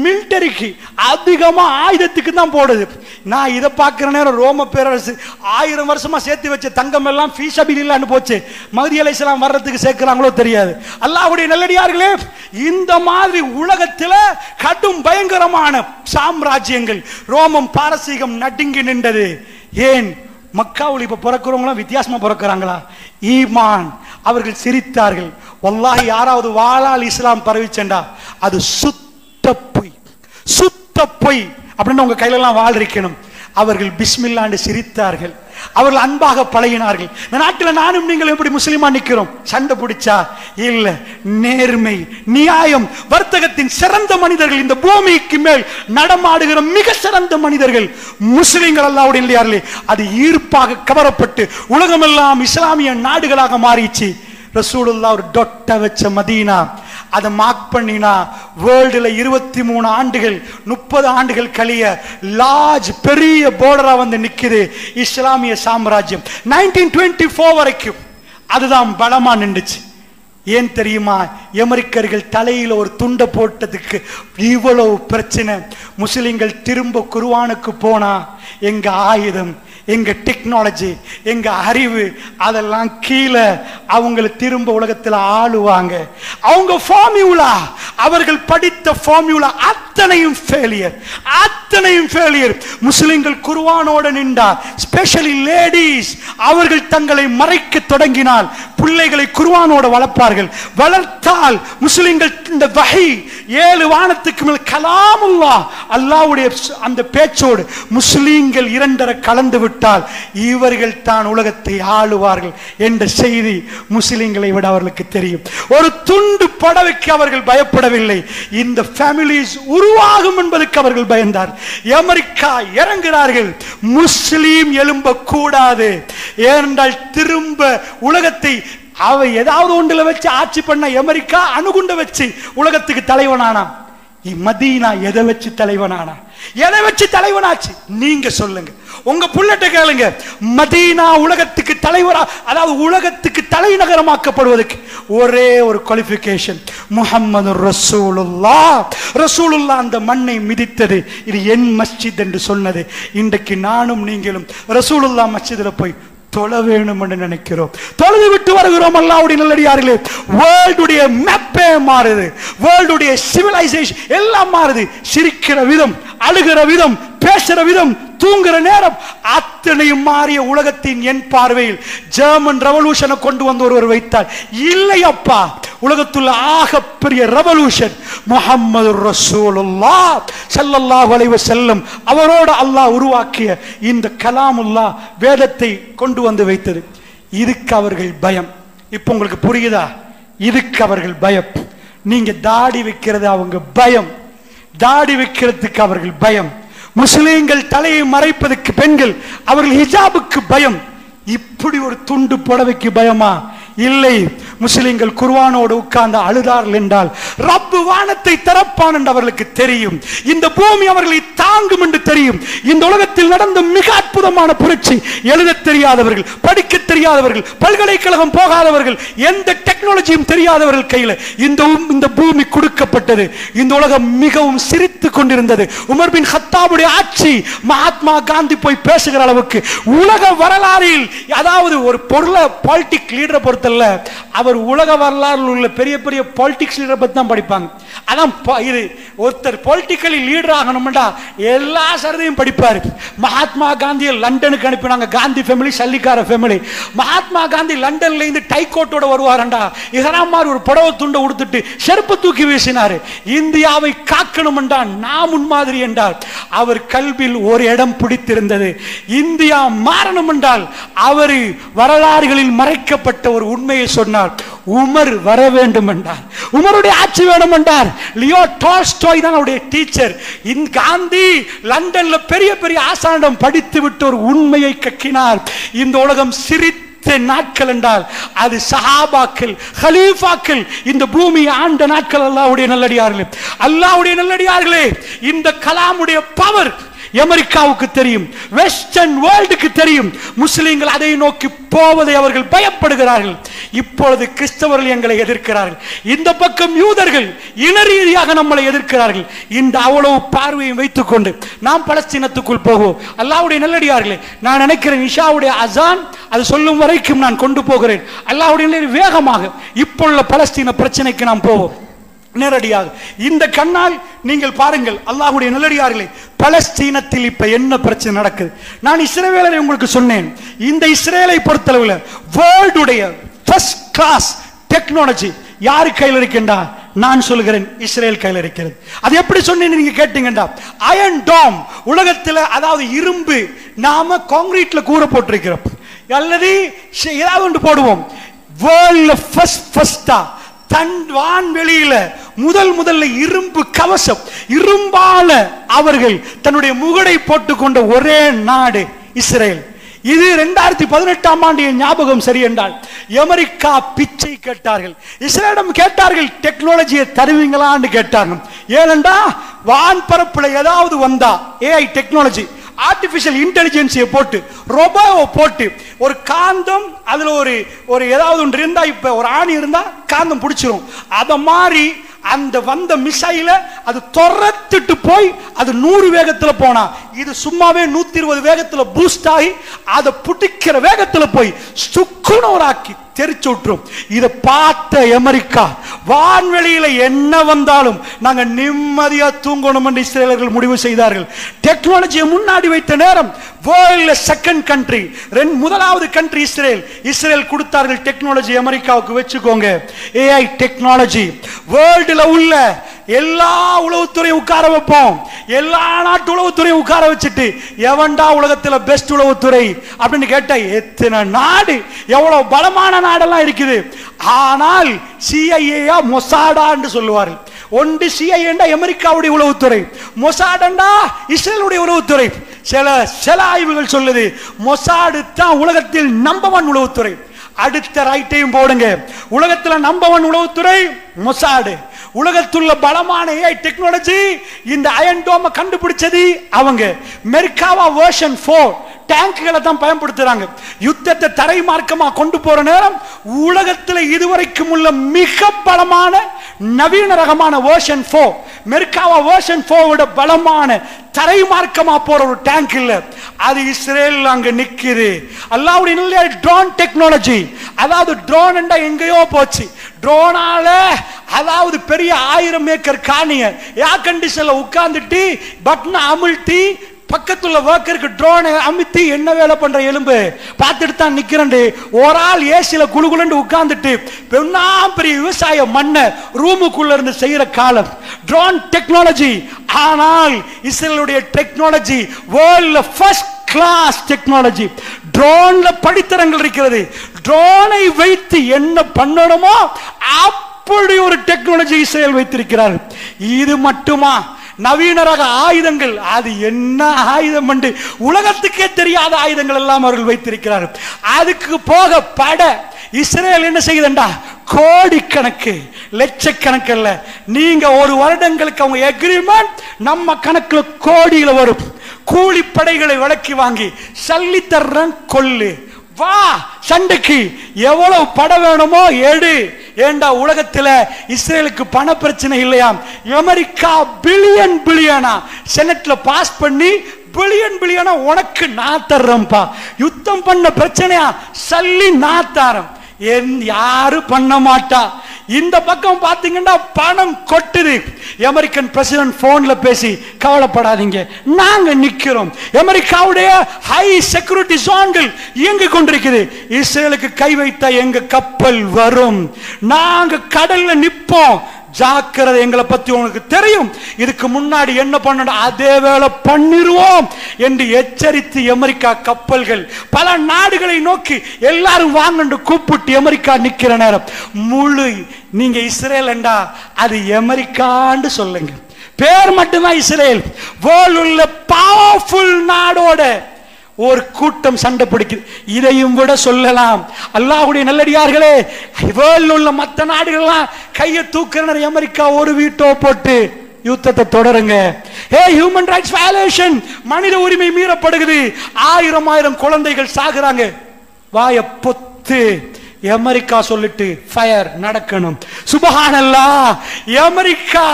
Speaker 1: மிலிட்டரிக்கு அதிகமா ஆயுதத்துக்கு தான் போடுது. நான் இதை பார்க்கிற நேரம் ரோம பேரரசு 1000 வருஷமா சேர்த்து வச்ச தங்கம் எல்லாம் ஃபீ சபீலில்லாஹ்னு போச்சு. மஹ்தி அலைஹிஸ்ஸலாம் வர்றதுக்கு சேர்க்கிறாங்களோ தெரியாது. அல்லாஹ்வுடைய நல்லடியார்களே, இந்த மாதிரி உலகத்தில் கடும் பயங்கரமான சாம்ராஜ்யங்கள் ரோமம் பாரசீகம் நடுங்கி நின்றது. ஏன்? மக்காவில் இப்ப பிறக்கிறவங்களாம் வித்தியாசமா பிறக்கிறாங்களா? ஈமான். அவர்கள் சிரித்தார்கள். வல்லாஹி யாராவது வாளால் இஸ்லாம் பரவிச்செண்டா அது சுத்த பொய், சுத்த பொய் அப்படின்னு உங்க கையில எல்லாம் வாழ் இருக்கணும். அவர்கள் பிஸ்மில்லான்னு சிரித்தார்கள். அவர்கள் அன்பாக பழகினார்கள். இந்த நாட்டில் நானும் நீங்கள் எப்படி முஸ்லிமா நிக்கிறோம்? சண்டை பிடிச்சா இல்ல. நேர்மை, நியாயம், வர்த்தகத்தின் சிறந்த மனிதர்கள், இந்த பூமிக்கு மேல் நடமாடுகிற மிக சிறந்த மனிதர்கள் முஸ்லிம்கள். அல்லாஹ்வுடைய இல்லையார்களே, அது ஈர்ப்பாக கவரப்பட்டு உலகமெல்லாம் இஸ்லாமிய நாடுகளாக மாறிச்சு. ரசூலுல்லாஹ் ஒரு டொட்ட வச்ச மதீனா, அதை மார்க் பண்ணினா வேர்ல்டுல 23 ஆண்டுகள் 30 ஆண்டுகள் கழிய லார்ஜ் பெரிய போர்டரா வந்து நிக்குது இஸ்லாமிய சாம்ராஜ்யம். 1924 வரைக்கும் அதுதான் பலமா நின்றுச்சு. ஏன் தெரியுமா? அமெரிக்கர்கள் தலையில ஒரு துண்டை போட்டதுக்கு இவ்வளவு பிரச்சனை. முஸ்லிம்கள் திரும்ப குர்ஆனுக்கு போனா எங்க ஆயுதம், எங்க டெக்னாலஜி, எங்க அறிவு அதெல்லாம் கீழே அவங்களை திரும்ப உலகத்தில் ஆளுவாங்க. அவங்க ஃபார்முலா, அவர்கள் படித்த ஃபார்முலா அத்தனையும் ஃபெயிலியர், அத்தனையும் ஃபெயிலியர். முஸ்லிம்கள் குர்ஆனோட நின்றா, ஸ்பெஷலி லேடீஸ், அவர்கள் தங்களை மறைக்க தொடங்கினால் பிள்ளைகளை குர்ஆனோட வளர்ப்பார்கள். வளர்த்தால் முஸ்லிம்கள் இந்த வஹி 7 வானத்துக்கு மேல் கலாமுல்லாஹ் அல்லாஹ்வுடைய அந்த பேச்சோடு முஸ்லிம்கள் 2 கலந்து விட்டால் இவர்கள் தான் உலகத்தை ஆளுவார்கள் என்ற செய்தி முஸ்லிம்களை விட அவர்களுக்கு தெரியும். ஒரு துண்டு படவைக்கு அவர்கள் பயப்படவில்லை. இந்த ஃபேமிலிஸ் உருவாகும் என்பதற்கு அவர்கள் பயந்தார். அமெரிக்கா இறங்குகிறார்கள், முஸ்லிம் எழும்ப கூடாது. ஏனென்றால் திரும்ப உலகத்தை அவ ஏதாவது ஒன்றுல வச்சு ஆட்சி பண்ண அமெரிக்கா அணுகுண்ட வச்சு உலகத்துக்கு தலைவனானா. மதீனா எதை வச்சு தலைவனானா? எதை வச்சு தலைவனாச்சு? நீங்க சொல்லுங்க, உங்க புள்ளட்ட கேளுங்க. மதீனா உலகத்துக்கு தலைவரா, அதாவது உலகத்துக்கு தலைநகரமாக்கப்படுவதற்கு ஒரே ஒரு குவாலிஃபிகேஷன், முஹம்மது ரசூலுல்லாஹ். ரசூலுல்லாஹ் அந்த மண்ணை மிதித்தது, இது என் மஸ்ஜித் என்று சொன்னது. இன்றைக்கு நானும் நீங்களும் ரசூலுல்லாஹ் மஸ்ஜிதில் போய் தொழ வேணும் என்று நினைக்கிறோம். தொழுது விட்டு வருகிறோம். அல்லாஹ்வுடைய நல்லடியார்களே, வேர்ல்டுடைய மேப்பே மாறுது, வேர்ல்டுடைய சிவிலைசேஷன் எல்லாம் மாறுது. சிரிக்கிற விதம், அழுகிற விதம், பேசுற விதம்,
Speaker 2: தூங்குற நேரம் அத்தனையும் மாறிய உலகத்தின் என் பார்வையில் ஜெர்மன் ரெவல்யூஷனை கொண்டு வந்து ஒருவர் வைத்தார். இல்லை அப்பா, உலகத்துள்ள ஆகப்பெரிய ரெவல்யூஷன் முஹம்மது ரசூலுல்லாஹ் ஸல்லல்லாஹு அலைஹி வஸல்லம் அவரோட அல்லாஹ் உருவாக்கிய இந்த கலாமுல்லாஹ் வேதத்தை கொண்டு வந்து வைத்தது. இதுக்கு அவர்கள் பயம். இப்ப உங்களுக்கு புரியுதா? இதுக்கு அவர்கள் பயம். நீங்க தாடி வைக்கிறது அவங்க பயம். தாடி வைக்கிறதுக்கு அவர்கள் பயம். முஸ்லிம்கள் தலையை மறைப்பதற்கு பெண்கள் அவர்கள் ஹிஜாபுக்கு பயம். இப்படி ஒரு துண்டு புடவைக்கு பயமா? இல்லை. முஸ்லிம்கள் குர்ஆனோடு உட்கார்ந்து அழுதார்கள் என்றால் ரப்பு வானத்தை திறப்பான் என்று அவர்களுக்கு தெரியும். இந்த பூமி அவர்களை தாங்கும் என்று தெரியும். இந்த உலகத்தில் நடந்த மிக அற்புதமான புரட்சி. எழுத தெரியாதவர்கள், படிக்க தெரியாதவர்கள், பல்கலைக்கழகம் போகாதவர்கள், எந்த டெக்னாலஜியும் தெரியாதவர்கள் கையில் இந்த பூமி கொடுக்கப்பட்டது. இந்த உலகம் மிகவும் சிரித்துக் கொண்டிருந்தது. உமர் பின் கத்தாபுடைய ஆட்சி மகாத்மா காந்தி போய் பேசுகிற அளவுக்கு உலக வரலாறில், அதாவது ஒரு பொருளை பாலிட்டிக் லீடரை பொறுத்தல்ல, அவர் உலக வரலாறு உள்ள பெரிய பெரிய பாலிடிக்ஸ் லீடரை பத்தி தான் படிப்பாங்க. அதான் இது ஒருத்தர் பொலிட்டிக்கலி லீடர் ஆகணும்டா எல்லா சரதையும் படிப்பாரு. மகாத்மா காந்தியை லண்டனுக்கு அனுப்பினாங்க. காந்தி ஃபேமிலி சல்லிக்கார ஃபேமிலி. மகாத்மா காந்தி லண்டன்ல இருந்து டைகோட்டோட வருவாரண்டா. இஹராம் மாதிரி ஒரு புடவை துண்டை உடுத்துட்டு செருப்பு தூக்கி வீசினாரு. இந்தியாவை காக்கணும் என்றால் நான் முன்மாதிரி என்றார். அவர் கல்வியில் ஒரு இடம் பிடித்திருந்தது. இந்தியா மாறணும் என்றால் அவர் வரலாறுகளில் மறைக்கப்பட்ட ஒரு உண்மையை சொன்னார். உமர் வர வேண்டும் என்றார். உமருடைய ஆட்சி வேணும் என்றார். லியோ டால்ஸ்டாய் தான் அவருடைய டீச்சர். காந்தி லண்டன்ல பெரிய பெரிய ஆசானிடம் படித்து விட்டு ஒரு உண்மையை கக்கினார். இந்த உலகம் சிரித்த நாட்கள் என்றால் அது சஹாபாக்கள், கலீஃபாக்கள், இந்த பூமியை ஆண்ட நாட்கள். அல்லாஹ்வுடைய நல்லடியார்களே, அல்லாஹ்வுடைய நல்லடியார்களே, இந்த கலாமுடைய பவர் அமெரிக்காவுக்கு தெரியும், வெஸ்டர்ன் வேர்ல்டுக்கு தெரியும். முஸ்லிம்கள் அதை நோக்கி போவதை அவர்கள் பயப்படுகிறார்கள். இப்பொழுது கிறிஸ்தவர்கள் எங்களை எதிர்க்கிறார்கள். இந்த பக்கம் யூதர்கள் இன ரீதியாக நம்மளை எதிர்க்கிறார்கள். இந்த அவ்வளவு பார்வையை வைத்துக் கொண்டு நாம் பலஸ்தீனத்துக்குள் போவோம். அல்லாஹ்வுடைய நல்லடியார்களே, நான் நினைக்கிறேன் இஷாவுடைய அசான் அது சொல்லும் வரைக்கும் நான் கொண்டு போகிறேன். அல்லாஹ்வுடைய வேகமாக இப்பொழுது பலஸ்தீன பிரச்சனைக்கு நாம் போவோம் நேரடியாக. இந்த கண்ணால் நீங்கள் பாருங்கள் அல்லாஹ்வுடைய நல்லடியார்களே, பலஸ்தீனத்தில் இப்ப என்ன பிரச்சனை நடக்குது. நான் இஸ்ரேலை உங்களுக்கு சொன்னேன். இந்த இஸ்ரேலை பொறுத்தளவில் வேர்ல்டுடைய ஃபர்ஸ்ட் கிளாஸ் டெக்னாலஜி யாரு கையில் இருக்கின்றா? நான் சொல்கிறேன் இஸ்ரேல் கையில் இருக்கிறது. அது எப்படி சொன்னீங்க நீங்க கேட்டீங்கடா, அயன் டாம் உலகத்தில், அதாவது இரும்பு நாம கான்கிரீட்ல கூரை போட்டிருக்கிறோம் அல்லது ஏதாவது ஒன்று போடுவோம். வேர்ல்ட்ல ஃபர்ஸ்டா தன் வான்வெளியில முதல்ல இரும்பு கவசம், இரும்பால அவர்கள் தன்னுடைய முகடை போட்டுக்கொண்ட ஒரே நாடு இஸ்ரேல். இது 2018ஆம் ஆண்டு ஞாபகம் சரி என்றால் அமெரிக்கா பிச்சை கேட்டார்கள். இஸ்ரேலிடம் கேட்டார்கள், டெக்னாலஜியை தருவீங்களான்னு கேட்டாங்க. ஏனென்றா வான்பரப்புல ஏதாவது வந்தா ஏஐ டெக்னாலஜி, ஆர்டிபிஷியல் இன்டெலிஜென்ஸியை போட்டு ரோபோவை போட்டு ஒரு காந்தம் அதுல ஒரு ஏதாவது ஒன்று இருந்தா, இப்ப ஒரு ஆணி இருந்தா காந்தம் பிடிச்சிரும். அத மாதிரி அந்த வந்த மிசைல அது துரத்திட்டு போய் அது 100 வேகத்துல போனா இது சும்மாவே 120 வேகத்துல பூஸ்ட் ஆகி அதை பிடிக்கிற வேகத்துல போய் சுக்குனோராக்கி தெரிச்சு விட்டுரும். இதை பார்த்த அமெரிக்கா வான்வெளியில என்ன வந்தாலும் நாங்க நிம்மதியா தூங்கணும் என்று இஸ்ரேலர்கள் முடிவு செய்தார்கள். டெக்னாலஜியை முன்னாடி வைத்த நேரம் வேர்ல்ட்ல செகண்ட் கண்ட்ரி, முதலாவது கண்ட்ரி இஸ்ரேல். இஸ்ரேல் கொடுத்தார்கள் டெக்னாலஜி அமெரிக்காவுக்கு. வச்சுக்கோங்க, ஏஐ டெக்னாலஜி வேர்ல்டுல உள்ள எல்லா உளவுத்துறையும் உட்கார வைப்போம். எல்லா நாட்டு உளவுத்துறையும் உட்கார வச்சுட்டு எவன்டா உலகத்துல பெஸ்ட் உளவுத்துறை அப்படின்னு கேட்டா எத்தனை நாடு, எவ்வளவு பலமான நாடெல்லாம் இருக்குது. ஆனால் சிஐஏ மொசாடா என்று சொல்லுவார்கள். ஒன்று சிஐஏ அமெரிக்காவுடைய உளவுத்துறை, மொசாடா இஸ்ரேலுடைய உளவுத்துறை. சில ஆய்வுகள் சொல்லுது மொசாடு தான் உலகத்தில் நம்பர் 1 உளவுத்துறை. அடுத்த ரைட்டையும் போடுங்க, உலகத்தில் நம்பர் 1 உளவுத்துறை மொசாடு. உலகத்துள்ள பலமான ஏஐ டெக்னாலஜி இந்த அயன் டோமை கண்டுபிடிச்சது அவங்க. மெர்காவா வெர்ஷன் 4 டேங்குகளை தான் பயன்படுத்துறாங்க. யுத்தத்தை தரை மார்க்கமா கொண்டு போற நேரம் உலகத்தில் இதுவரைக்கும் உள்ள மிக பலமான நவீன ரகமான வெர்ஷன் 4, மெர்காவா வெர்ஷன் 4 விட பலமான தரை மார்க்கமா போற ஒரு டேங்க் இல்ல, அது இஸ்ரேல் அங்க நிக்குது. அல்லாஹ்வுடைய நல்ல ட்ரோன் டெக்னாலஜி, அதாவது ட்ரோன் என்றா எங்கேயோ போச்சு. ட்ரோனால அதாவது பெரிய 1000 ஏக்கர் காணிய ஏர் கண்டிஷன்ல உட்கார்ந்துட்டு பட்டனை அமுழ்த்தி பக்கத்துல ஒர்க்கருக்கு ட்ரோனை அமுத்தி என்ன வேலை பண்ற எலும்பு பார்த்துட்டு தான் நிக்கிறேன். ஒரு ஆள் ஏசில குளுகுலண்டு உட்கார்ந்துட்டு பெரிய விவசாய மண்ணை ரூமுக்குள்ள இருந்து செய்யற காலம் ட்ரோன் டெக்னாலஜி. ஆனால் இஸ்ரேலுடைய டெக்னாலஜி வேர்ல்ட்ல ஃபர்ஸ்ட் கிளாஸ் டெக்னாலஜி. ட்ரோன்ல படித்தரங்கள் இருக்கிறது. ட்ரோனை வைத்து என்ன பண்ணணுமோ அப்படி ஒரு டெக்னாலஜி இஸ்ரேல் வைத்திருக்கிறார். இது மட்டுமா? நவீன ரக ஆயுதங்கள், அது என்ன ஆயுதம் என்று உலகத்துக்கே தெரியாத ஆயுதங்கள் எல்லாம் அவர்கள் வைத்திருக்கிறார்கள். அதுக்கு போக பட இஸ்ரேல் என்ன செய்யுதுண்டா, கோடிக்கணக்கு லட்சக்கணக்கில் நீங்க ஒரு வருடங்களுக்கு அவங்க எக்ரிமெண்ட் நம்ம கணக்கில் கோடியில வரும். கூலிப்படைகளை விலக்கி வாங்கி சல்லித்தர்றன் கொல்லு, வா சண்டைக்கு, எவ்வளவு பட வேணுமோ எடு. ஏண்டா உலகத்துல இஸ்ரேலுக்கு பண பிரச்சனை இல்லையாம். அமெரிக்கா பில்லியன் பில்லியனா செனட்ல பாஸ் பண்ணி பில்லியன் பில்லியனா உனக்கு நான் தர்றேன்பா. யுத்தம் பண்ண பிரச்சனையா சல்லி நான் தரேன், யாரு பண்ண மாட்டா. இந்த பக்கம் பாத்தீங்கன்னா பணம் கொட்டுது. அமெரிக்கன் பிரசிடென்ட் போன்ல பேசி கவலைப்படாதீங்க நாங்க நிக்கிறோம். அமெரிக்காவுடைய ஹை செக்யூரிட்டி ஜோன்கள் இயங்கிக் கொண்டிருக்குது. இஸ்ரேலுக்கு கை வைத்த எங்க கப்பல் வரும், நாங்க கடல்ல நிப்போம், ஜாக்கிரதை, எங்களை பத்தி உங்களுக்கு தெரியும், இதுக்கு முன்னாடி என்ன பண்ணணும் அதே வேலை பண்ணிருவோம் என்று எச்சரித்து அமெரிக்கா கப்பல்கள் பல நாடுகளை நோக்கி எல்லாரும் வாங்க கூப்பிட்டு அமெரிக்கா நிக்கிற நேரம் முழு நீங்க இஸ்ரேல் என்றா அது அமெரிக்கான்னு சொல்லுங்க, பேர் மட்டும்தான் இஸ்ரேல். வேர்ல்ட் உள்ள பவர்ஃபுல் நாடோட ஒரு கூட்டம் சண்டை பிடிக்குது. இதையும் விட சொல்லலாம், அல்லாஹ்வுடைய நல்லடியார்களே, வேர்ல்ட்ல உள்ள மற்ற நாடுகள்லாம் கையை தூக்குற அமெரிக்கா ஒரு வீட்டோ போட்டு யுத்தத்தை தொடருங்க. ஹியூமன் ரைட்ஸ் வயலேஷன், மனித உரிமை மீறப்படுகிறது, ஆயிரம் குழந்தைகள் சாகுறாங்க. வாய பொத்து அமெரிக்கா சொல்லிட்டு ஃபயர் நடக்கணும். சுப்ஹானல்லாஹ், அமெரிக்கா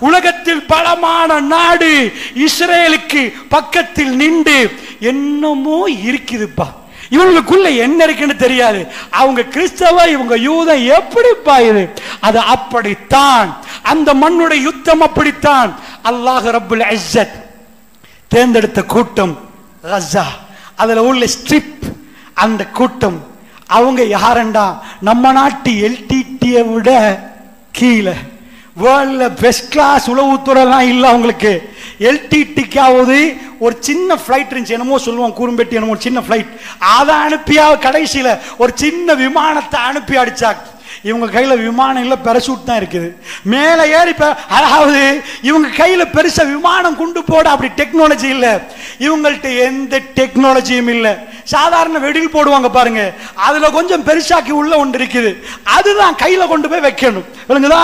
Speaker 2: உலகத்தில் பலமான நாடு இஸ்ரேலுக்கு பக்கத்தில் நின்று என்னமோ இருக்குதுப்பா, இவங்களுக்குள்ள என்ன இருக்குன்னு தெரியாது, அவங்க கிறிஸ்தவ இவங்க யூதன் எப்படிப்பா இது, அது அப்படித்தான், அந்த மண்ணுடைய யுத்தம் அப்படித்தான். அல்லாஹ் ரப்புல் இஸ்ஸத் தேர்ந்தெடுத்த கூட்டம் கஸா, அதுல உள்ள ஸ்ட்ரிப், அந்த கூட்டம் அவங்க யாரண்டா நம்ம நாட்டு எல்டிடியை விட கீழே, வேர்ல்ட்ல பெஸ்ட் கிளாஸ் உளவுத்துறைலாம் இல்லை அவங்களுக்கு. எல்டிடிக்காவது ஒரு சின்ன ஃபிளைட் இருந்துச்சு, என்னமோ சொல்லுவோம் கூறும்பெட்டி, என்னமோ சின்ன ஃபிளைட், அதை அனுப்பியா கடைசியில் ஒரு சின்ன விமானத்தை அனுப்பி அடிச்சாங்க. இவங்க கையில விமானம் இல்ல, பேராசூட் தான் இருக்குது, மேல ஏறி, அதாவது இவங்க கையில பெருசா விமானம் கொண்டு போட அப்படி டெக்னாலஜி இல்ல, இவங்கள்ட்ட எந்த டெக்னாலஜியும் இல்ல. சாதாரண வெடில் போடுவாங்க பாருங்க, அதுல கொஞ்சம் பெருசாக்கி உள்ள ஒன்று இருக்குது, அதுதான் கையில கொண்டு போய் வைக்கணும், விளங்குதா?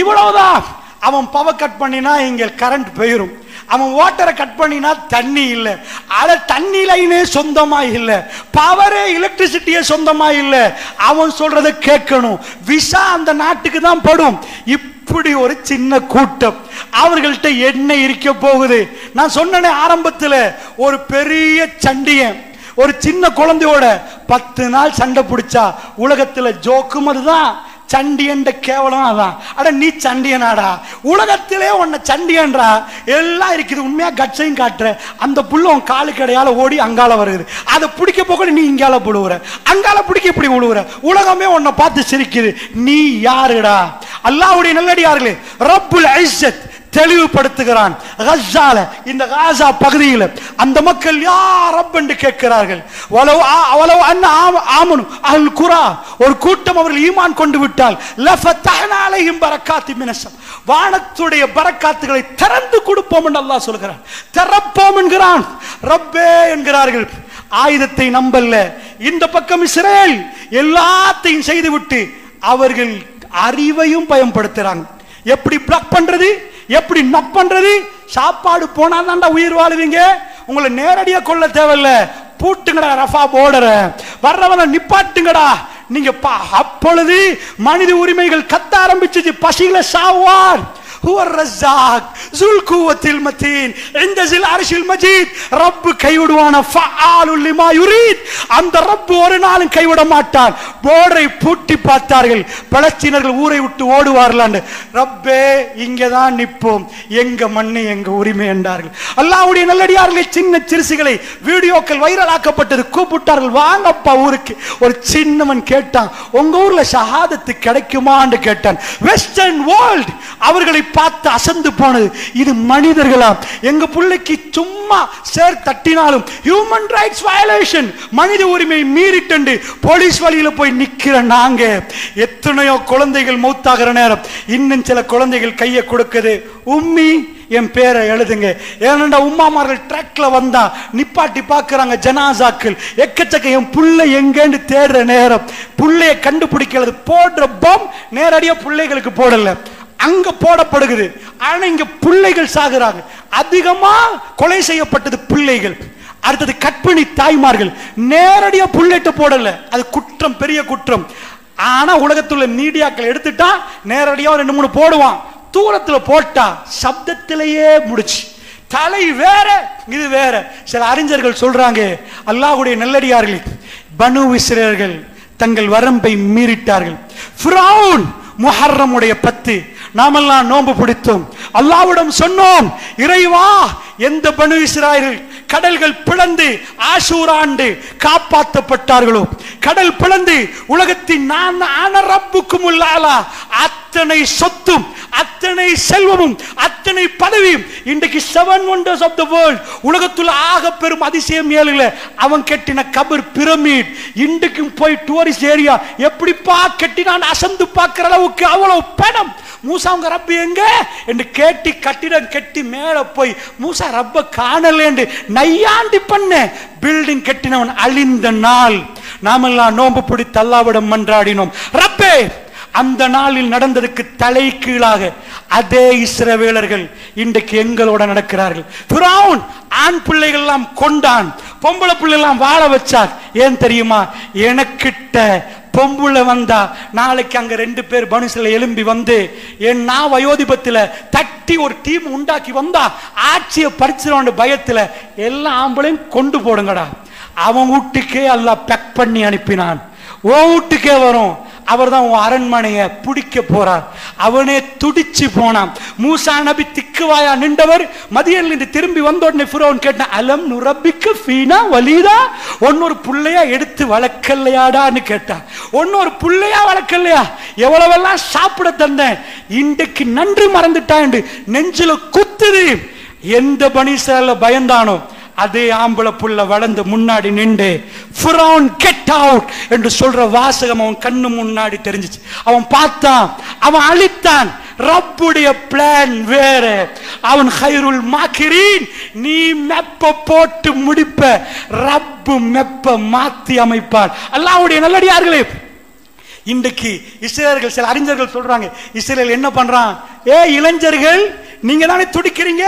Speaker 2: இவ்வளவுதான். அவன் பவர் கட் பண்ணினா இங்க கரண்ட் போயிடும், அவன் வாட்டரை கட் பண்ணினா தண்ணி இல்லை, அத தண்ணி லைனே சொந்தமா இல்லை, பவரே எலக்ட்ரிசிட்டியே சொந்தமா இல்லை, அவன் சொல்றதை கேட்கணும், விசா அந்த நாட்டுக்கு தான் படும். இப்படி ஒரு சின்ன கூட்டம், அவர்கள்ட்ட என்ன இருக்க போகுது? நான் சொன்னேனே ஆரம்பத்தில், ஒரு பெரிய சண்டியன் ஒரு சின்ன குழந்தையோட 10 நாள் சண்டை பிடிச்சா உலகத்துல ஜோக்கும் அதுதான், சண்டியன்ற கேவலம் அதான். அட நீ சண்டியனாடா, உலகத்திலே உன்னை சண்டியன்றா எல்லாம் இருக்குது, உண்மையா கட்சையும் காட்டுற, அந்த புள்ள உன் காலுக்கு இடையால ஓடி அங்கால வருது, அதை பிடிக்க போக நீ இங்கால புழுவுற, அங்கால பிடிக்க இப்படி உழுவுற, உலகமே உன்னை பார்த்து சிரிக்குது, நீ யாருடா? அல்லாஹ்வுடைய நல்லடியார்களே, ரப்புல் இஸ்ஸத் தெளிவுபடுத்துகிறான். கஸால, இந்த காசா பகுதியில் அந்த மக்கள் யார் ரப் என்று கேட்கிறார்கள். வலவ் அன்ன ஆமனு அல் குரா, ஒரு கூட்டம் அவர்கள் ஈமான் கொண்டு விட்டால், லஃபதஹ்னா அலைஹிம் பரக்காத்தின் மினஸ், வானத்துடைய பரக்காத்துகளை திறந்து கொடுப்போம் என்று அல்லாஹ் சொல்கிறான். திறப்போம் என்கிறான். ரப்பே என்கிறார்கள். ஆயுதத்தை நம்பல்ல. இந்த பக்கம் இஸ்ரேல் எல்லாத்தையும் செய்துவிட்டு அவர்கள் அறிவையும் பயன்படுத்துறாங்க. எப்படி பிளாக் பண்றது, எப்படி நப் பண்றது? சாப்பாடு போனா தான்டா உயிர் வாழுவீங்க, உங்களை நேரடியா கொல்ல தேவையில்ல, பூட்டுங்கடா ரஃபா போர்டர, வர்றவன நிப்பாட்டுங்கடா நீங்க. அப்பொழுது மனித உரிமைகள் கத்த ஆரம்பிச்சு, பசியில சாவார், ஹுவர் ரஸாக் ஸுல் குவத்தில் மதீன் இன்த ஸில் அர்ஷில் மஜீத். ரப்பு கைவிடுவானா? ஃபஆலுல் லிமா யுரீத். அந்த ரப்பு ஒரு நாளும் கைவிட மாட்டான். போர்டரை பூட்டி பார்த்தார்கள். பலஸ்தீனர்கள் ஊரை விட்டு ஓடுவார்களான்னு. ரப்பே இங்கதான் நிற்போம், எங்க மண்ணு எங்க உரிமை என்றார்கள். அல்லாஹ்வுடைய நல்லடியார்களை, சின்ன சிறுசுகளை வீடியோக்கள் வைரல் ஆக்கப்பட்டது. கூப்பிட்டார்கள், வாங்கப்பா ஊருக்கு. ஒரு சின்னவன் கேட்டான், உங்க ஊர்ல ஷஹாதத்து கிடைக்குமான்னு கேட்டான். வெஸ்டர்ன் வேர்ல்ட் அவர்களை பார்த்து அசந்து போனது. இது மனிதர்களா? எங்க பிள்ளைக்கு சும்மா சேர் தட்டினாலும் ஹியூமன் ரைட்ஸ் வயலேஷன், மனித உரிமை மீறிட்டு போலீஸ் வழியில போய் நிக்கிற நாங்க. எத்தனையோ குழந்தைகள் மௌத்தாகிற நேரம் இன்னும் சில குழந்தைகள் கையை கொடுக்குது, உம்மி என் பேரை எழுதுங்க. ஏனென்றா உம்மாமார்கள் ட்ரக்ல வந்தா நிப்பாட்டி பார்க்கறாங்க ஜனாசாக்கள். எக்கச்சக்க என் புள்ளை எங்கன்னு தேடுற நேரம் புள்ளைய கண்டுபிடிக்கிறது. போடுற பம் நேரடியா பிள்ளைகளுக்கு போடல, அங்க போடப்படுகிறது. ஆனா இங்க பிள்ளைகள் சாகுறாங்க. அதிகமா கொலை செய்யப்பட்டது பிள்ளைகள். அடுத்தது கற்பிணி தாய்மார்கள். நேரடியா புள்ளைட்டு போடல, அது குற்றம், பெரிய குற்றம். ஆனா உலகத்துல மீடியாக்கள் எடுத்துட்டா நேரடியா 2-3 போடுவான். தூரத்துல போட்டா சப்தத்திலேயே முடிச்சு. தலை வேற, இது வேற. சில அறிஞர்கள் சொல்றாங்க, அல்லாஹ்வுடைய நல்லடியார்கள் பனு இஸ்ரேலர்கள் தங்கள் வரம்பை மீறிட்டார்கள். ஃபிரௌன் முஹர்ரமுடைய 10 நாமெல்லாம் நோன்பு பிடித்தோம். அல்லாஹ்விடம் சொன்னோம், இறைவா எந்த பனு இஸ்ராயேல் கடல்கள் பிளந்து ஆஷூரா ஆண்டு காப்பாற்றப்பட்டார்களோ, கடல் பிளந்து உலகத்தின் நான் ரப்புக்குமுல் ஆலா அத்தனை சொத்தும் அத்தனை செல்வமும் அத்தனை பதவியும் இன்றைக்கு 7 wonders of the world உலகத்துல ஆக பெரும் அதிசயம் 7 அவன் கட்டின கபர் பிரமிட் இன்றைக்கும் போய் டூரிஸ்ட் ஏரியா எப்படிப்பா கட்டினான் அசந்து பார்க்கிற அளவுக்கு அவ்வளவு பணம். மூசா உங்க ரப்பு எங்க என்று கேட்டி கட்டிடம் கட்டி மேல போய் மூசா ரப்ப காணலேண்டு நையாண்டி பண்ண பில்டிங் கட்டினவன் அழிந்த நாள் நாமெல்லாம் நோன்பு பிடித்து அல்லாஹ்விடம் மன்றாடினோம். ரப்பே அந்த நாளில் நடந்ததுக்கு தலை கீழாக அதே இஸ்ரவேலர்கள் இன்றைக்கு எங்களோட நடக்கிறார்கள். ஃபிரௌன் ஆண் பிள்ளைகள் எல்லாம் கொண்டான், பொம்பளை பிள்ளை எல்லாம் வாழ வச்சார். ஏன் தெரியுமா? எனக்கிட்ட பொம்புல வந்தா நாளைக்கு அங்க 2 பேர் பனுசில எலும்பி வந்து என் நான் வயோதிபத்துல தட்டி ஒரு டீம் உண்டாக்கி வந்தா ஆட்சியை பறிச்சிருவான் பயத்துல எல்லா ஆம்பளையும் கொண்டு போடுங்கடா. அவன் வீட்டுக்கே அல்லாஹ் பேக் பண்ணி அனுப்பினான். ஓ வீட்டுக்கே வரும். அவர் தான் உன் அரண்மனையை பிடிக்க போறார். அவனே துடிச்சு போனான். மூசா நபி திக்குவாயா நின்றவர் மதியல் இருந்து திரும்பி வந்த உடனே ஃபிரௌன் கேட்டான், அலம் நுரபிக்கு ஃபீனா வலீதா, ஒன்னொரு புள்ளையா எடுத்து வளர்க்கலையாடான்னு கேட்டான். ஒன்னொரு புள்ளையா வளர்க்கலையா? எவ்வளவெல்லாம் சாப்பிட தந்தேன், இன்றைக்கு நன்றி மறந்துட்டான் நெஞ்சில குத்துது. எந்த பனிசால பயந்தானோ அதே ஆம்பளை புள்ள வளர்ந்து முன்னாடி நின்று ஃபிரௌன் கெட் அவுட் என்று சொல்ற வாசகம் அவன் கண்ணு முன்னாடி தெரிஞ்சிச்சு. அவன் பார்த்தான், அவன் அழித்தான். ரப்புடைய பிளான் வேற. அவன் ஹைருல் மாக்கிரீன். நீ மெப்ப போட்டு முடிப்ப, ரப்பு மெப்ப மாத்தி அமைப்பான். அல்லாஹ்வுடைய நல்லடியார்களே, இன்றைக்கு இஸ்ரேலர்கள் சில அறிஞர்கள் சொல்றாங்க, இஸ்ரேல் என்ன பண்றான்? இளைஞர்கள் நீங்க தானே துடிக்கிறீங்க,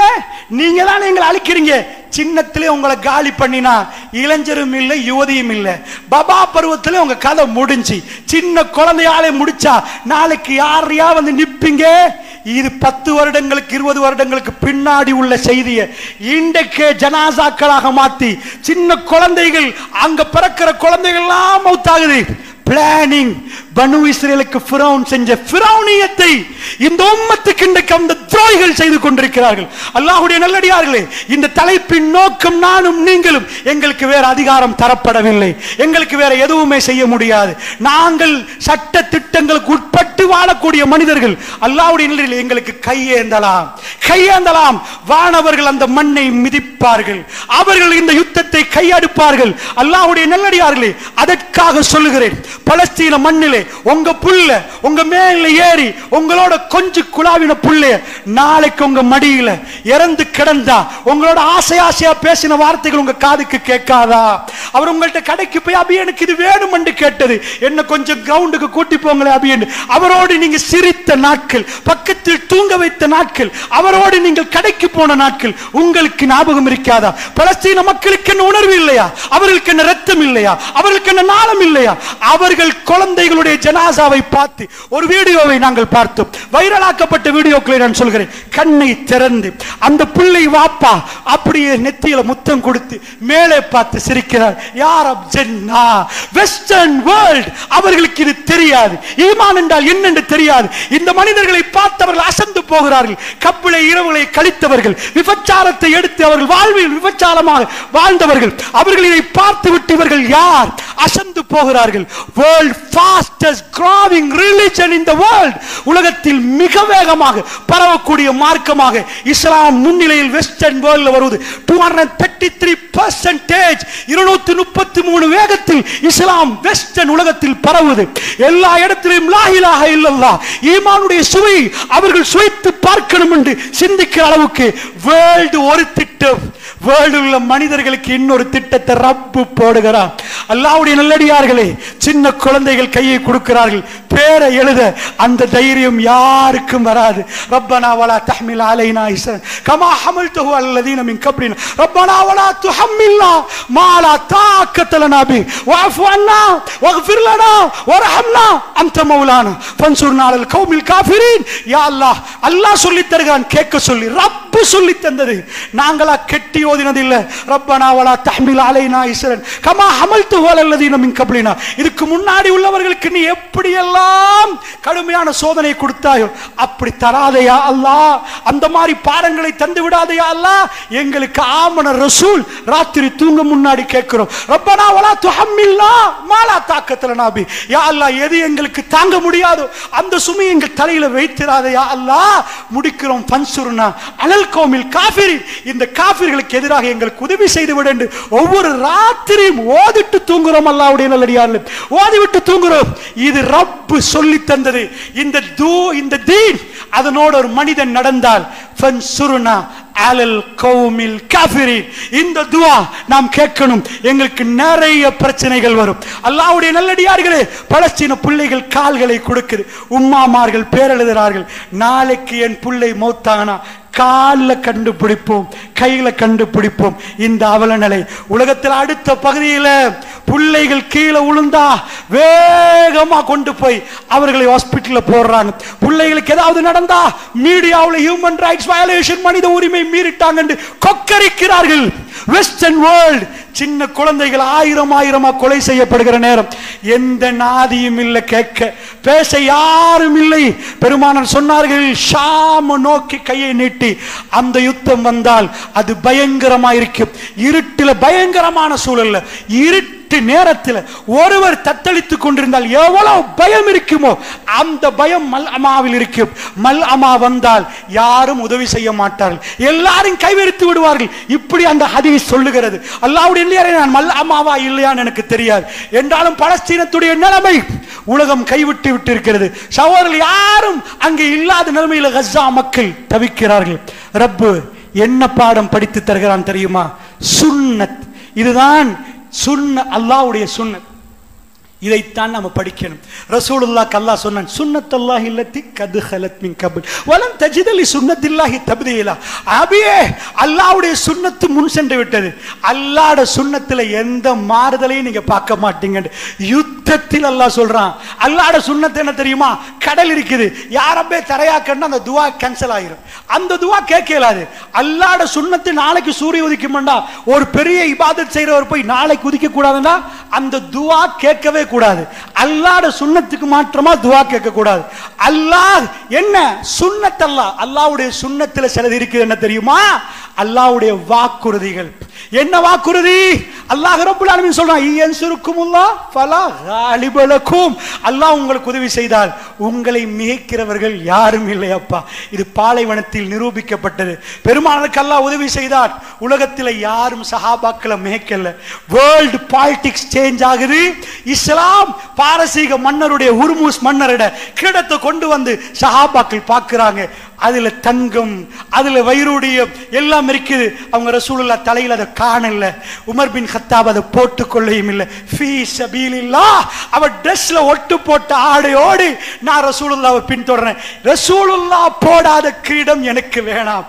Speaker 2: நீங்க தானே எங்களை அழிக்கிறீங்க. சின்னத்திலே உங்களை காலி பண்ணினா இளைஞரும் இல்லை யுவதியும் இல்லை. பபா பருவத்திலே உங்க கதை முடிஞ்சு. சின்ன குழந்தையாலே முடிச்சா நாளைக்கு யாரையா வந்து நிப்பீங்க? இது 10 வருடங்களுக்கு 20 வருடங்களுக்கு பின்னாடி உள்ள செய்தியை இன்றைக்கே ஜனாசாக்களாக மாத்தி சின்ன குழந்தைகள் அங்க பிறக்கிற குழந்தைகள் எல்லாம் மௌத்தாகுது. பிளானிங் பனு இஸ்ரேலுக்கு ஃபிரௌன் செஞ்ச ஃபிரௌனியத்தை இந்த உம்மத்துக்கு இன்றைக்கு அந்த துரோகிகள் செய்து கொண்டிருக்கிறார்கள். அல்லாஹ்வுடைய நல்லடியார்களே, இந்த தலைப்பின் நோக்கம் நானும் நீங்களும், எங்களுக்கு வேற அதிகாரம் தரப்படவில்லை, எங்களுக்கு வேற எதுவுமே செய்ய முடியாது. நாங்கள் சட்ட திட்டங்களுக்கு உட்பட்டு வாழக்கூடிய மனிதர்கள். அல்லாஹ்வுடைய நல்லடியார்களே, எங்களுக்கு கையேந்தலாம். வானவர்கள் அந்த மண்ணை மிதிப்பார்கள், அவர்கள் இந்த யுத்தத்தை கையெடுப்பார்கள். அல்லாஹ்வுடைய நல்லடியார்களே, அதற்காக சொல்லுகிறேன், பலஸ்தீன மண்ணிலே உங்க புள்ள உங்க மேல ஏறி உங்களோட கொஞ்சம் குழாவின புள்ளைய நாளைக்கு உங்க மடியில இறந்து கிடந்தா உங்களோட ஆசையா பேசின வார்த்தைகள் உங்க காதுக்கு கேட்காதா? அவர் உங்கள்கிட்ட கடைக்கு போய் அபி எனக்கு இது வேணும் என்று கேட்டது, என்ன கொஞ்சம் கிரவுண்டுக்கு கூட்டி போங்களே அபி என்று அவரோடு நீங்க சிரித்த நாட்கள், பக்கத்தில் தூங்க வைத்த நாட்கள், அவரோடு நீங்கள் கடைக்கு போன நாட்கள் உங்களுக்கு ஞாபகம் இருக்காதா? பலஸ்தீன மக்களுக்கு என்ன உணர்வு இல்லையா? அவர்களுக்கு என்ன ரத்தம் இல்லையா? அவர்களுக்கு என்ன நாளம் இல்லையா? அவர்கள் குழந்தைகளுடைய பிள்ளையுடைய ஜனாசாவை பார்த்து ஒரு வீடியோவை நாங்கள் பார்த்தோம். வைரலாக்கப்பட்ட வீடியோக்களை நான் சொல்கிறேன். கண்ணை திறந்து அந்த பிள்ளை வாப்பா அப்படியே நெத்தியில முத்தம் கொடுத்து மேலே பார்த்து சிரிக்கிறார். யார் அப்ஜன்னா வெஸ்டர்ன் வேர்ல்ட் அவர்களுக்கு இது தெரியாது. ஈமான் என்றால் என்னென்று தெரியாது. இந்த மனிதர்களை பார்த்தவர்கள் அசந்து போகிறார்கள். கப்பிளை இரவுகளை கழித்தவர்கள், விபச்சாரத்தை எடுத்து அவர்கள் வாழ்வில் விபச்சாரமாக வாழ்ந்தவர்கள், அவர்கள் இதை பார்த்து விட்டு இவர்கள் யார் அசந்து போகிறார்கள். World fastest craving religion in the world, உலகத்தில் மிக வேகமாக பரவக்கூடிய மார்க்கமாக இஸ்லாம் முன்னிலையில் வெஸ்டர்ன் வேர்ல்ட்ல வருவது 233%, 233 வேகத்தில் இஸ்லாம் வெஸ்டர்ன் உலகத்தில் பரவுது. எல்லா இடத்திலும் லா இலாஹ இல்லல்லாஹ் ஈமானுடைய சுவை அவர்கள் சுவைத்து பார்க்கணும் என்று சிந்திக்கிற அளவுக்கு வேர்ல்டு ஒரு திட்டம், வேர்ல்டில் உள்ள மனிதர்களுக்கு இன்னொரு திட்டத்தை ரப்பு போடுகிறார். அல்லாஹ்வுடைய நல்லடியார்களே, சின்ன குழந்தைகள் கையை கொடுக்கிறார்கள் பேரை எழுத, அந்த தைரியம் யாருக்கும் வராது. ரப்பனா வலா தஹ்மில் அலைனா இஸ்ரன் கமா ஹமல்தஹு அல்லதீன மின் கப்லினா ரப்பனா வலா துஹம்மில்னா மா லா தாக்கத லனா பி வஅஃபு அன்னா வக்ஃபிர் லனா வர்ஹம்னா அன்த மௌலானா ஃபன்சுர்னா அலல் கௌமில் காஃபிரீன். யா அல்லாஹ், அல்லாஹ் சொல்லி தருகிறான் கேட்க சொல்லி, ரப்பு சொல்லி தந்தது, நாங்களா கெட்டி ஓதினது இல்ல. ரப்பனா வலா தஹ்மில் அலைனா இஸ்ரன் கமா ஹமல்தஹு அல்லதீன மின் கப்லினா, இதுக்கு முன்னாடி உள்ளவர்களுக்கு நீ எப்படி எல்லாம் கடுமையான சோதனை கொடுத்தாயோ அப்படி தராதையா அல்லாஹ், அந்த மாதிரி பாடங்களை தந்து விடாதையா அல்லாஹ். எங்களுக்கு ஆமன ரசூல் ராத்திரி தூங்க முன்னாடி கேட்கிறோம், ரப்பனா வலா துஹம்மில்னா மா லா தாக்கத லனா பி. யா அல்லாஹ், எது எங்களுக்கு தாங்க முடியாதோ அந்த சுமை எங்கள் தலையில வைத்திராதையா அல்லாஹ். முடிக்கிறோம் ஃபன்சுர்னா அலல் கௌமில் காஃபிரீன், இந்த காஃபிர்களுக்கு எதிராக எங்களுக்கு உதவி செய்து விடு என்று ஒவ்வொரு ராத்திரியும் ஓதிட்டு தூங்குறோம். அல்லாஹ்வுடைய நல்லடியார்களே, ஓதிவிட்டு தூங்குறோம். இது ரப்பு சொல்லி தந்தது. இந்த தீன் அதனோடு ஒரு மனிதன் நடந்தால் ஃபன்சுர்னா அலல் கௌமில் காஃபிரீன், இந்த துஆ நாம் கேட்கணும். எங்களுக்கு நிறைய பிரச்சனைகள் வரும். அல்லாஹ்வுடைய நல்லடியார்களே, பலஸ்தீன பிள்ளைகள் கால்களை கொடுக்குது, உம்மாமார்கள் பேரெழுதுகிறார்கள். நாளைக்கு என் பிள்ளை மௌத்தானா காலில் கண்டுபிடிப்போம், கையில கண்டுபிடிப்போம். இந்த அவல நிலை உலகத்தில் அடுத்த பகுதியில் பிள்ளைகள் கீழே விழுந்தா வேகமா கொண்டு போய் அவர்களை ஹாஸ்பிட்டல்ல போடுறாங்க. பிள்ளைகளுக்கு ஏதாவது நடந்தா மீடியாவில் ஹியூமன் ரைட்ஸ் வயலேஷன், மனித உரிமை மீறிட்டாங்க என்று கொக்கரிக்கிறார்கள். வெஸ்டர்ன் வேர்ல்ட் சின்ன குழந்தைகள் ஆயிரமா கொலை செய்யப்படுகிற நேரம் எந்த நாதியும் இல்லை, கேட்க பேச யாரும் இல்லை. பெருமானார் சொன்னார்கள், ஷாம் நோக்கி கையை நீட்டி அந்த யுத்தம் வந்தால் அது பயங்கரமா இருக்கும். இருட்டில பயங்கரமான சூழல்ல, இருட்டு நேரத்தில் ஒருவர் தத்தளித்துக் கொண்டிருந்தால் எவ்வளவு பயம் இருக்குமோ அந்த பயம் மல் அமாவில் இருக்கும். மல் அமா வந்தால் யாரும் உதவி செய்ய மாட்டார்கள், எல்லாரும் கைவிரித்து விடுவார்கள். இப்படி அந்த ஹதீஸ் சொல்லுகிறது. அல்லாஹ்வுடைய நான் மல் அமாவா இல்லையான்னு எனக்கு தெரியாது. என்றாலும் பலஸ்தீனத்துடைய நிலைமை உலகம் கைவிட்டு விட்டு இருக்கிறது. சகோதரர்கள் யாரும் அங்கே இல்லாத நிலைமையில் கஸா மக்கள் தவிக்கிறார்கள். ரப்பு என்ன பாடம் படித்து தருகிறான் தெரியுமா? சுன்னத். இதுதான் அல்லாஹ்வுடைய சுன்னத். இதைத்தான் நம்ம படிக்கணும். ரசூலுல்லாஹ் அல்லாஹ் சொன்னான், சுன்னத்துல்லாஹி அல்லதி கத் ஹலத் மின் கப்ல் வலன் தஜித லி சுன்னத்தில்லாஹி தப்தீலா. அபியே, அல்லாஹ்வுடைய சுன்னத்து முன் சென்று விட்டது. அல்லாஹ்வுடைய சுன்னத்துல எந்த மாறுதலையும் நீங்க பார்க்க மாட்டீங்க. யுத்தத்தில் அல்லாஹ் சொல்றான். அல்லாஹ்வுடைய சுன்னத்து என்ன தெரியுமா? கடல் இருக்குது, யாரப்பே தரையாக்கன்னா அந்த துஆ கேன்சல் ஆயிரும், அந்த துஆ கேட்கலாது. அல்லாஹ்வுடைய சுன்னத்து நாளைக்கு சூரிய உதிக்கும்டா, ஒரு பெரிய இபாதத் செய்றவர் போய் நாளைக்கு உதிக்க கூடாதுன்னா அந்த துஆ கேட்கவே கூடாது. அல்லாஹ்வுடைய சுன்னத்துக்கு மாற்றமா துஆ கேட்க கூடாது. அல்லாஹ் என்ன சுன்னத், அல்லாஹ்வுடைய சுன்னத்துல சிலது இருக்குது. என்ன தெரியுமா? அல்லாஹ்வுடைய வாக்குறுதிகள். என்ன வாக்குறுதி? அல்லாஹ் ரப்பல் ஆலமீன் சொல்றான், யன்சுருக்குமுல்லாஹ் ஃபலா காலிப லக்கும். அல்லாஹ் உங்களுக்கு உதவி செய்தால் உங்களை மிகைக்கிறவர்கள் யாரும் இல்லை. அப்பா, இது பாலைவனத்தில் நிரூபிக்கப்பட்டது. பெருமானாருக்கு அல்லாஹ் உதவி செய்தார், உலகத்தில் யாரும் சஹாபாக்களை மிகைக்கல. வேர்ல்ட் பாலிடிக்ஸ் சேஞ்ச் ஆகுது. இஸ்லாம் பாரசீக மன்னருடைய ஹுர்முஸ் மன்னரோட கிரீடத்தை கொண்டு வந்து சஹாபாக்கள் பார்க்கிறாங்க. அதுல தங்கம், அதுல வைரூடியம் எல்லாம் இருக்குது. அவங்க ரசூலுல்லாஹ் தலையில அதை காணல. உமர் பின் கத்தாப் அதை போட்டுக்கொள்ளையும் இல்லை. ஃபீ சபீலில்லாஹ் அவர் ட்ரெஸ்ல ஒட்டு போட்ட ஆடையோடு நான் ரசூலுல்லாஹ்வை பின்தொடர்றேன். ரசூலுல்லாஹ் போடாத கிரீடம் எனக்கு வேணாம்.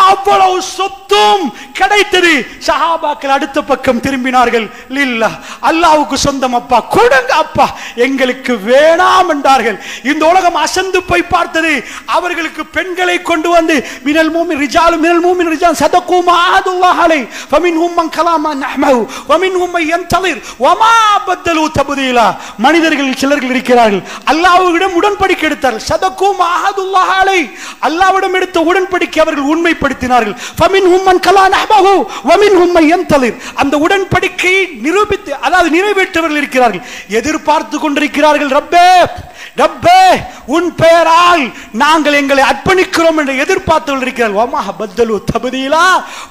Speaker 2: அவ்வளவு சொத்தும் கிடைத்தது. சஹாபாக்கள் அடுத்த பக்கம் திரும்பினார்கள். லில்லாஹ் அல்லாஹ்வுக்கு சொந்தம் அப்பா, கொடுங்க அப்பா, எங்களுக்கு வேணாம் என்றார்கள். இந்த உலகம் அசந்து போய் பார்த்தது. அவர்களுக்கு பெண்களை கொண்டு வந்து மினல் மூமின் ரிஜாலு மினல் மூமின் ரிஜால் சதகு மா அஹதுல்லாஹ் அலைஹி ஃபமின்ஹும் மன் கலாமா நஹ்மஹு வமின்ஹும் மன் யன்தலிர் வமா பதலு தப்தீலா. மனிதர்கள் சிலர்கள் இருக்கிறார்கள், அல்லாஹ்விடம் உடன்படிக்கை எடுத்தார்கள். சதகு மா அஹதுல்லாஹ் அலைஹி அல்லாஹ்விடம் எடுத்த உடன்படிக்கை அவர்கள் உண்மைப்படுத்தினார்கள். ஃபமின்ஹும் மன் கலா நஹ்மஹு வமின்ஹும் மன் யன்தலிர். அந்த உடன்படிக்கையை நிரூபித்து அதாவது நிறைவேற்றவர்கள் இருக்கிறார்கள். எதிர்பார்த்து கொண்டிருக்கிறார்கள், ரப்பே ரப்பே உன் பெயரால் நாங்கள் எங்களை அர்ப்பணிக்கிறோம் என்று எதிர்பார்த்து இருக்கிறார்கள். வமா பதலு தப்தீலா.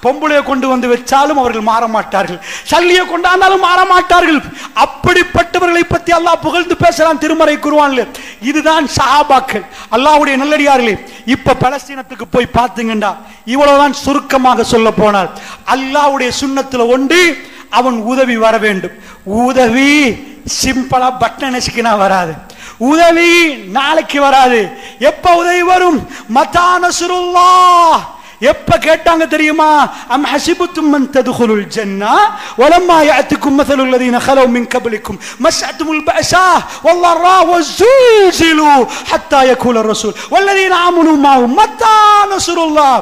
Speaker 2: பொம்பளையை கொண்டு வந்து வச்சாலும் அவர்கள் மாற மாட்டார்கள், சல்லியை கொண்டாந்தாலும் மாற மாட்டார்கள். அப்படிப்பட்டவர்களை பற்றி அல்லாஹ் புகழ்ந்து பேசலாம் திருமறை குர்ஆன்ல. இதுதான் சஹாபாக்கள். அல்லாஹ்வுடைய நல்லடியார்களே, இப்ப பலஸ்தீனத்துக்கு போய் பார்த்தீங்கன்னா இவ்வளவுதான். சுருக்கமாக சொல்ல போனால் அல்லாஹ்வுடைய சுன்னத்துல ஒன்று அவன் உதவி வர வேண்டும். உதவி சிம்பிளா பட்டன் நெசிக்கினா வராது. உதவி நாளைக்கு வராது. எப்ப உதவி வரும்? மதா நஸ்ருல்லாஹ். எப்ப கேட்டாங்க தெரியுமா? அம் ஹஸிபத்தும் மன் ததுகுலுல் ஜன்னah வலம்மா யாத்துக்கும் மஸலுல் லதீன خلوا من قبلكم مسعتهم البأساء والضراء وزلزلوا حتى يقول الرسول والذين آمنوا معه متى نصر الله.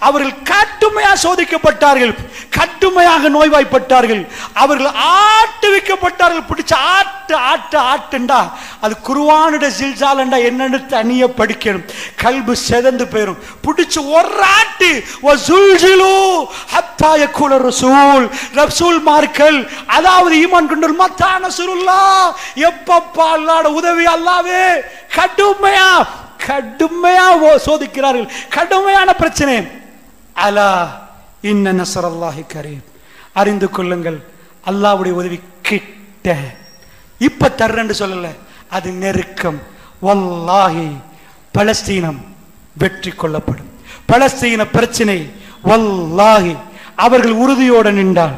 Speaker 2: அவர்கள் கடுமையாக சோதிக்கப்பட்டார்கள், கடுமையாக நோய்வாய்ப்பட்டார்கள், அவர்கள் ஆட்டுவிக்கப்பட்டார்கள். பிடிச்ச ஆட்டு ஆட்டு ஆட்டுண்டா அது குர்ஆனுடைய ஜில்சாலண்டா என்னன்னு தனியா படிக்கணும். கல்பு செதந்து போயிடும். பிடிச்ச ஒரு ஆட்டு ரசூல்மார்கள் அதாவது ஈமான் கொண்டோர் மத்தா நஸ்ருல்லாஹ். எப்பப்பா அல்லாஹ்வுடைய உதவி? அல்லாஹ்வே கடுமையா கடுமையா சோதிக்கிறார்கள். கடுமையான பிரச்சனை. அலா இன்ன நஸ்ரல்லாஹி கரீம். அறிந்து கொள்ளுங்கள், அல்லாஹ்வுடைய உதவி கிட்ட. இப்ப தர்றேன்னு சொல்லல, அது நெருக்கம். வல்லாஹி பலஸ்தீனம் வெற்றி கொள்ளப்படும். பலஸ்தீன பிரச்சனை வல்லாஹி அவர்கள் உறுதியோடு நின்றால்,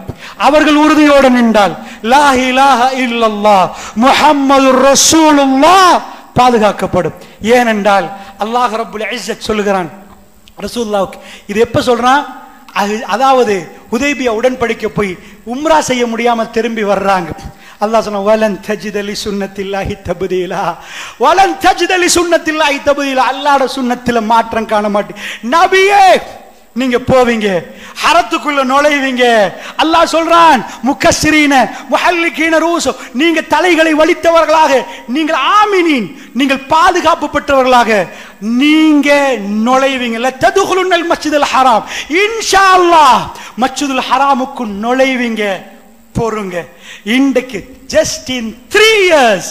Speaker 2: அவர்கள் உறுதியோடு நின்றால் லா இலாஹா இல்லல்லாஹ் முஹம்மதுர் ரசூலுல்லாஹ் பாதுகாக்கப்படும். ஏனென்றால் அல்லாஹ் ரப்புல் இஸ்ஸத் சொல்லுகிறான் ரசூலுல்லாஹ்வுக்கு. இது எப்ப சொல்றான்? அதாவது ஹுதைபியா உடன்படிக்கை போய் உம்ரா செய்ய முடியாம திரும்பி வர்றாங்க. அல்லாஹ் சொன்னா வலன் தஜித லி சுன்னத்தில்லாஹி தப்தீலா வலன் தஜித லி சுன்னத்தில்லாஹி தப்தீலா. அல்லாஹ்வுடைய சுன்னத்தில மாற்றம் காண மாட்டீங்க. நபியே நீங்க போவீங்க, ஹரத்துக்குள்ள நுழைவீங்க. அல்லாஹ் சொல்றான் முக்கஸ்ஸிரீன முஹல்லிகீன ரூஸ், நீங்க தலைகளை வலித்தவர்களாக, நீங்கள் ஆமினீன், நீங்கள் பாதுகாப்பு பெற்றவர்களாக நீங்க நுழைவீங்க. லததுகுலுல் மஸ்ஜிதுல் ஹராம், இன்ஷாஅல்லாஹ் மஸ்ஜிதுல் ஹராமுக்கு நுழைவீங்க. பொறுங்க. இன்றைக்கு just in 3 years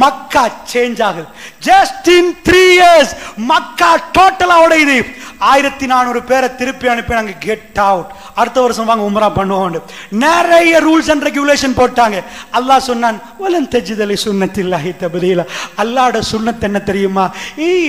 Speaker 2: Mecca change ஆகுது. ஜஸ்ட் இன் 3 years மக்கா டோட்டலா உடையுது. 1400 பேரை திருப்பி அனுப்பினாங்க. கெட் அவுட், அடுத்த வருஷம் வாங்க உம்ரா பண்ணுவோம். நிறைய ரூல்ஸ் அண்ட் ரெகுலேஷன் போட்டாங்க. அல்லாஹ் சொன்னான் வலன் தஜித லி சுன்னத்தில்லாஹி தப்தீலா. அல்லாஹ்வுடைய சுன்னத் என்ன தெரியுமா?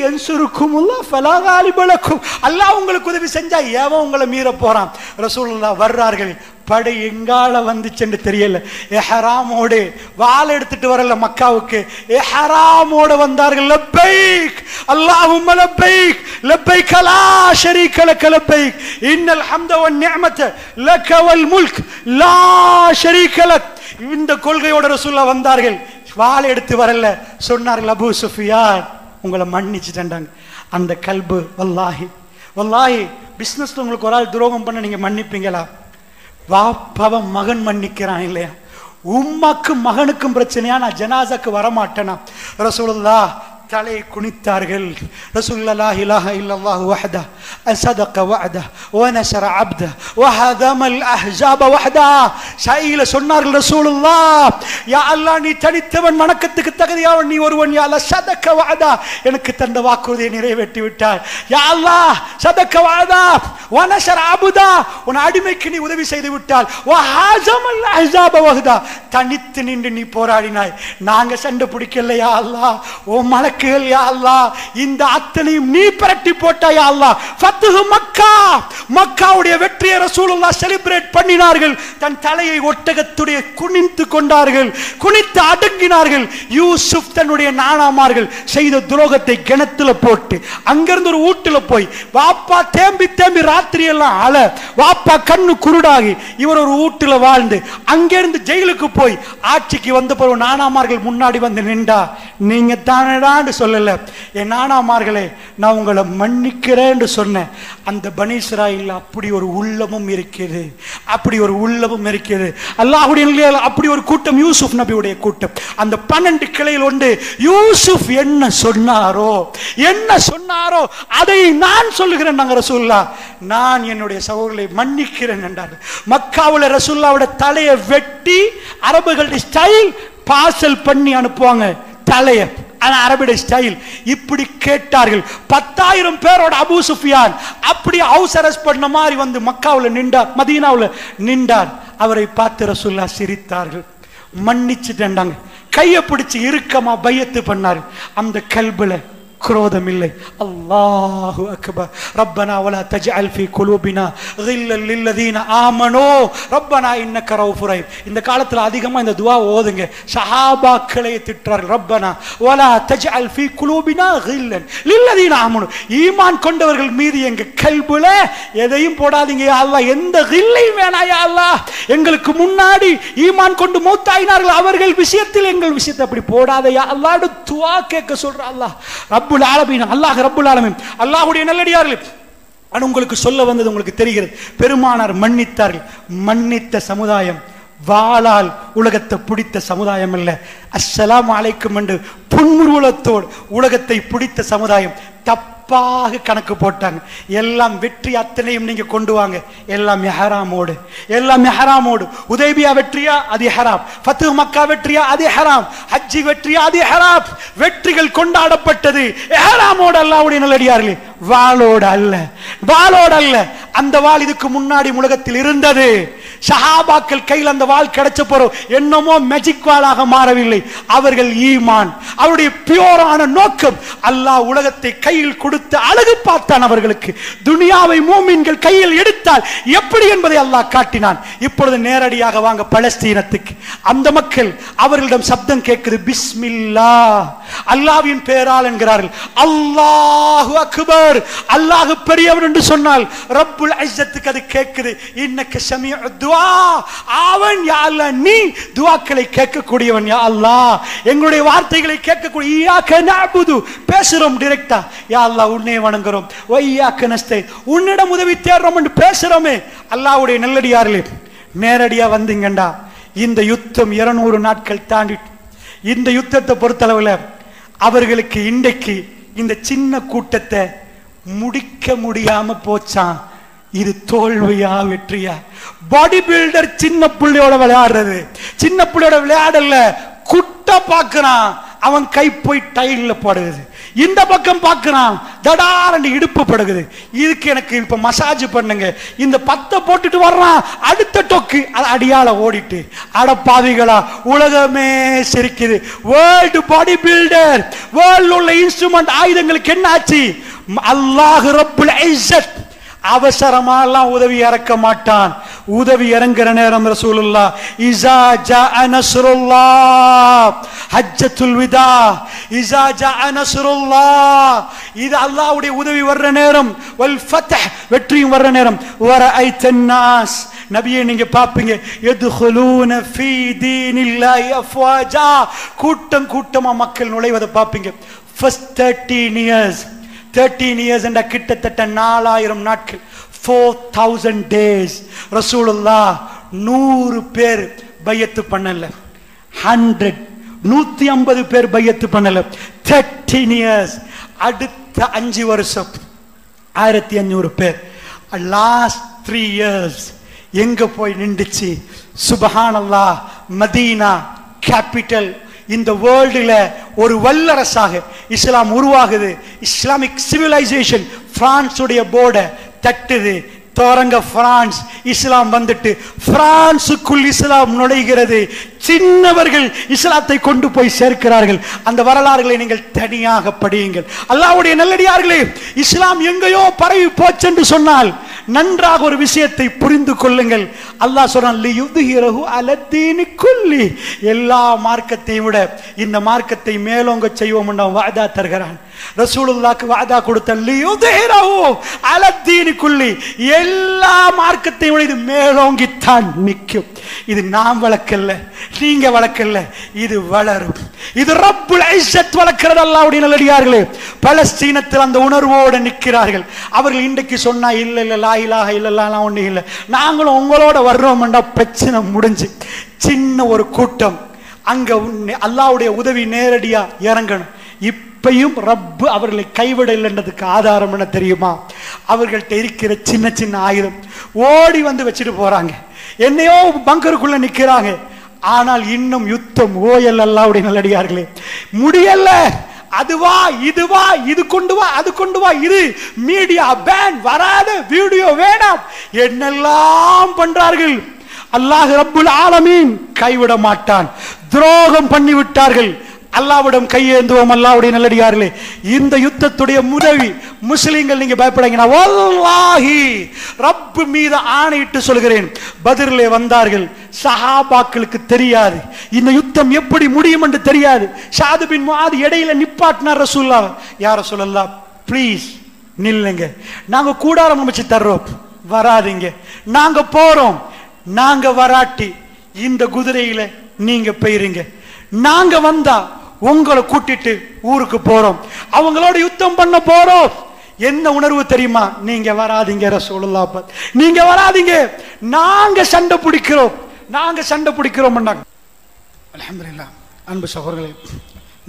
Speaker 2: யன்சுருக்குமுல்லாஹ் ஃபலா காலிப லக்கும். அல்லாஹ் உங்களுக்கு உதவி செஞ்சா எவன் உங்களை மீற போறான்? ரசூலுல்லாஹ் வர்றார்கள். படை எங்கால வந்துச்சுன்னு தெரியல. இஹ்ராமோடு வாள் எடுத்துட்டு வரல மக்காவுக்கு, இஹ்ராமோடு வந்தார்கள். லப்பைக் அல்லாஹும்ம லப்பைக் லப்பைக் லா ஷரீக லக லப்பைக் இன்னல் ஹம்த வன் நிஅமத லக வல் முல்க் லா ஷரீக லக். இந்த கொள்கையோட ரசூலுல்லாஹ் வந்தார்கள். வாள் எடுத்து வரல. சொன்னார்கள் அபூ சுஃபியான் உங்களை மன்னிச்சுட்டாங்க. அந்த கல்பு வல்லாஹி வல்லாஹி பிசினஸ்ல உங்களுக்கு ஒரு ஆள் துரோகம் பண்ண நீங்க மன்னிப்பீங்களா? வாப்பாவ மகன் மன்னிக்கிறான் இல்லையா? உம்மாக்கும் மகனுக்கும் பிரச்சனையா? நான் ஜனாசாக்கு வரமாட்டேனா? ரசூலுல்லாஹ் தலை குனித்தார்கள். ரசூலுல்லாஹ் லா இலாஹா இல்லல்லாஹு வஹ்தஹு அஸதக வஅதஹு வநஸர அப்தஹு வஹதமல் அஹ்ஸாப வஹ்தஹு. ஷைல சொன்னார்கள் ரசூலுல்லாஹ், யா அல்லாஹ் நீ தனித்தவன், வணக்கத்துக்கு தகுதியானவன் நீ ஒருவன். யா அல்லாஹ் ஸதக வஅதஹு, எனக்கு தந்த வாக்குறுதியை நிறைவேற்றி விட்டாய். யா அல்லாஹ் ஸதக வஅதஹு வநஸர அப்தஹு, உன் அடிமைக்கு நீ உதவி செய்து விட்டால். வஹதமல் அஹ்ஸாப வஹ்தஹு, தனித்து நின்று நீ போராடினாய், நாங்க சண்டை பிடிக்கல. யா அல்லாஹ் ஓ மலக்குகள் யா அல்லாஹ் இந்த அத்தனையும் நீ பிரட்டி போட்டாய். யா அல்லாஹ் ஃபத்ஹு மக்கா, மக்காவுடைய வெற்றியை ரசூலுல்லாஹ் செலிப்ரேட் பண்ணினார்கள். தன் தலையை ஒட்டகத்துடைய குனிந்து கொண்டார்கள், குனித்து அடங்கினார்கள். யூசுப் தன்னுடைய நானாமார்கள் செய்த துரோகத்தை கிணத்துல போட்டு அங்கிருந்து ஒரு வீட்டுல போய் வாப்பா தேம்பி தேம்பி ராத்திரி எல்லாம் அழ, வாப்பா கண்ணு குருடாகி இவர் ஒரு வீட்டுல வாழ்ந்து அங்கிருந்து ஜெயிலுக்கு போய் ஆட்சிக்கு வந்த பிறகு நானாமார்கள் முன்னாடி வந்து நின்றா, நீங்க தானடான்னு சொல்லல, என் நானாமார்களே நான் உங்களை மன்னிக்கிறேன்னு சொன்னேன். அந்த பனி இஸ்ராயீல் அப்படி ஒரு உள்ளமும் இருக்கிறது, அப்படி ஒரு உள்ளமும் இருக்கிறது. அல்லாஹ்வுடைய அப்படி ஒரு கூட்டம் யூசுப் நபியுடைய கூட்டம். அந்த 12 கிளையில் ஒன்று யூசுப் என்ன சொன்னாரோ சொன்னாரோ அதை நான் சொல்லுகிறேன். நாங்க ரசூலுல்லாஹ் நான் என்னுடைய சகோதரர்களை மன்னிக்கிறேன் என்றார். மக்காவுல ரசூலுல்லாஹ்வுடைய தலையை வெட்டி அரபுகளுடைய ஸ்டைல் பார்சல் பண்ணி அனுப்புவாங்க தலைய, அரபுடைய ஸ்டைல். இப்படி கேட்டார்கள். 10,000 பேரோட அபூ சுஃபியான் அப்படி ஹவுஸ் அரெஸ்ட் பண்ண மாதிரி வந்து மக்காவுல நின்றார், மதீனாவுல நின்றார். அவரை பார்த்து ரசூலுல்லாஹ் சிரித்தார்கள், மன்னிச்சுட்டாங்க. கையை பிடிச்சு இறுக்கமா பையத்து பண்ணார். அந்த கல்புல குரோதம் இல்லை. அல்லாஹு அக்பர். ரப்பனா வலா தஜ்அல் ஃபீ குலூபினா கில்லல் லில்லதீன ஆமனூ ரப்பனா இன்னக ரவுஃபுர் ரஹீம். இந்த காலத்துல அதிகமா இந்த துஆ ஓதுங்க. சஹாபாக்களை திட்டுறார்கள், ரப்பனா வலா தஜ்அல் ஃபீ குலூபினா கில்லன் லில்லதீன ஆமனூ, ஈமான் கொண்டவர்கள் மீது எங்க கல்புல எதையும் போடாதீங்க யா அல்லாஹ், எந்த கில்லையும் வேணாம் யா அல்லாஹ். எங்களுக்கு முன்னாடி ஈமான் கொண்டு மௌத்தாயினார்கள், அவர்கள் விஷயத்தில் எங்கள் விஷயத்தை அப்படி போடாத யா அல்லாஹ்னு துஆ கேட்க சொல்ற அல்லாஹ் ரப்புல் ஆலமீன். அல்லாஹ் ரப்புல் ஆலமீன். அல்லாஹ்வுடைய நல்லடியார்களே, உங்களுக்கு சொல்ல வந்தது உங்களுக்கு தெரிகிறது. பெருமானார் மன்னித்தார்கள். மன்னித்த சமுதாயம் வாளால் உலகத்தை பிடித்த சமுதாயம் அல்ல. அஸ்ஸலாமு அலைக்கும் என்று புன்முறுவலத்தோடு உலகத்தை பிடித்த சமுதாயம். தப்பாக கணக்கு போட்டாங்க. எல்லாம் வெற்றி அத்தனையும் நீங்க கொண்டு வாங்க, எல்லாம் இஹ்ராமோடு, எல்லாம் இஹ்ராமோடு. உதைபியா வெற்றியா அது இஹ்ராம், ஃபத்ஹு மக்கா வெற்றியா அது இஹ்ராம், ஹஜ் வெற்றியா அது இஹ்ராம். வெற்றிகள் கொண்டாடப்பட்டது இஹ்ராமோடு. அல்லாஹ்வுடைய நல்லடியார்களே, வாளோடு அல்ல, வாளோடு அல்ல. அந்த வாள் இதுக்கு முன்னாடி உலகத்தில் இருந்தது. சஹாபாக்கள் கையில் அந்த வாள் கிடைச்ச போறோம் என்னமோ மேஜிக் வாளாக மாறவில்லை. அவர்கள் ஈமான், அவருடைய பியூரான நோக்கம், அல்லாஹ் உலகத்தை கையில் கொடுத்து அழகு பார்த்தான் அவர்களுக்கு. துனியாவை மூமின்கள் கையில் எடுத்தால் எப்படி என்பதை அல்லாஹ் காட்டினான். இப்பொழுது நேரடியாக வாங்க பலஸ்தீனத்துக்கு. அந்த மக்கள் அவர்களிடம் சப்தம் கேட்குது, பிஸ்மில்லாஹ், அல்லாஹ்வின் பெயரால் என்கிறார்கள். அல்லாஹு அக்பர், அல்லாஹ் பெரியவர் என்று சொன்னால் ரப்புல் இஸ்ஸத்துக்கு அது கேட்குது. இன்னக ஸமீஉ துஆ, அவன் யா அல்லாஹ் நீ துஆக்களை கேட்கக்கூடியவன் யா அல்லாஹ், எங்களுடைய வார்த்தைகளை கேட்கக்கூடிய. இய்யாக நஅபுது பேசுறோம் டைரக்டா, யா அல்லாஹ் உன்னை வணங்குறோம். வ இய்யாக நஸ்தைன், உன்னிடம் உதவி தேடுறோம் என்று பேசுறோமே. அல்லாஹ்வுடைய நல்லடியார்களே, நேரடியா வந்தீங்கண்டா இந்த யுத்தம் 200 நாட்கள் தாண்டி, இந்த யுத்தத்தை பொறுத்தளவுல அவர்களுக்கு இன்றைக்கு இந்த சின்ன கூட்டத்தை முடிக்க முடியாம போச்சான். இது தோல்வியா வெற்றியா? பாடி பில்டர் சின்ன புள்ளையோட விளையாடுறது, சின்ன புள்ளையோட விளையாடல, குட்ட பாக்குறான், அவன் கை போய் டைல்ல படுகுது. இந்த பக்கம் பார்க்கிறான், தடாரண்டு இடுப்பு படுகுது. இதுக்கு எனக்கு இப்ப மசாஜ் பண்ணுங்க. இந்த 10 போட்டுட்டு வர்றான், அடுத்த டொக்கு அடியால ஓடிட்டு. அடப்பாவிகளா, உலகமே சிரிக்குது. வேர்ல்டு பாடி பில்டர், வேர்ல்ட் உள்ள இன்ஸ்ட்ருமெண்ட் ஆயுதங்களுக்கு என்ன ஆச்சு? அல்லாஹ் ரப்புல் இஸ்ஸத் அவசரமா எல்லாம் உதவி இறக்க மாட்டான். உதவி இறங்குற நேரம் ரசூலுல்லாஹ் இஸா ஜாஅ நஸ்ருல்லாஹ் ஹஜ்ஜத்துல் விதா, இஸா ஜாஅ நஸ்ருல்லாஹ், இது அல்லாஹ்வுடைய உதவி வர்ற நேரம், வல் ஃபத்ஹ் வெற்றியும் வர்ற நேரம். வரஐத்தன் நாஸ், நபியே நீங்க பாப்பீங்க, யதுகுலூன ஃபீ தீனில்லாஹி அஃப்வாஜா, கூட்டம் கூட்டமா மக்கள் நுழைவதை பாப்பீங்க. ஃபர்ஸ்ட் 13 years, 13 years என்ற கிட்டத்தட்ட 4000 நாட்கள், 4000 days. ரசூலுல்லாஹ் 100 பேர் பையத்து பண்ணல, 150 பேர் பையத்து பண்ணல. 13 years. அடுத்த 5 வருஷம் 1500 பேர். லாஸ்ட் 3 years எங்க போய் நின்றுச்சு? சுப்ஹானல்லாஹ், மதீனா கேபிட்டல். இந்த வேர்ல்டுல ஒரு வல்லரசாக இஸ்லாம் உருவாகுது. இஸ்லாமிக் சிவிலைசேஷன் பிரான்ஸ் உடைய போர்டை தட்டுது.
Speaker 1: தோரங்க பிரான்ஸ் இஸ்லாம் வந்துட்டு பிரான்சுக்குள் இஸ்லாம் நுழைகிறது. சின்னவர்கள் இஸ்லாத்தை கொண்டு போய் சேர்க்கிறார்கள். அந்த வரலாறுகளை நீங்கள் தனியாக படியுங்கள். அல்லாஹ்வுடைய நல்லடியார்களே, இஸ்லாம் எங்கேயோ பரவி போச்சென்று சொன்னால் நன்றாக ஒரு விஷயத்தை புரிந்து கொள்ளுங்கள். அல்லாஹ் சொன்னான், லியுத்ஹிரஹு அலத்தீனி குல்லி, எல்லா மார்க்கத்தையும் விட இந்த மார்க்கத்தை மேலோங்க செய்வோம் என்று வாதா தருகிறான். ரசூலுல்லாஹ்க்கு வாதா கொடுத்த லியுத்ஹிரஹு அலத்தீனி குல்லி, எல்லா மார்க்கத்தையும் விட இது மேலோங்கித்தான் நிற்கும். இது நாம் வளர்க்கல, நீங்க வளர்க்கல, இது வளரும். இது ரப்புல் இஸ்ஸத் வளர்க்கிறது. அல்லாஹ்வுடைய நல்லடியார்களே, பலஸ்தீனத்தில் அந்த உணர்வோடு நிற்கிறார்கள். அவர்கள் இன்றைக்கு சொன்னா இல்ல இல்ல லா இலாஹ இல்லல்லாஹ் ஒண்ணு இல்ல, நாங்களும் உங்களோட வர்றோம்னா பிரச்சனை முடிஞ்சு. சின்ன ஒரு கூட்டம் அங்க அல்லாஹ்வுடைய உதவி நேரடியா இறங்கணும். இப்பையும் ரப்பு அவர்களை கைவிடலைன்றதுக்கு ஆதாரம் என்ன தெரியுமா? அவர்கள்ட்ட இருக்கிற சின்ன சின்ன ஆயுதம் ஓடி வந்து வச்சுட்டு போறாங்க. என்னையோ பங்கருக்குள்ள நிக்கிறாங்க. ஆனால் இன்னும் யுத்தம் ஓயல். அல்லாஹ்வுடைய நல்லடியார்களே, முடியல. அதுவா இதுவா, இது கொண்டு வா அது கொண்டு வா, இது மீடியா பேன், வராத வீடியோ வேண்டாம், என்னெல்லாம் பண்றார்கள். அல்லாஹ் ரப்புல் ஆலமீன் கைவிட மாட்டான். துரோகம் பண்ணி விட்டார்கள். அல்லாஹ்விடம் கையேந்துவோம். அல்லாஹ்வுடைய நல்லடியார்களே, இந்த யுத்தத்துடைய உதவி முஸ்லிம்கள் நீங்க பயப்படாதீங்க. வல்லாஹி ரப்பு மீது ஆணையிட்டு சொல்கிறேன், பத்ரிலே வந்தார்கள். சஹாபாக்களுக்கு தெரியாது இந்த யுத்தம் எப்படி முடியும் என்று தெரியாது. ஸஅத் பின் முஆத் இடையில நிப்பாட்டினார். ரசூலுல்லாஹ், யா ரசூலல்லாஹ் ப்ளீஸ் நில்லுங்க, நாங்க கூடாரம் அமைச்சு தர்றோம், வராதீங்க, நாங்க போறோம். நாங்க வராட்டி இந்த குதிரையில நீங்க போயிருங்க, நாங்க வந்தா உங்களை கூட்டிட்டு ஊருக்கு போறோம், அவங்களோட யுத்தம் பண்ண போறோம். என்ன உணர்வு தெரியுமா? நீங்க வராதீங்க ரசூலுல்லாஹ், நீங்க வராதீங்க, நாங்க சண்டை பிடிக்கிறோம், நாங்க சண்டை பிடிக்கிறோம். அல்ஹம்துலில்லாஹ். அன்பு சகோதரர்களே,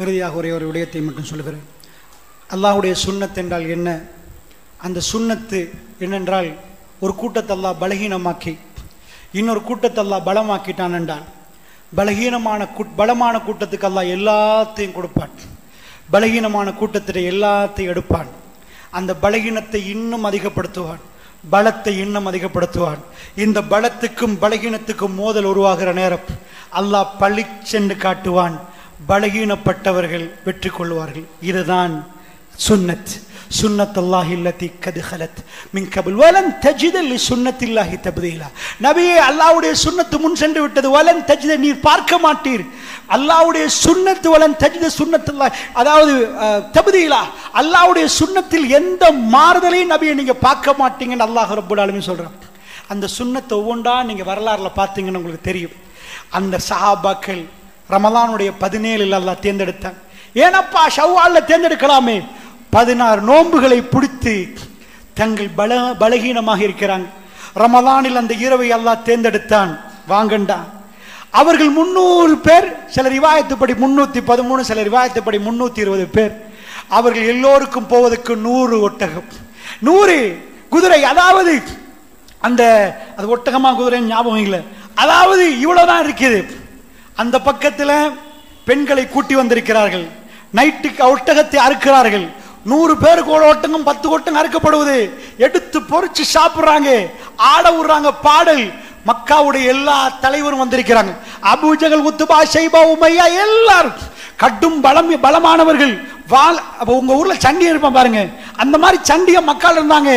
Speaker 1: இறுதியாக ஒரே ஒரு விடயத்தை மட்டும் சொல்லுகிறேன். அல்லாஹ்வுடைய சுன்னத் என்றால் என்ன? அந்த சுன்னத்து என்னென்றால், ஒரு கூட்டத்தை அல்லாஹ் பலகீனமாக்கி இன்னொரு கூட்டத்தை அல்லாஹ் பலமாக்கிட்டான் என்றால், பலமான கூட்டத்துக்கு அல்லாஹ் எல்லாத்தையும் கொடுப்பான், பலகீனமான கூட்டத்திட எல்லாத்தையும் எடுப்பான். அந்த பலகீனத்தை இன்னும் அதிகப்படுத்துவான், பலத்தை இன்னும் அதிகப்படுத்துவான். இந்த பலத்துக்கும் பலகீனத்துக்கும் மோதல் உருவாகிற நேரம் அல்லாஹ் பளிச்சென்று காட்டுவான். பலகீனப்பட்டவர்கள் வெற்றி கொள்வார்கள். இதுதான் சுன்னத். சுன்னத்துல்லாஹி அல்லதி கத் ஹலத் மின் கபில் வலன் தஜித லிசுன்னத்தில்லாஹி தப்தீலா. நபியே, அல்லாஹ்வுடைய சுன்னத்து முன் சென்று விட்டது. வலன் தஜித, நீர் பார்க்க மாட்டீர். அல்லாஹ்வுடைய சுன்னத்து வலன் தஜித சுன்னத்துல்லாஹ், அதாவது தப்தீலா, அல்லாஹ்வுடைய சுன்னத்தில் எந்த மாறுதலையும் நபியை நீங்க பார்க்க மாட்டீங்கன்னு அல்லாஹ் ரப்பல் ஆலமீன் சொல்றான். அந்த சுன்னத்தை ஒவ்வொன்றா நீங்க வரலாறுல பார்த்தீங்கன்னு உங்களுக்கு தெரியும். அந்த சஹாபாக்கள் ரமலானுடைய 17 அல்லாஹ் தேர்ந்தெடுத்தான். ஏனப்பா ஷவ்வால்ல தேர்ந்தெடுக்கலாமே? 16 நோன்புகளை பிடித்து தங்கள் பலகீனமாக இருக்கிறாங்க. ரமலானில் அந்த இரவை அல்லாஹ் தேர்ந்தெடுத்தான். வாங்கண்டா, அவர்கள் 300 பேர், சில ரிவாயத்துப்படி 313, சில ரிவாயத்துப்படி 320 பேர். அவர்கள் எல்லோருக்கும் போவதற்கு 100 ஒட்டகம், 100 குதிரை. அதாவது அந்த அது ஒட்டகமா குதிரை ஞாபகம் இல்லை, அதாவது இவ்வளவுதான் இருக்குது. அந்த பக்கத்தில் பெண்களை கூட்டி வந்திருக்கிறார்கள். நைட்டுக்கு ஒட்டகத்தை அறுக்கிறார்கள். 100 பேருக்கு ஒரு ஒட்டகம், 10 ஒட்டகம் அறுக்கப்படுவது. எடுத்து பொறிச்சு சாப்பிடுறாங்க, ஆட விடுறாங்க, பாடல். மக்காவுடைய எல்லா தலைவரும் வந்திருக்கிறாங்க. அபூஜகல், உத்துபா, ஷைபா, உமையா, எல்லாரும் கடும் பலமானவர்கள். உங்க ஊர்ல சண்டி இருப்பான் பாருங்க, அந்த மாதிரி சண்டிய மக்கள் இருந்தாங்க.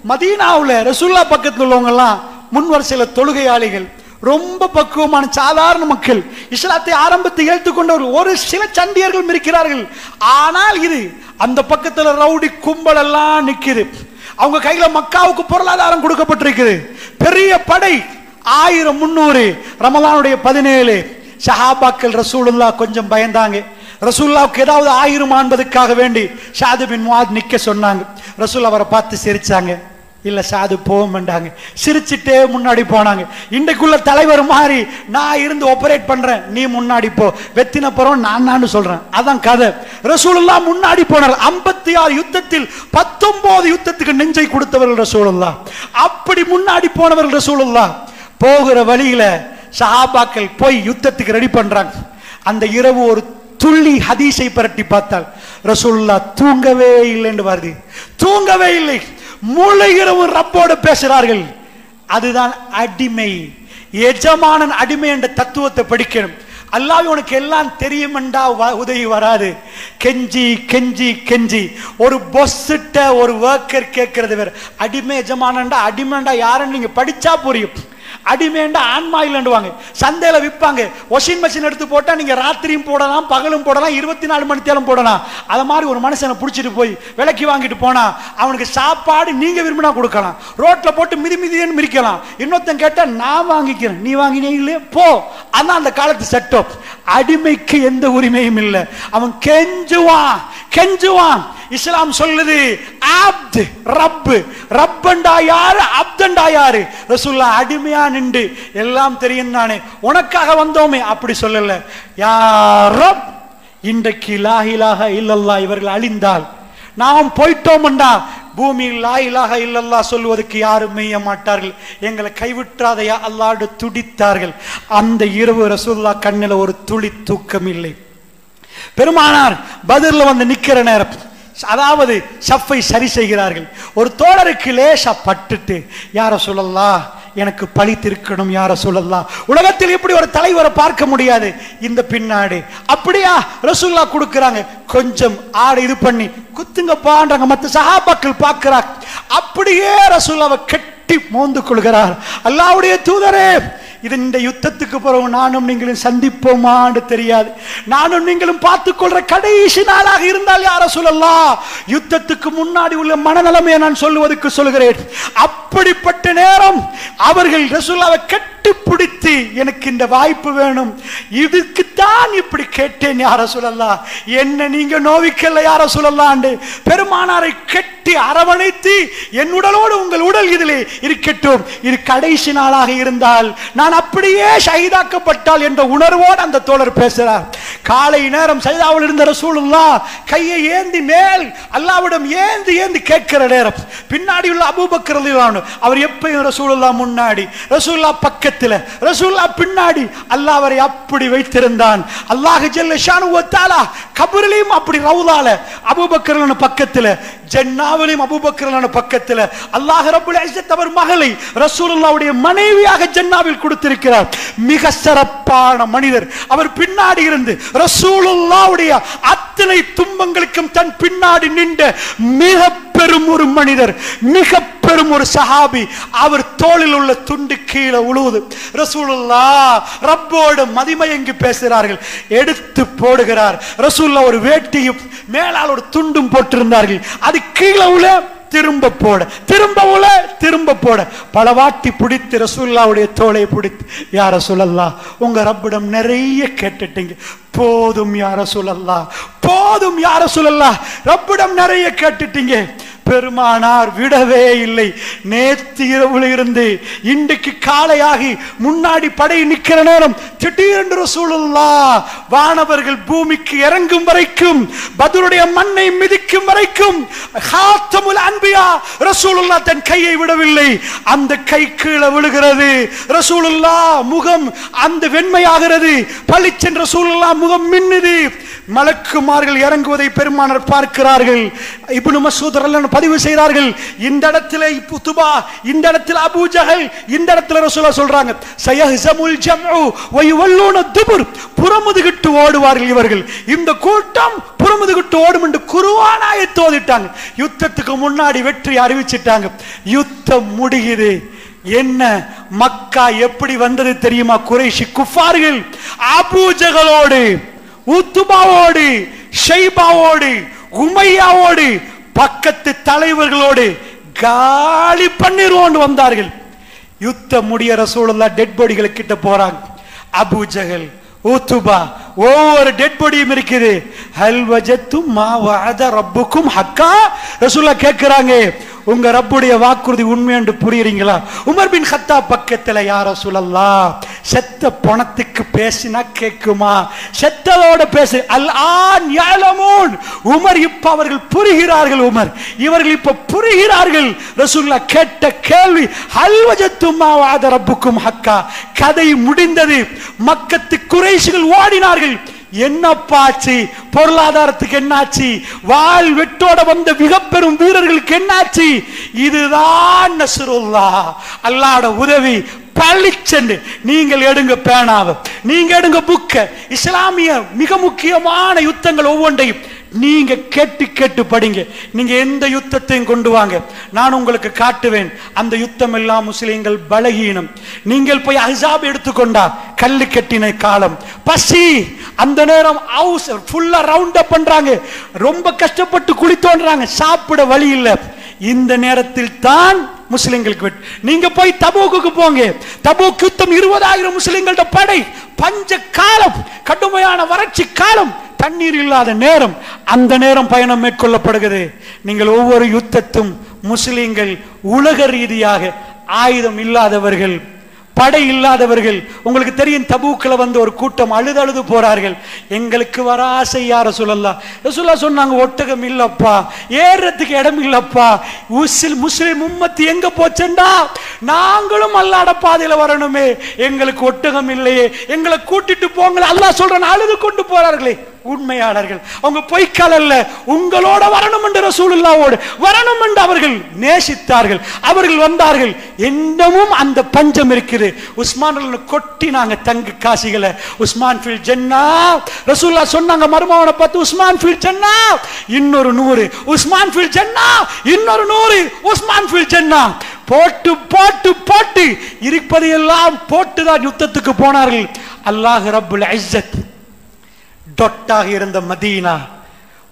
Speaker 1: மதீனாவுல ரசூலுல்லாஹ் பக்கத்தில் உள்ளவங்க எல்லாம் முன் வரிசையில தொழுகையாளிகள், ரொம்ப பக்குவமான சாதாரண மக்கள், இஸ்லாத்தை ஆரம்பத்தை ஏற்றுக்கொண்டவர்கள். ஒரு சில சண்டியர்கள் இருக்கிறார்கள். ஆனால் இது அந்த பக்கத்துல ரவுடி கும்பல் எல்லாம் நிக்குது. அவங்க கையில மக்காவுக்கு பொருளாதாரம் கொடுக்கப்பட்டிருக்குது. பெரிய படை 1300. ரமலானுடைய 17 சஹாபாக்கள் ரசூலுல்லாஹ் கொஞ்சம் பயந்தாங்க. ரசூலுல்லாஹ்வுக்கு ஏதாவது 1000 என்பதற்காக வேண்டி ஸஅத் பின் முஆத் நிக்க சொன்னாங்க. ரசூல் அவரை பார்த்து சிரிச்சாங்க. இல்ல ஸஅத் போவோம்ண்டாங்க. சிரிச்சிட்டே முன்னாடி போனாங்க. இன்றைக்குள்ள தலைவர் மாதிரி, நான் இருந்து ஆபரேட் பண்றேன், நீ முன்னாடி போ, வெத்தின போறோம் நான் சொல்றேன். அதான் கதை. ரசூலுல்லாஹ் முன்னாடி போனார். 56 யுத்தத்தில் 19 யுத்தத்துக்கு நெஞ்சை கொடுத்தவர்கள் ரசூலுல்லாஹ். அப்படி முன்னாடி போனவர்கள் ரசூலுல்லாஹ். போகிற வழியில சஹாபாக்கள் போய் யுத்தத்துக்கு ரெடி பண்றாங்க. அந்த இரவு ஒரு துள்ளி ஹதீஸை பரட்டி பார்த்தால் ரசூலுல்லாஹ் தூங்கவே இல்லை என்று வருது. தூங்கவே இல்லை.
Speaker 2: முழு இரவு ரப்போடு பேசுகிறார்கள். அதுதான் அடிமை. எஜமானன் அடிமை என்ற தத்துவத்தை படிக்கணும். அல்லாஹ் உனக்கு எல்லாம் தெரியுமெண்டா உதவி வராது. கெஞ்சி கெஞ்சி கெஞ்சி ஒரு பொஸ்ஸிட்ட ஒரு ஒர்க்கர் கேட்கறது வேற. அடிமை எஜமானண்டா அடிமைண்டா யாருன்னு நீங்க படிச்சா புரியும். அடிமைண்டா ஆன்மாயில்வாங்க. சந்தையில விற்பாங்க. வாஷிங் மிஷின் எடுத்து போட்டா நீங்க ராத்திரியும் போடலாம், பகலும் போடலாம், 24 மணி நேரம் போடலாம். அத மாதிரி ஒரு மனுஷனை பிடிச்சிட்டு போய் விலைக்கு வாங்கிட்டு போனா அவனுக்கு சாப்பாடு நீங்க விரும்பினா கொடுக்கலாம். ரோட்ல போட்டு மிதி மிதின்னு மிதிக்கலாம். இன்னொருத்தன் கேட்டா நான் வாங்கிக்கிறேன், நீ வாங்கினீங்களே போ. அதான் அந்த காலத்து சட்டம். அடிமைக்கு எந்த உரிமையும் இல்லை. அவன் கெஞ்சுவான் கெஞ்சுவான். இஸ்லாம் சொல்லுது அப்த் ரப். ரப்பண்டா யாரு, அப்தண்டா யாரு? ரசூலுல்லாஹ் அடிமையா நின்று எல்லாம் தெரியும் தானே, உனக்காக வந்தோமே அப்படி சொல்லல. யா ரப், இன்றைக்கு லா இலாஹ இல்லல்லாஹ் இவர்கள் அழிந்தால் நாம் போயிட்டோம்டா பூமியில் லா இலாஹ இல்லல்லாஹ் சொல்வதற்கு யாரும் மெய்ய மாட்டார்கள். எங்களை கைவிட்டாதையா அல்லாஹ்டு துடித்தார்கள். அந்த இரவு ரசூலுல்லாஹ் கண்ணில ஒரு துளி தூக்கம் இல்லை. பெருமானார் பத்ர்ல வந்து நிக்கிற நேரம், அதாவது ஷஃபை சரி செய்கிறார்கள். ஒரு தோழருக்கு லேசா பட்டுட்டு, யா ரசூலல்லாஹ் எனக்கு பழி திருக்கணும் யா ரசூலல்லாஹ், உலகத்தில் இப்படி ஒரு தலைவரை பார்க்க முடியாது இந்த பின்னாடி. அப்படியா ரசூலுல்லாஹ் கொடுக்கறாங்க. கொஞ்சம் ஆடு இது பண்ணி குத்துங்க பான்றாங்க. மற்ற சஹாபாக்கள் பார்க்கிறாங்க. அப்படியே ரசூலுல்லாஹ் கட்டி மோந்து கொள்கிறார். அல்லாஹ்வுடைய தூதரே, இது இந்த யுத்தத்துக்கு பிறகு நானும் நீங்களும் சந்திப்போமான்னு தெரியாது. நானும் நீங்களும் பார்த்துக் கொள்ற கடைசி நாளாக இருந்தால் யா ரசூலல்லாஹ், யுத்தத்துக்கு முன்னாடி உள்ள மனநலமையை நான் சொல்லுவதற்கு சொல்கிறேன். அப்படிப்பட்ட நேரம் அவர்கள் ரசூலுல்லாஹ்வை கட்டி பிடித்து, எனக்கு இந்த வாய்ப்பு வேணும், இதுக்குத்தான் இப்படி கேட்டேன் யா ரசூலல்லாஹ், என்ன நீங்க நோவிக்கல யா ரசூலல்லாஹ். பெருமானாரை கட்டி அரவணைத்து, என் உடலோடு உங்கள் உடல் இதிலே இருக்கட்டும், இது கடைசி நாளாக இருந்தால் நான் அப்படியே ஷஹீதாக்கப்பட்டால் என்ற உணர்வோடு அந்த தோழர் பேசுறார். காலை நேரம் சஜதாவில் இருந்த ரசூலுல்லாஹ் கையை ஏந்தி மேல் அல்லாஹ்விடம் ஏந்தி ஏந்தி கேட்கிற நேரம், பின்னாடி உள்ள அபூபக்கர் ரலியல்லாஹு அன்ஹு அவர் எப்பயும் ரசூலுல்லாஹ் முன்னாடி, ரசூலுல்லாஹ் பக்கத்துல, ரசூலுல்லாஹ் பின்னாடி, அல்லாஹ் அவரை அப்படி வைத்திருந்தான். அல்லாஹ் ஜல்ல ஷானு வ தஆலா கபரிலும் அப்படி ரவுலால அபூபக்கர் பக்கத்துல, ஜன்னாவிலும் அபூபக்கர் பக்கத்துல, அல்லாஹ் ரப்புல் இஸ்ஸத் அவர் மகளை ரசூலுல்லாஹ்வுடைய மனைவியாக ஜன்னாவில் கொடுத்திருக்கிறார். மிக சிறப்பான மனிதர். அவர் பின்னாடி இருந்து ரசூலுல்லாஹ்வுடைய அத்தனை துன்பங்களுக்கும் தன் பின்னாடி நின்ற மிக பெரும் ஒரு மனிதர், மிக பெரும் ஒரு சஹாபி. அவர் தோளில் உள்ள துண்டு கீழே உழுவுது. ரசூலுல்லாஹ் ரப்போடு மதிமயங்கி பேசுகிறார்கள். எடுத்து போடுகிறார். ரசூலுல்லாஹ் ஒரு வேட்டியும் மேலால் ஒரு துண்டும் போட்டிருந்தார்கள். அது கீழே உள்ள திரும்ப போட, திரும்ப உள்ள திரும்ப போட, பலவாட்டி பிடித்து ரசூலுல்லாஹ்வுடைய தோளை பிடித்து, யா ரசூலல்லாஹ் உங்க ரப்பிடம் நிறைய கேட்டுட்டீங்க, போதும் யா ரசூலல்லாஹ், போதும் யா ரசூலல்லாஹ், ரப்பிடம் நிறைய கேட்டுட்டீங்க. பெருமானார் விடவே இல்லை. நேற்று இரவுல இருந்து இன்றைக்கு காலையாகி முன்னாடி படை நிக்கிற நேரம் திடீரென்று ரசூலுல்லாஹ் வானவர்கள் பூமிக்கு இறங்கும் வரைக்கும், பத்ருடைய மண்ணை மிதிக்கும் வரைக்கும் ஹாத்தமுல் அன்பியா ரசூலுல்லாஹ் தன் கையை விடவில்லை. அந்த கை கீழே விழுகிறது. ரசூலுல்லாஹ் முகம் அந்த வெண்மையாகிறது. பளிச்சென்ற ரசூலுல்லாஹ் முகம் மின்னுது. மலக்குமார்கள் இறங்குவதை பெருமானார் பார்க்கிறார்கள். இப்னு மஸ்ஊத் ரலியல்லாஹு பதிவு செய்கிறார்கள். இந்த இடத்துல உத்பா, இந்த இடத்துல அபூ ஜஹல், இந்த இடத்துல ரசூலுல்லாஹ் சொல்றாங்க, சயஹ்ஸமுல் ஜம்உ வ யுவல்லூன துபுர், புறமுதுகிட்டு ஓடுவார்கள் இவர்கள், இந்த கூட்டம் புறமுதுகிட்டு ஓடும் என்று குர்ஆன் ஆயத்தை ஓதிட்டாங்க. யுத்தத்துக்கு முன்னாடி வெற்றி அறிவிச்சிட்டாங்க. யுத்தம் முடியுது. என்ன மக்கா எப்படி வந்தது தெரியுமா? குறைஷி குஃபார்கள் அபூ ஜஹலோடு, உத்பாவோடு, ஷைபாவோடு, உமையாவோடு, பக்கத்து தலைவர்களோடு காலி பண்ணிடுவோம் வந்தார்கள். யுத்தம் முடிய ரசூலுல்லாஹ் டெட் பாடிகளை கிட்ட போறாங்க. அபூ ஜஹல், உத்பா, ஒவ்வொரு டெட் பாடியும் இருக்குது. ஹல் வஜத்தும் மா வஅத ரப்புக்கும் ஹக்கா, ரசூலுல்லாஹ் கேக்குறாங்க, உங்க ரப்புடைய வாக்குறுதி உண்மை என்று புரியுறீங்களா? உமர் பின் கத்தாப் பக்கத்துல, யா ரசூலல்லாஹ் செத்த பணத்துக்கு பேசினா கேக்குமா? செத்ததோட பேசு. அல் ஆன் யஅலமூன், உமர் இப்ப அவர்கள் புரிகிறார்கள். உமர் இவர்கள் இப்ப புரிகிறார்கள். ரசூலுல்லாஹ் கேட்ட கேள்வி ஹல் வஜத்தும் மா வஅத ரப்புக்கும் ஹக்கா. கதை முடிந்தது. மக்கத்து குறைஷிகள் ஓடினார்கள். என்னப்பாச்சு? பொருளாதாரத்துக்கு என்னாச்சு? வாள் வெட்டோட வந்த மிக பெரும் வீரர்களுக்கு என்னாச்சு? இதுதான் நஸ்ருல்லாஹ், அல்லாஹ்வுடைய உதவி. பளிச்சென்று நீங்கள் எடுங்க பேனாவை, நீங்க எடுங்க புக்க. இஸ்லாமிய மிக முக்கியமான யுத்தங்கள் ஒவ்வொன்றையும் நீங்க கேட்டு கேட்டு படிங்க. நீங்க எந்த யுத்தத்தையும் கொண்டு வாங்க, நான் உங்களுக்கு காட்டுவேன். அந்த யுத்தம் எல்லாம் முஸ்லிம்கள் பலகீனம். நீங்கள் போய் அஹ்ஸாப் எடுத்துக்கொண்டா கல்லு கட்டின காலம், பசி, அந்த நேரம் ஹவுஸ் ஃபுல்லா ரவுண்ட் அப் பண்றாங்க, ரொம்ப கஷ்டப்பட்டு குழி தோன்றாங்க, சாப்பிட வழி இல்லை. இந்த நேரத்தில் தான் முஸ்லிம்களுக்கு வெற்றி. நீங்க போய் தபூக்கு போங்க, தபூக் யுத்தம் 20,000 முஸ்லிம்களோட படை, பஞ்ச காலம், கடுமையான வறட்சி காலம், தண்ணீர் இல்லாத நேரம், அந்த நேரம் பயணம் மேற்கொள்ளப்படுகிறது. நீங்கள் ஒவ்வொரு யுத்தத்தும் முஸ்லிம்கள் உலக ரீதியாக ஆயுதம் இல்லாதவர்கள், படை இல்லாதவர்கள். உங்களுக்கு தெரியும், தபூக்ல வந்து ஒரு கூட்டம் அழுது போறார்கள். எங்களுக்கு வர ஆசை யா ரசூலல்லாஹ். ரசூலுல்லாஹ் சொன்னாங்க, ஒட்டகம் இல்லப்பா, ஏறதுக்கு இடம் இல்லப்பா. முஸ்லிம் உம்மத்து எங்க போச்சேண்டா? நாங்களும் அல்லாஹ்வுடைய பாதையில வரணுமே, எங்களுக்கு ஒட்டகம் இல்லையே, எங்களை கூட்டிட்டு போங்களே. அல்லாஹ் சொல்றான், அழுது கொண்டு போறார்களே. உண்மையாளர்கள் அவங்க பொய்க்கால் அல்ல, உங்களோட வரணும் என்று ரசூலுல்லாஹ்வோடு வரணும் என்று அவர்கள் நேசித்தார்கள். அவர்கள் வந்தார்கள். இன்னமும் அந்த பஞ்சம் இருக்குது. உஸ்மான் கொட்டினாங்க தங்க காசிகளை. உஸ்மான் ஃபில் ஜன்னா, ரசூலுல்லாஹ் சொன்னாங்க மர்மவனை பார்த்து, உஸ்மான் ஃபில் ஜன்னா, இன்னொரு 100, உஸ்மான் ஃபில் ஜன்னா, இன்னொரு 100, உஸ்மான் ஃபில் ஜன்னா. போட்டு போட்டு போட்டு இருப்பதையெல்லாம் போட்டுதான் யுத்தத்துக்கு போனார்கள். அல்லாஹ் ரப்புல் இஸ்ஸத் தொட்டாக இருந்த மதீனா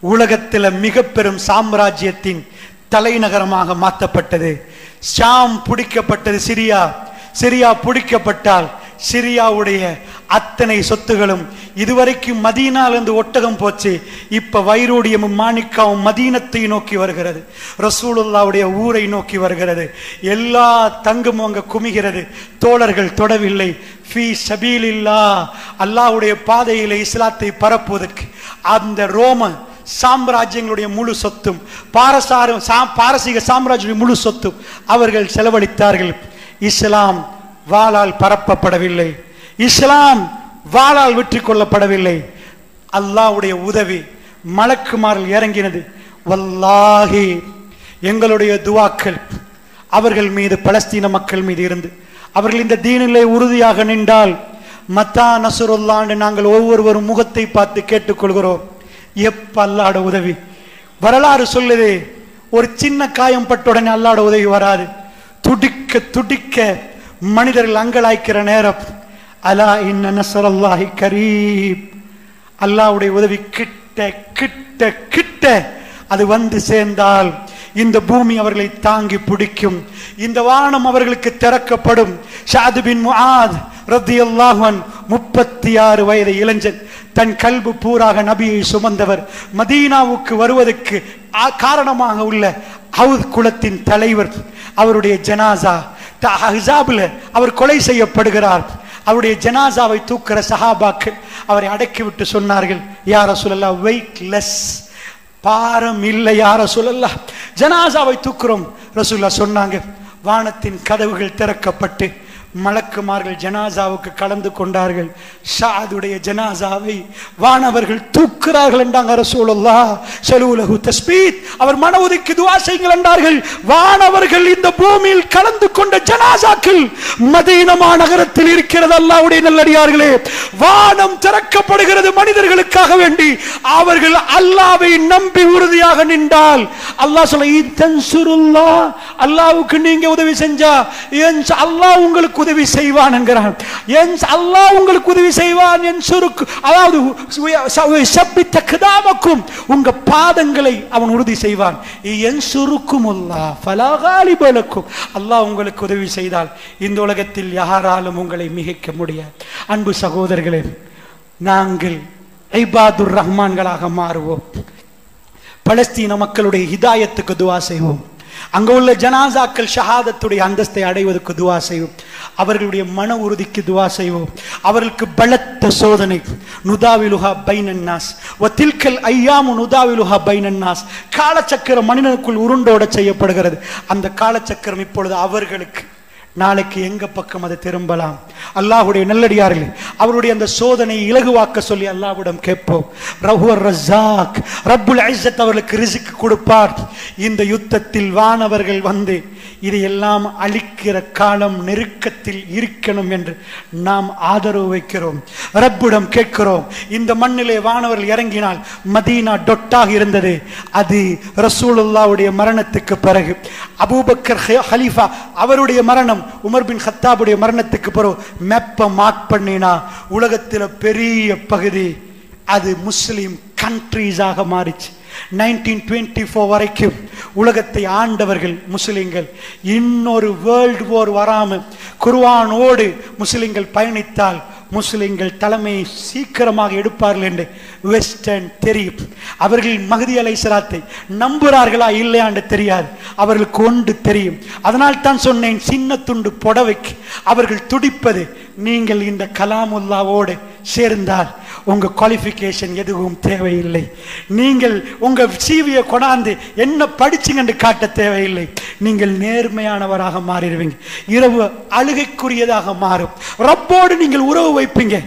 Speaker 2: உலகத்தில் மிக பெரும் சாம்ராஜ்யத்தின் தலைநகரமாக மாற்றப்பட்டது. ஷாம் பிடிக்கப்பட்டது. சிரியா பிடிக்கப்பட்டால் சிரியாவுடைய அத்தனை சொத்துகளும், இதுவரைக்கும் மதீனாலிருந்து ஒட்டகம் போச்சு, இப்ப வைரோடியமும் மாணிக்காவும் மதீனத்தை நோக்கி வருகிறது, ரசூலுல்லாவுடைய ஊரை நோக்கி வருகிறது. எல்லா தங்கமும் அங்க குமிகிறது. தோழர்கள் தொடவில்லை. ஃபீ சபீலில்லாஹ், அல்லாஹ்வுடைய பாதையிலே இஸ்லாத்தை பரப்புவதற்கு அந்த ரோம சாம்ராஜ்யங்களுடைய முழு சொத்தும், பாரசீக சாம்ராஜ்ய முழு சொத்தும் அவர்கள் செலவழித்தார்கள். இஸ்லாம் வாளால் பரப்பப்படவில்லை, இஸ்லாம் வாளால் வெற்றி கொள்ளப்படவில்லை. அல்லாஹ்வுடைய உதவி மலக்குமாரில் இறங்கினது. வல்லாஹி, எங்களுடைய துவாக்கள் அவர்கள் மீது, பலஸ்தீன மக்கள் மீது இருந்து அவர்கள் இந்த தீனிலே உறுதியாக நின்றால், மத்தா நஸ்ருல்லாஹ் நாங்கள் ஒவ்வொருவரும் முகத்தை பார்த்து கேட்டுக்கொள்கிறோம். எப்ப அல்லாஹ்வுடைய உதவி? வரலாறு சொல்லுது, ஒரு சின்ன காயம் பட்ட உடனே அல்லாஹ்வுடைய உதவி வராது. துடிக்க துடிக்க மனிதர்கள் அங்கலாய்க்கிற நேரம், அலா இன்ன நஸ்ரல்லாஹி கரீப், அல்லாஹ்வுடைய உதவி கிட்ட கிட்ட கிட்ட அது வந்து சேர்ந்தால் இந்த பூமி அவர்களை தாங்கி பிடிக்கும், இந்த வானம் அவர்களுக்கு திறக்கப்படும். ஷாத் பின் முஆத் ரலியல்லாஹு அன்ஹு 36 வயது இளைஞன், தன் கல்பு பூராக நபியை சுமந்தவர், மதீனாவுக்கு வருவதற்கு காரணமாக உள்ள ஹவுத் குலத்தின் தலைவர், அவருடைய ஜனாசா அஹ்ஸாப்ல அவர் கொலை செய்யப்படுகிறார். அவருடைய ஜனாசாவை தூக்குற சஹாபாக்கள் அவரை அடக்கிவிட்டு சொன்னார்கள், யா ரசூலல்லாஹ், வெயிட்லெஸ், பாரம் இல்லை யா ரசூலல்லாஹ், ஜனாசாவை தூக்குறோம். ரசூலுல்லாஹ் சொன்னாங்க, வானத்தின் கதவுகள் திறக்கப்பட்டு மலக்குமார்கள் ஜனாசாவுக்கு கலந்து கொண்டார்கள். ஷாதுடைய ஜனாசாவை வானவர்கள் தூக்குறார்கள் என்றாங்க ரசூலுல்லாஹ். ஸல்லல்லாஹு தஸ்பீத், அவர் மன ஒதுக்கி துஆ செய்யுங்கள் என்றார்கள். வானவர்கள் இந்த பூமியில் கலந்து கொண்ட ஜனாசாக்கள் மதீனா நகரத்தில் இருக்கிறது. அல்லாஹ்வுடைய நல்லடியார்களே, வானம் திறக்கப்படுகிறது மனிதர்களுக்காக வேண்டி. அவர்கள் அல்லாஹ்வை நம்பி உறுதியாக நின்றால், அல்லாஹ் சொல்ல, தன்சுருல்லாஹ், அல்லாஹ்வுக்கு நீங்க உதவி செஞ்சா அல்லாஹ் உங்களுக்கு உதவி செய்வான் என்கிறான். அல்லாஹ் உங்களுக்கு உதவி செய்வான். அதாவது உங்க பாதங்களை அவன் உறுதி செய்வான். அல்லாஹ் உங்களுக்கு உதவி செய்தால் இந்த உலகத்தில் யாராலும் உங்களை மிகைக்க முடியாது. அன்பு சகோதரர்களே, நாங்கள் இபாதுர் ரஹ்மான்களாக மாறுவோம். பலஸ்தீன மக்களுடைய ஹிதாயத்துக்கு துஆ செய்வோம். அங்க உள்ள ஜனாசாக்கள் ஷஹாதத்துடைய அந்தஸ்தை அடைவதற்கு துஆ செய்வோம். அவர்களுடைய மன உறுதிக்கு துஆ செய்வோம். அவர்களுக்கு பலத்த சோதனை, நுதாவிலுஹா பைனன்னாஸ் வதில்கல் ஐயாமு நுதாவிலுஹா பைனன்னாஸ், காலச்சக்கரம் மனிதனுக்குள் உருண்டோட செய்யப்படுகிறது. அந்த காலச்சக்கரம் இப்பொழுது அவர்களுக்கு
Speaker 1: நாளைக்கு எங்க பக்கம் அது திரும்பலாம். அல்லாஹ்வுடைய நல்லடியார்களே, அவருடைய அந்த சோதனை இலகுவாக்க சொல்லி அல்லாஹ்விடம் கேட்போம். ரஹ்வர் ரஸாக், ரப்புல் இஸ்ஸத் அவர்களுக்கு ரிஸ்க் கொடுப்பார். இந்த யுத்தத்தில் வானவர்கள் வந்து இதையெல்லாம் அழிக்கிற காலம் நெருக்கத்தில் இருக்கணும் என்று நாம் ஆதரவு வைக்கிறோம். ரப்பிடம் கேட்கிறோம். இந்த மண்ணிலே வானவர்கள் இறங்கினால் மதீனா டொட்டாக இருந்தது. அது ரசூலுல்லாஹ்வுடைய மரணத்துக்கு பிறகு, அபூபக்கர் ஹலீஃபா அவருடைய மரணம், உமர் பின் கத்தாபுடைய மரணத்துக்கு பிறகு மேப்ப மார்க் பண்ணினா உலகத்தில் பெரிய பகுதி அது முஸ்லிம் கண்ட்ரீஸாக மாறிச்சு. 1924 வரைக்கும் உலகத்தை ஆண்டவர்கள் முஸ்லிம்கள். இன்னொரு வேர்ல்டு வார் வராம குர்ஆனோடு முஸ்லிம்கள் பயணித்தால் முஸ்லிம்கள் தலைமையை சீக்கிரமாக எடுப்பார்கள் என்று வெஸ்டர்ன் தெரியும். அவர்கள் மஹ்தி அலைஹிஸ்ஸலாத்தை நம்புகிறார்களா இல்லையான்னு தெரியாது, அவர்களுக்கு ஒன்று தெரியும். அதனால் தான் சொன்னேன், சின்ன துண்டு புடவைக்கு அவர்கள் துடிப்பது. நீங்கள் இந்த கலாமுல்லாவோடு சேர்ந்தால் உங்க குவாலிஃபிகேஷன் எதுவும் தேவையில்லை. நீங்கள் உங்க சிவியை கொண்டாந்து என்ன படிச்சுங்கன்னு காட்ட தேவையில்லை. நீங்கள் நேர்மையானவராக மாறிடுவீங்க. இரவு அழுகைக்குரியதாக மாறும். ரப்போடு நீங்கள் உறவு வைப்பீங்க.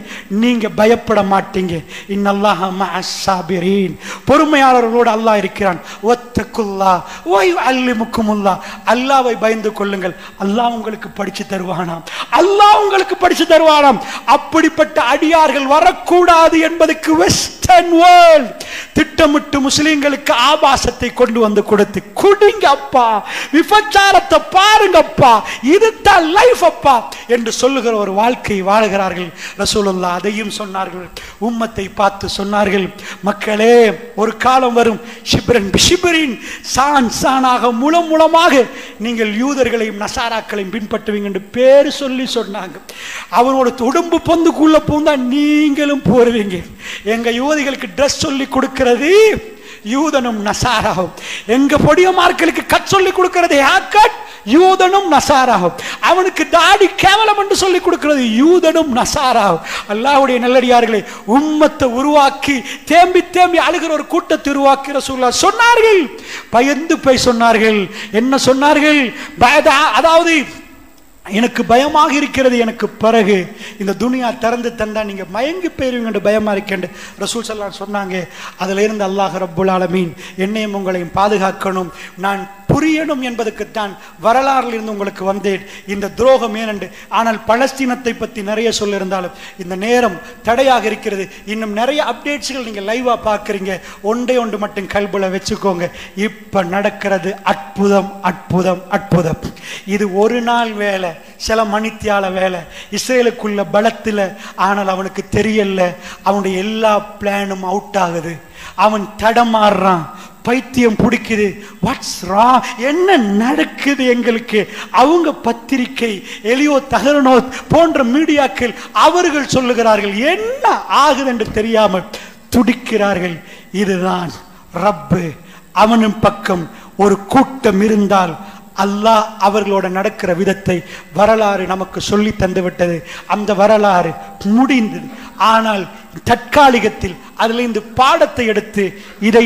Speaker 1: நீங்க பயப்பட மாட்டீங்க. இன்னல்லாஹ மஅஸ் ஸாபிரீன், பொறுமையாளர்களோடு அல்லாஹ் இருக்கிறான். வத்தகுல்லாஹ் வ யுஅல்லிமுக்குமுல்லாஹ், அல்லாஹ்வை பயந்து கொள்ளுங்கள், அல்லாஹ் உங்களுக்கு படிச்சு தருவானாம். அல்லாஹ் உங்களுக்கு படிச்சு தருவானாம். அப்படிப்பட்ட அடியார்கள் வரக்கூடாது என்பதற்கு வெஸ்டர்ன் வேர்ல்ட் திட்டமிட்டு முஸ்லிம்களுக்கு ஆபாசத்தை கொண்டு வந்து கொடுத்து, குடிங்க அப்பா, விபச்சாரத்தை பாருங்க அப்பா, இதுதான் லைஃப் அப்பா என்று சொல்லுகிற ஒரு வாழ்க்கை வாழுகிறார்கள். ரசூலுல்லாஹ் அதையும் சொன்னார்கள். உம்மத்தை பார்த்து சொன்னார்கள், மக்களே ஒரு காலம் வரும், ஷிப்ரன் பிஷிப்ரின், சான் சானாக முலம் முலமாக நீங்கள் யூதர்களையும் நசாராக்களையும் பின்பற்றுவீங்க என்று பேர் சொல்லி சொன்னாங்க. அவனோட உடம்பு பொந்துக்குள்ள பூந்தா நீங்களும் போருவீங்க. எங்க யுவதிகளுக்கு ட்ரெஸ் சொல்லி கொடுக்கிறது யூதனும் நசாராகும். எங்க பொடியமார்களுக்கு கட் சொல்லி கொடுக்கிறது ஹேர்கட் யூதனும் நசாராகும். அவனுக்கு தாடி கேவலம் என்று சொல்லி கொடுக்கிறது யூதனும் நசாராகும். அல்லாஹ்வுடைய நல்லடியார்களே, உம்மத்தை உருவாக்கி தேம்பி தேம்பி அழுகிற ஒரு கூட்டத்தை உருவாக்கி ரசூலுல்லாஹ் சொன்னார்கள். பயந்து போய் சொன்னார்கள். என்ன சொன்னார்கள்? அதாவது எனக்கு பயமாக இருக்கிறது, எனக்கு பிறகு இந்த துனியா திறந்து தந்தா நீங்க மயங்கி போயிருவீங்க பயமா இருக்கேன் ரசூல் ஸல்லல்லாஹு அலைஹி வஸல்லம் சொன்னாங்க. அதுல இருந்து அல்லாஹ் ரப்புல் ஆலமீன் என்னையும் உங்களையும் பாதுகாக்கணும், நான் புரியணும் என்பதற்குத்தான் வரலாறுல இருந்து உங்களுக்கு வந்தேன். இந்த துரோகம் ஏனென்று. ஆனால் பலஸ்தீனத்தை பற்றி நிறைய சொல்லியிருந்தாலும் இந்த நேரம் தடையாக இருக்கிறது. இன்னும் நிறைய அப்டேட்ஸ்கள் நீங்க லைவா பார்க்குறீங்க. ஒன்றே ஒன்று மட்டும் கல்புல வச்சுக்கோங்க, இப்ப நடக்கிறது அற்புதம் அற்புதம் அற்புதம். இது ஒரு நாள் வேலை, சில மணித்தியால வேலை, இஸ்ரேலுக்குள்ள பலத்தில். ஆனால் அவனுக்கு தெரியல, அவனுடைய எல்லா பிளானும் அவுட் ஆகுது. அவன் தடமாறுறான், பைத்தியம் பிடிக்குது. வாட்ஸ் ராங், என்ன நடக்குது எங்களுக்கு? அவங்க பத்திரிகை எலியோ தகரனோ போன்ற மீடியாக்கள் அவர்கள் சொல்லுகிறார்கள், என்ன ஆகுது என்று தெரியாமல் துடிக்கிறார்கள். இதுதான் ரப்பு. அவனின் பக்கம் ஒரு கூட்டம் இருந்தால் அல்லாஹ் அவர்களோட நடக்கிற விதத்தை வரலாறு நமக்கு சொல்லி தந்து விட்டது. அந்த வரலாறு முடிந்தது. ஆனால் தற்காலிகத்தில் அதில் இந்த பாடத்தை எடுத்து இதை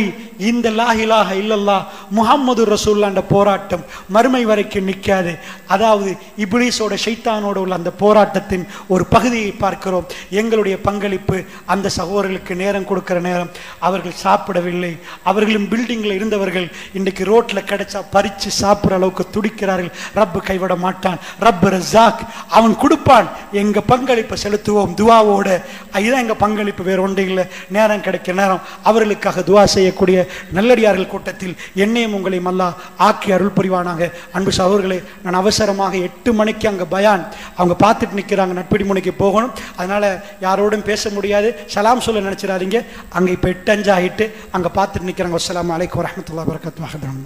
Speaker 1: இந்த லா இலாஹ இல்லல்லாஹ் முஹம்மது ரசூலுல்லாஹ் என்ற போராட்டம் மறுமை வரைக்கும் நிற்காது. அதாவது இப்லீஸோட ஷைத்தானோட உள்ள அந்த போராட்டத்தின் ஒரு பகுதியை பார்க்கிறோம். எங்களுடைய பங்களிப்பு அந்த சகோதரர்களுக்கு நேரம் கொடுக்கிற நேரம். அவர்கள் சாப்பிடவில்லை. அவர்களும் பில்டிங்கில் இருந்தவர்கள் இன்றைக்கு ரோட்டில் கிடைச்சா பறித்து சாப்பிட்ற அளவுக்கு துடிக்கிறார்கள். ரப்பு கைவிட மாட்டான். ரப்பு ரஸாக், அவன் கொடுப்பான். எங்க பங்களிப்பை செலுத்துவோம் துவாவோட. இதுதான் எங்க பங்களிப்பு, வேற ஒன்றும் இல்லை. நேரம் கிடைக்கிற நேரம் அவர்களுக்காக துவா செய்யக்கூடிய நல்லடியார்கள் கூட்டத்தில் என்னையும் உங்களையும் அல்லாஹ் ஆக்கி அருள் புரிவானாக. அன்பு சகோதரர்களே, நான் அவசரமாக 8 மணிக்கு அங்கே பயான் அவங்க பார்த்துட்டு நிற்கிறாங்க, நட்படி முனைக்கு போகணும். அதனால யாரோடும் பேச முடியாது, சலாம் சொல்ல நினைச்சிடாதீங்க. அங்கே இப்போ 8:05 ஆகிட்டு அங்கே பார்த்துட்டு நிற்கிறாங்க. அஸ்ஸலாமு அலைக்கும் வரஹ்மத்துல்லாஹி வபரகாத்துஹு.